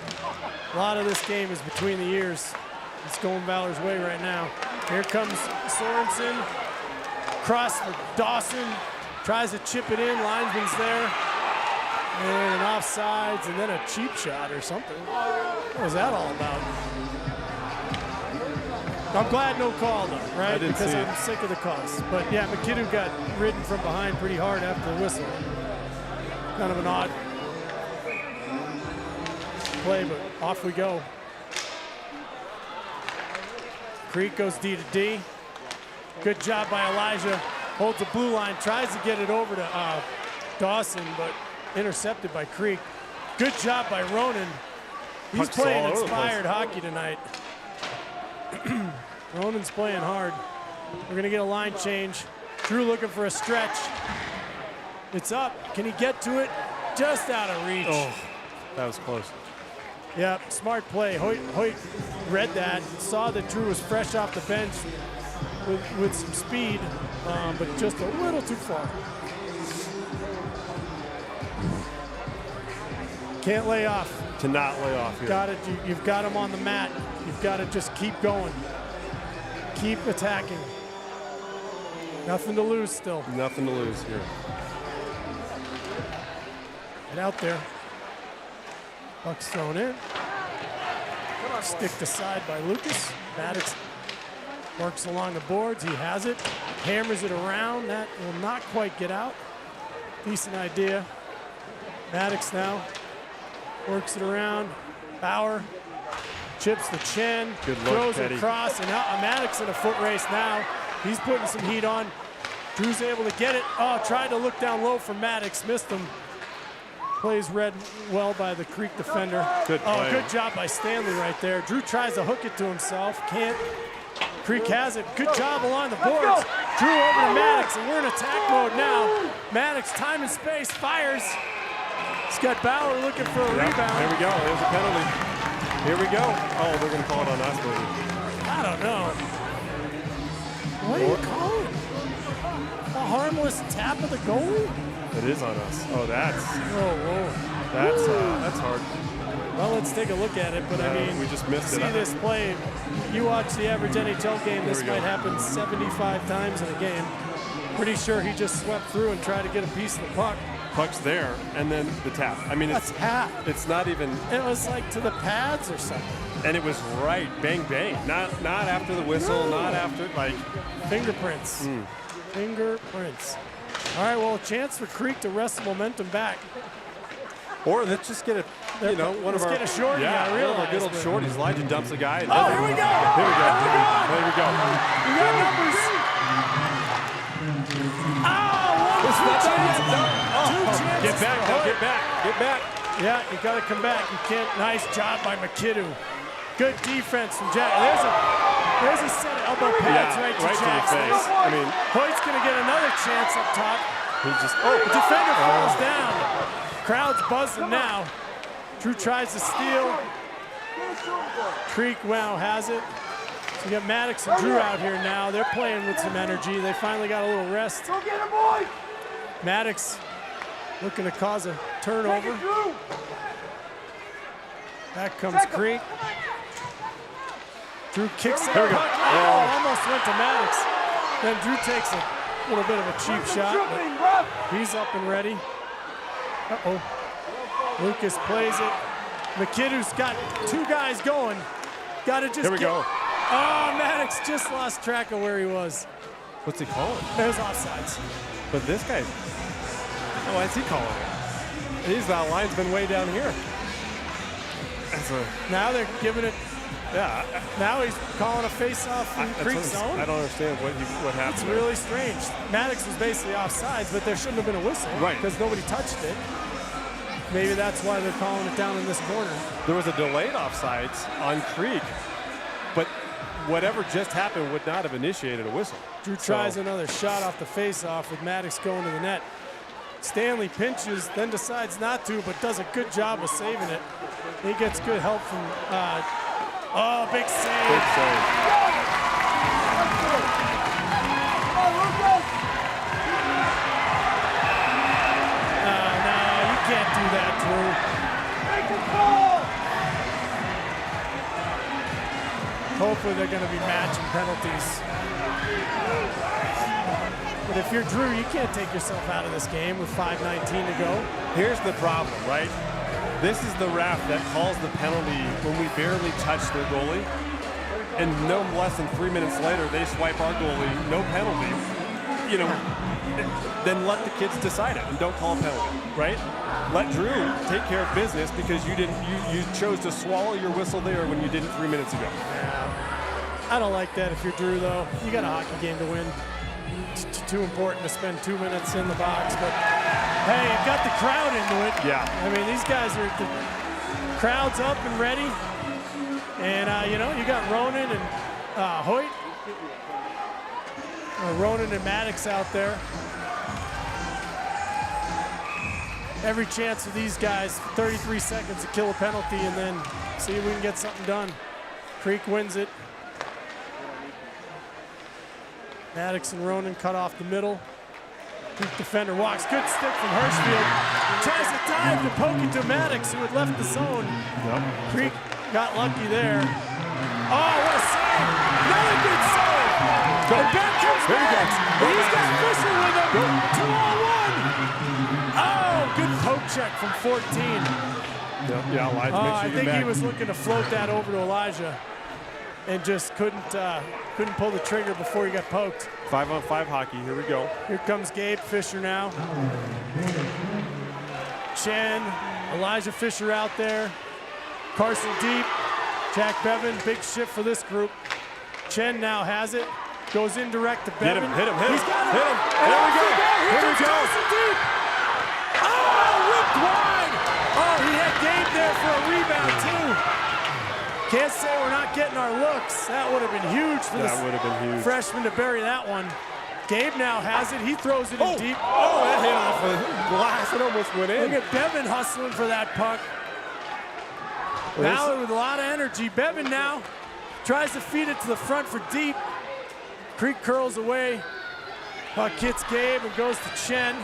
a lot of this game is between the ears. It's going Valor's way right now. Here comes Sorensen, cross for Dawson, tries to chip it in, linesman's there, and an offsides, and then a cheap shot or something. What was that all about? I'm glad no call though, right? Because I'm sick of the calls. But yeah, McKidoo got ridden from behind pretty hard after the whistle. Kind of an odd play, but off we go. Creek goes D to D. Good job by Elijah. Holds the blue line, tries to get it over to Dawson, but intercepted by Creek. Good job by Ronan. He's playing inspired hockey tonight. Ronan's playing hard. We're gonna get a line change. Drew looking for a stretch. It's up. Can he get to it? Just out of reach. Oh, that was close. Yeah, smart play. Hoyt read that, saw that Drew was fresh off the bench with some speed, but just a little too far. Can't lay off. To not lay off here. You've got him on the mat. You've got to just keep going. Keep attacking. Nothing to lose still. Nothing to lose here. Get out there. Puck's thrown in. Sticked aside by Lucas. Maddox works along the boards. He has it. Hammers it around. That will not quite get out. Decent idea. Maddox now works it around. Bauer chips the chin. Good look, throws Teddy. it across, and now Maddox in a foot race now. He's putting some heat on. Drew's able to get it. Oh, tried to look down low for Maddox. Missed him. Plays read well by the Creek defender. Good play. Oh, good job by Stanley right there. Drew tries to hook it to himself. Can't. Creek has it. Good job along the boards. Drew over to Maddox, and we're in attack mode now. Maddox, time and space, fires. He's got Bauer looking for a rebound. There we go. There's a penalty. Here we go. Oh, they're going to call it on us, maybe. I don't know. What are you calling? A harmless tap of the goalie? It is on us. Oh, that's Whoa. that's hard. Well, let's take a look at it, but I mean, we just missed see it. this play. You watch the average NHL game, this we might go. happen 75 times in a game. Pretty sure he just swept through and tried to get a piece of the puck. Puck's there, and then the tap. I mean, That's half. it's not even, It was like to the pads or something. and it was right, bang, bang. Not after the whistle, not after, like, Fingerprints. Fingerprints. All right, well, a chance for Creek to wrest the momentum back. or let's just get a, you know, one Let's of our, get a shorty, yeah, I one of our good old realize, shorties. Elijah dumps a guy. And Oh, here we go. Here we go. There we go. There we go. You got numbers. It's not done yet. Two chances. Get back, for now, Hoyt. get back, get back. Yeah, you got to come back. You can't. Nice job by McKidoo. Good defense from Jack. There's a set of elbow pads right to right to the Jack's face. I mean, Hoyt's going to get another chance up top. he just, The defender falls down. Crowd's buzzing now. Drew tries to steal. Creek now has it. So you got Maddox and Drew out here now. They're playing with some energy. They finally got a little rest. Go get him, boy! Maddox looking to cause a turnover. Back comes Creek. Drew kicks it. Here we go. Oh, almost went to Maddox. Then Drew takes a little bit of a cheap shot. But he's up and ready. Uh-oh. Lucas plays it. McKiddou's got two guys going. Got to just here we go. Oh, Maddox just lost track of where he was. What's he calling? It was offsides. But this guy, oh, what's he calling it? He's that line's been way down here. That's a, Now they're giving it. yeah. Now he's calling a face-off in That's Creek what zone. I don't understand what happened. It's there. really strange. Maddox was basically offsides, but there shouldn't have been a whistle. Right. Because nobody touched it. Maybe that's why they're calling it down in this corner. There was a delayed offsides on Creek, but whatever just happened would not have initiated a whistle. Drew tries another shot off the face-off with Maddox going to the net. Stanley pinches, then decides not to, but does a good job of saving it. He gets good help from, oh, big save. Good save. No, you can't do that, Drew. Hopefully they're going to be matching penalties. But if you're Drew, you can't take yourself out of this game with 5:19 to go. Here's the problem, right? This is the ref that calls the penalty when we barely touch their goalie. And no less than 3 minutes later, they swipe our goalie, no penalty. You know, then let the kids decide it and don't call a penalty, right? Let Drew take care of business because you chose to swallow your whistle there when you didn't 3 minutes ago. I don't like that if you're Drew, though. You got a hockey game to win. It's too important to spend 2 minutes in the box. But, hey, you've got the crowd into it. Yeah. I mean, these guys are, the crowd's up and ready. And, you know, you got Ronan and Hoyt. Ronan and Maddox out there. Every chance for these guys, 33 seconds to kill a penalty and then see if we can get something done. Creek wins it. Maddox and Ronan cut off the middle. Creek defender walks, good stick from Hirschfield. Tries to dive to poke it to Maddox, who had left the zone. Creek got lucky there. Oh, what a save! Another good save! Go. And back comes There he Maddox. goes. And he's got Fisher with him. 2-on-1. Oh, good poke check from 14. Yeah, Elijah, Oh, make I sure you think get he back. was looking to float that over to Elijah and just couldn't pull the trigger before he got poked. 5-on-5 hockey, here we go. Here comes Gabe Fisher now. Chen, Elijah Fisher out there. Carson deep. Jack Bevan, big shift for this group. Chen now has it. Goes indirect to Hit Bevan. him, hit him, hit him. He's got it. Hit him. And There we off go. Here Here we comes go. Carson deep. Oh, whipped wide. Oh, he had Gabe there for a rebound too. Can't say we're not getting our looks. That would have been huge for That this would have been huge. freshman to bury that one. Gabe now has it. He throws it in deep. Oh, that hit off the glass. It almost went in. Look at Bevan hustling for that puck. Valor with a lot of energy. Bevan now tries to feed it to the front for deep. Creek curls away. Puck hits Gabe and goes to Chen.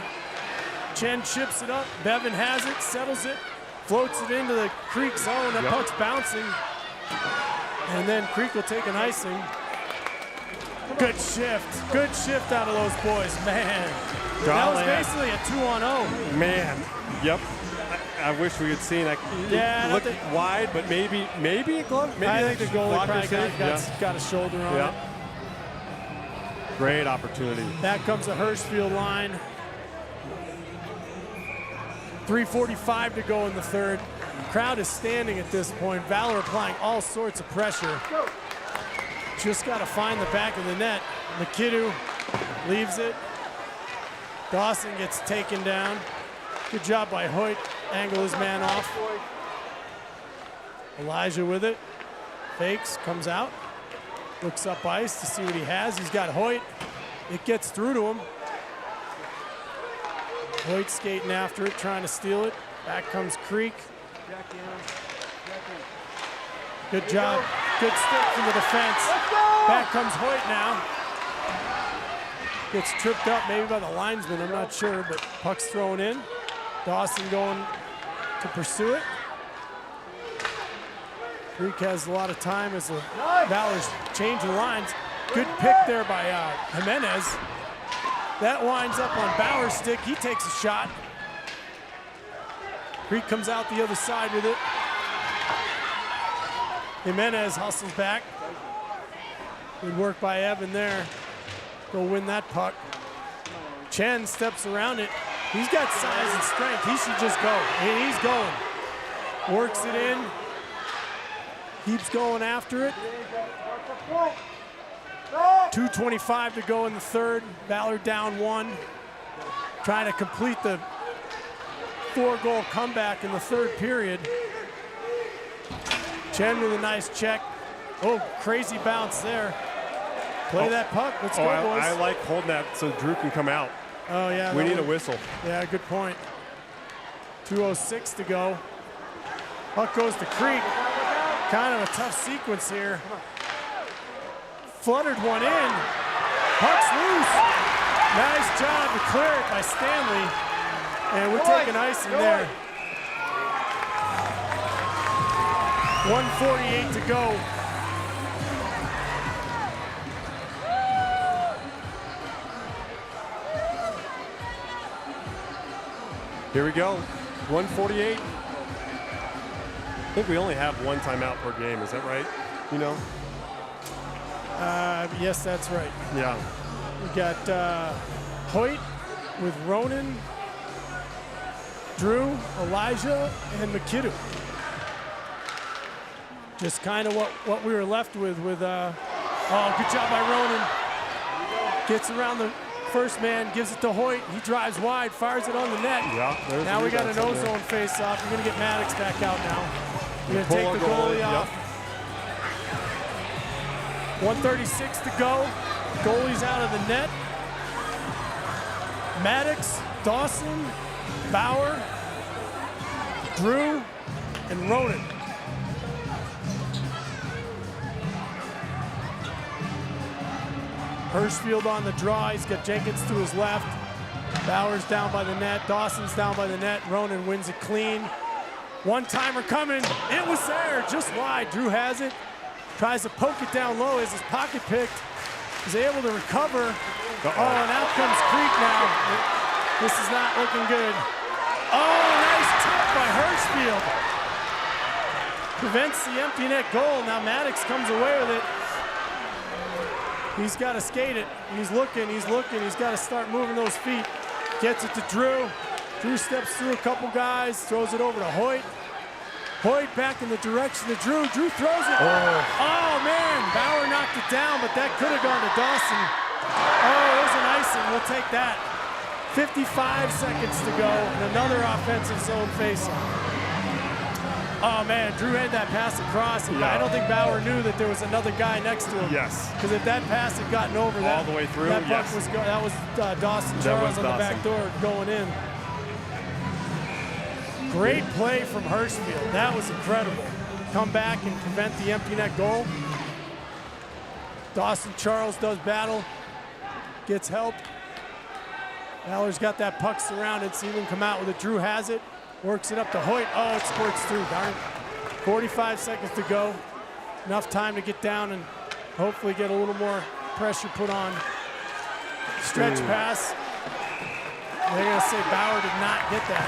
Chen chips it up. Bevan has it, settles it, floats it into the Creek zone. That puck's bouncing. And then Creek will take an icing. Good shift. Good shift out of those boys, man. That was basically a 2-on-0. Man, yep. I wish we had seen. Looked wide, but maybe a glove. Maybe I think the goalie blocker probably save. got a shoulder on it. Great opportunity. Back comes the Hirschfield line. 3:45 to go in the third. Crowd is standing at this point. Valor applying all sorts of pressure. Just got to find the back of the net. McKidoo leaves it. Dawson gets taken down. Good job by Hoyt. Angle his man off. Elijah with it. Fakes, comes out. Looks up ice to see what he has. He's got Hoyt. It gets through to him. Hoyt skating after it, trying to steal it. Back comes Creek. Good job. Good stick from the defense. Back comes Hoyt now. Gets tripped up maybe by the linesman, I'm not sure, but puck's thrown in. Dawson going to pursue it. Creek has a lot of time as the Valor's changing lines. Good pick there by Jimenez. That winds up on Bauer's stick. He takes a shot. Creek comes out the other side with it. Jimenez hustles back. Good work by Evan there. Go win that puck. Chen steps around it. He's got size and strength. He should just go. And he's going. Works it in. Keeps going after it. 2:25 to go in the third. Valor down 1. Trying to complete the 4-goal comeback in the third period. Chen with a nice check. Oh, crazy bounce there. Play that puck. Let's go, boys. I like holding that so Drew can come out. Oh, yeah. We need a whistle. Yeah, good point. 2:06 to go. Puck goes to Creek. Kind of a tough sequence here. Fluttered one in. Puck's loose. Nice job to clear it by Stanley. And we're taking icing there. 1:48 to go. Here we go. 1:48. I think we only have one timeout per game. Is that right? You know? Yes, that's right. Yeah. We got Hoyt with Ronan, Drew, Elijah, and McKidoo. Just kind of what we were left with oh, good job by Ronan. Gets around the first man, gives it to Hoyt. He drives wide, fires it on the net. Yeah, now we got an ozone face-off. You're going to get Maddox back out now. We're going to take the goalie off. 1:36 to go. Goalie's out of the net. Maddox, Dawson, Bauer, Drew, and Ronan. Hirschfield on the draw. He's got Jenkins to his left. Bauer's down by the net. Dawson's down by the net. Ronan wins it clean. One-timer coming. It was there, just wide. Drew has it. Tries to poke it down low as his pocket picked. Is able to recover. Oh, and out comes Creek now. This is not looking good. Oh, nice tip by Hirschfield. Prevents the empty net goal. Now Maddox comes away with it. He's got to skate it. He's looking. He's got to start moving those feet. Gets it to Drew. Drew steps through a couple guys, throws it over to Hoyt. Hoyt back in the direction of Drew. Drew throws it. Oh, man. Bauer knocked it down, but that could have gone to Dawson. Oh, there's an icing. We'll take that. 55 seconds to go, and another offensive zone faceoff. Oh, man, Drew had that pass across, and I don't think Bauer knew that there was another guy next to him. Yes. Because if that pass had gotten over, all the way through, that was Dawson Charles on the back door going in. Great play from Hirschfield. That was incredible. Come back and prevent the empty net goal. Dawson Charles does battle, gets help. Valor's got that puck surrounded, so even come out with it. Drew has it, works it up to Hoyt. Oh, it squirts through, darn. 45 seconds to go. Enough time to get down and hopefully get a little more pressure put on. Stretch pass. They're gonna say Bauer did not get that.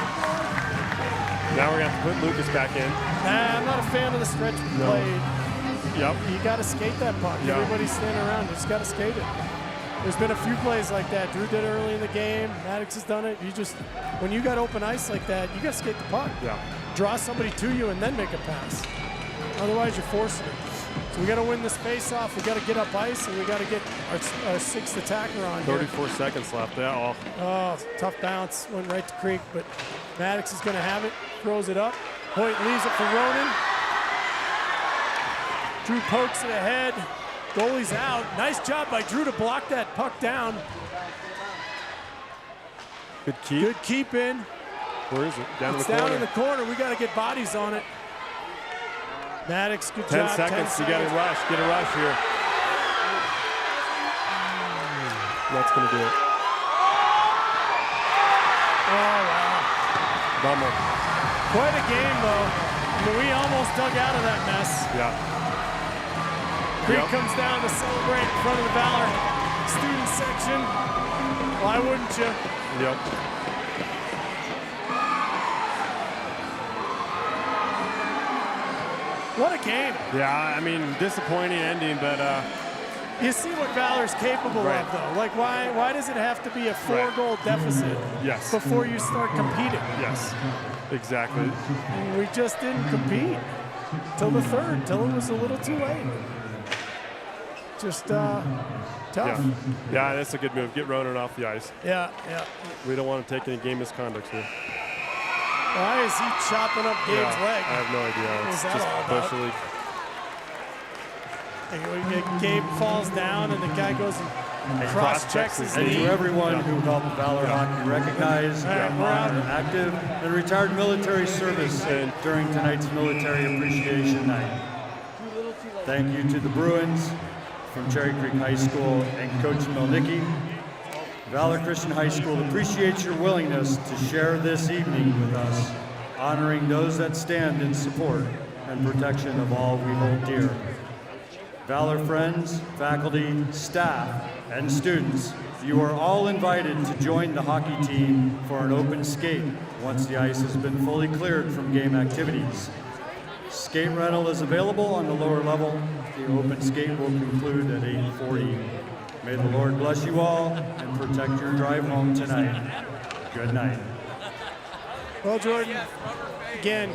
Now we're gonna have to put Lucas back in. Nah, I'm not a fan of the stretch play. Yep. You gotta skate that puck. Yeah. Everybody's standing around, you just gotta skate it. There's been a few plays like that. Drew did it early in the game. Maddox has done it. When you got open ice like that, you gotta skate the puck. Yeah. Draw somebody to you and then make a pass. Otherwise, you're forcing it. So we got to win this face-off. We got to get up ice, and we got to get our sixth attacker on. 34 seconds left. Yeah. Oh, tough bounce. Went right to Creek, but Maddox is going to have it. Throws it up. Hoyt leaves it for Ronan. Drew pokes it ahead. Goalie's out. Nice job by Drew to block that puck down. Good keep. Good keep in. Where is it? Down It's in the corner. down in the corner. We got to get bodies on it. Maddox, good 10 job. seconds. 10 You got to seconds. rush. Get a rush here. That's going to do it. Oh, wow. Bummer. Quite a game, though. I mean, we almost dug out of that mess. Yeah. Creek comes down to celebrate in front of the Valor student section. Why wouldn't you? Yep. What a game. Yeah, I mean, disappointing ending, but You see what Valor's capable Right. of, though. Like, why does it have to be a four-goal deficit yes. before you start competing? Yes, exactly. And we just didn't compete till the third, till it was a little too late. Just tough. Yeah, that's a good move. Get Ronan off the ice. Yeah. We don't want to take any game misconducts here. Why is he chopping up Gabe's leg? I have no idea. What It's was that just all about? bush league. Gabe falls down and the guy goes and cross-checks his And knee. to everyone who helped Valor Hockey recognize, honor, active, and retired military service during tonight's Military Appreciation Night. Thank you to the Bruins from Cherry Creek High School and Coach Melnicki. Valor Christian High School appreciates your willingness to share this evening with us, honoring those that stand in support and protection of all we hold dear. Valor friends, faculty, staff, and students, you are all invited to join the hockey team for an open skate once the ice has been fully cleared from game activities. Skate rental is available on the lower level. The open skate will conclude at 8:40. May the Lord bless you all and protect your drive home tonight. Good night. Well, Jordan, again,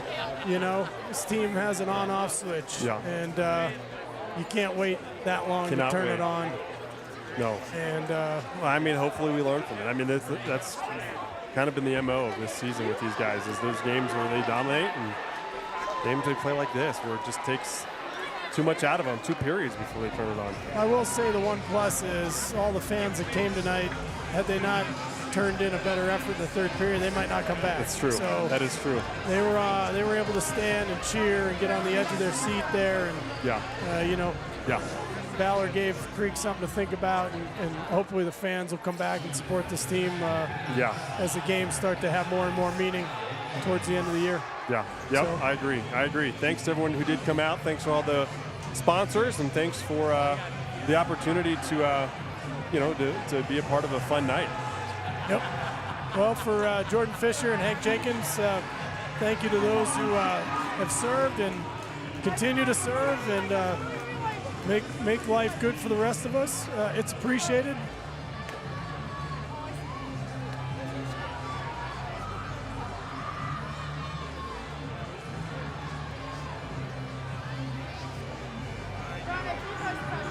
this team has an on-off switch. Yeah. And you can't wait that long Cannot to turn wait. it on. No. And Well, I mean, hopefully we learn from it. I mean, that's kind of been the MO of this season with these guys, is those games where they dominate and games they play like this, where it just takes too much out of them, 2 periods before they turn it on. I will say the one plus is all the fans that came tonight, had they not turned in a better effort in the third period, they might not come back. That's true. So That is true. they were able to stand and cheer and get on the edge of their seat there. And, Yeah. Yeah. Valor gave Creek something to think about, and hopefully the fans will come back and support this team Yeah. as the games start to have more and more meaning towards the end of the year. Yeah. Yep. So- I agree. Thanks to everyone who did come out. Thanks for all the sponsors, and thanks for the opportunity to to be a part of a fun night. Yep. Well, for Jordan Fisher and Hank Jenkins, thank you to those who have served and continue to serve and make life good for the rest of us. It's appreciated. Ron, I think I was